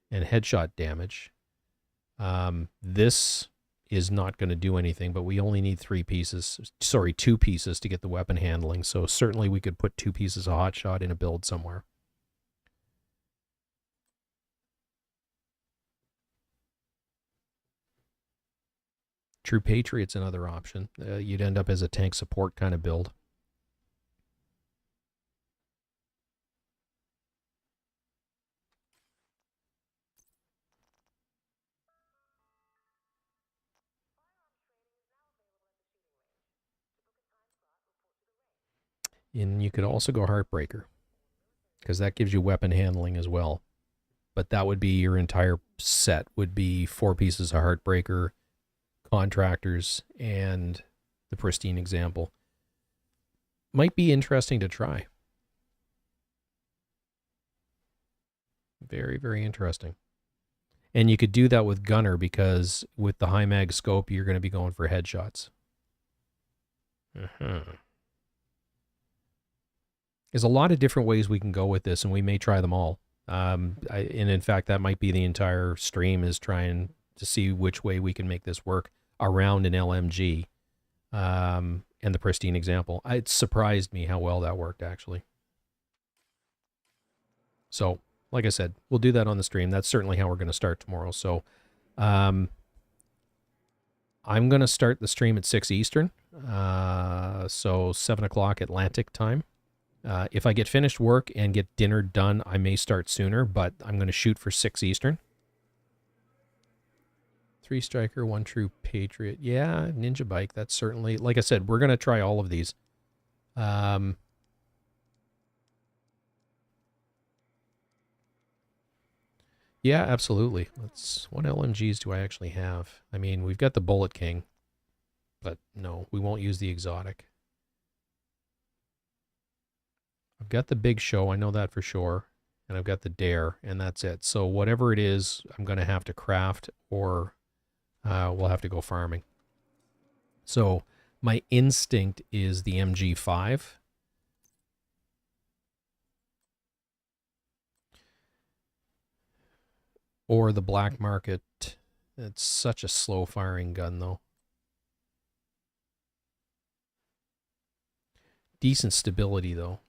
and headshot damage. This is not going to do anything, but we only need 2 pieces to get the weapon handling. So certainly we could put 2 pieces of Hotshot in a build somewhere. True Patriot's another option. You'd end up as a tank support kind of build. And you could also go Heartbreaker, because that gives you weapon handling as well. But that would be your entire set, would be 4 pieces of Heartbreaker, Contractors, and the pristine example. Might be interesting to try. Very, very interesting. And you could do that with Gunner, because with the high mag scope, you're going to be going for headshots. There's a lot of different ways we can go with this, and we may try them all. And in fact, that might be the entire stream, is trying to see which way we can make this work around an LMG and the pristine example. It surprised me how well that worked, actually. So, like I said, we'll do that on the stream. That's certainly how we're going to start tomorrow. So, I'm going to start the stream at 6 Eastern, so 7 o'clock Atlantic time. If I get finished work and get dinner done, I may start sooner, but I'm going to shoot for 6 Eastern. 3 Striker, 1 True Patriot. Yeah, Ninja Bike, that's certainly... Like I said, we're going to try all of these. Yeah, absolutely. What LMGs do I actually have? I mean, we've got the Bullet King, but no, we won't use the exotic. I've got the Big Show, I know that for sure, and I've got the Dare, and that's it. So whatever it is, I'm going to have to craft, or we'll have to go farming. So my instinct is the MG5. Or the Black Market. It's such a slow firing gun, though. Decent stability, though.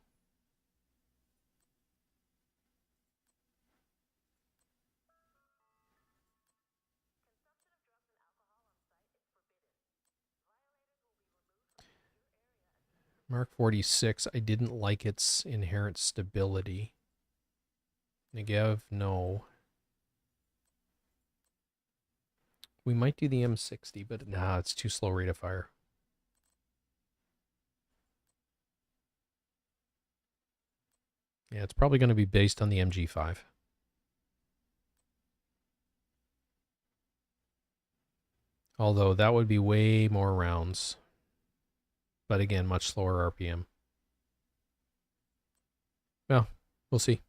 Mark 46, I didn't like its inherent stability. Negev, no. We might do the M60, but nah, it's too slow rate of fire. Yeah, it's probably going to be based on the MG5. Although that would be way more rounds. But again, much slower RPM. Well, we'll see.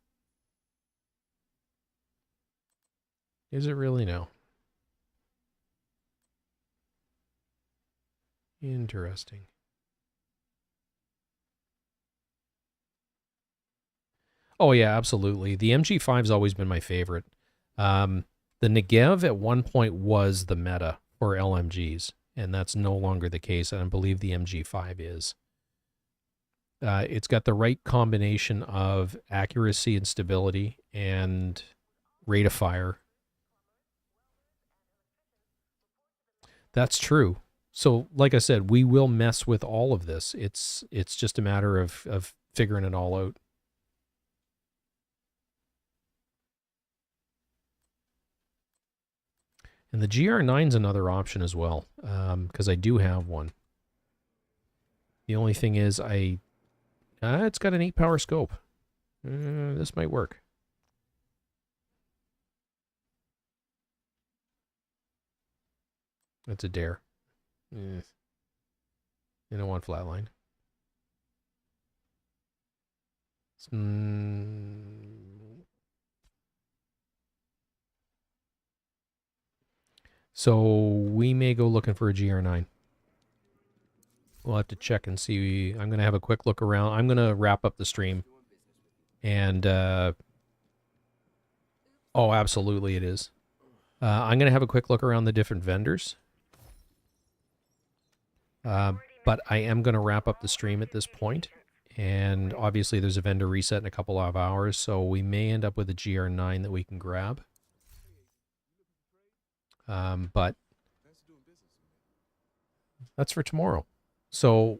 Is it really now? Interesting. Oh yeah, absolutely. The MG5's always been my favorite. The Negev at one point was the meta for LMGs, and that's no longer the case, and I believe the MG5 is. It's got the right combination of accuracy and stability and rate of fire. That's true. So, like I said, we will mess with all of this. It's just a matter of figuring it all out. And the GR9's another option as well, because I do have one. The only thing is it's got an 8-power scope. This might work. That's a dare. You don't want flatline. So we may go looking for a GR9. We'll have to check and see. I'm going to have a quick look around. I'm going to wrap up the stream. And, oh, absolutely it is. I'm going to have a quick look around the different vendors. But I am going to wrap up the stream at this point. And obviously there's a vendor reset in a couple of hours, so we may end up with a GR9 that we can grab. But that's for tomorrow. So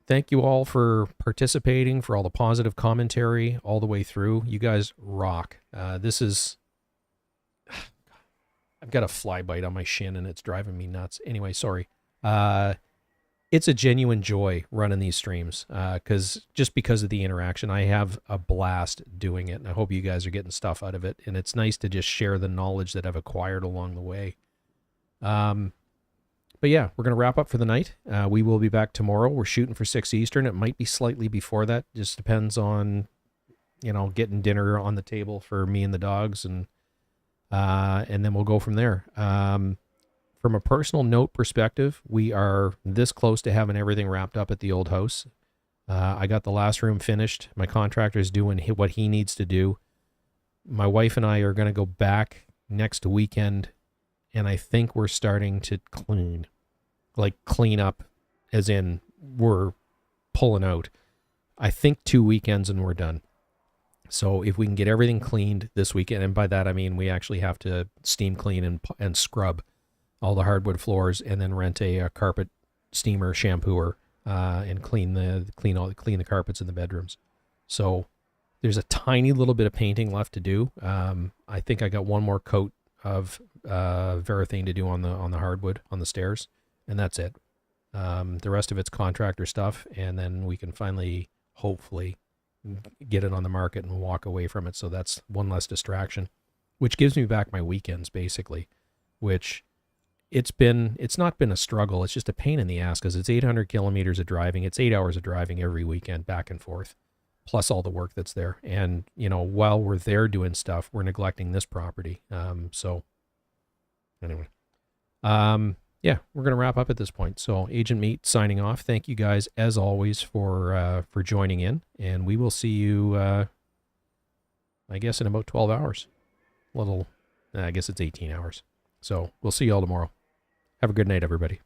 thank you all for participating, for all the positive commentary all the way through. You guys rock. This is... I've got a fly bite on my shin and it's driving me nuts. Anyway, sorry. It's a genuine joy running these streams because of the interaction. I have a blast doing it, and I hope you guys are getting stuff out of it. And it's nice to just share the knowledge that I've acquired along the way. But yeah, we're going to wrap up for the night. We will be back tomorrow. We're shooting for 6 Eastern. It might be slightly before that. Just depends on, getting dinner on the table for me and the dogs, and then we'll go from there. From a personal note perspective, we are this close to having everything wrapped up at the old house. I got the last room finished. My contractor's doing what he needs to do. My wife and I are going to go back next weekend, and I think we're starting to clean up, as in we're pulling out. I think 2 weekends and we're done. So if we can get everything cleaned this weekend, and by that I mean we actually have to steam clean and scrub all the hardwood floors, and then rent a carpet steamer shampooer and clean the carpets in the bedrooms. So there's a tiny little bit of painting left to do. I think I got one more coat of Varathane to do on the hardwood on the stairs, and that's it. The rest of it's contractor stuff, and then we can finally, hopefully, get it on the market and walk away from it. So that's one less distraction, which gives me back my weekends basically, which it's not been a struggle. It's just a pain in the ass because it's 800 kilometers of driving. It's 8 hours of driving every weekend back and forth, plus all the work that's there. And, while we're there doing stuff, we're neglecting this property. So anyway, yeah, we're going to wrap up at this point. So Agent Meat signing off. Thank you guys as always for joining in, and we will see you, I guess in about 12 hours, I guess it's 18 hours. So we'll see you all tomorrow. Have a good night, everybody.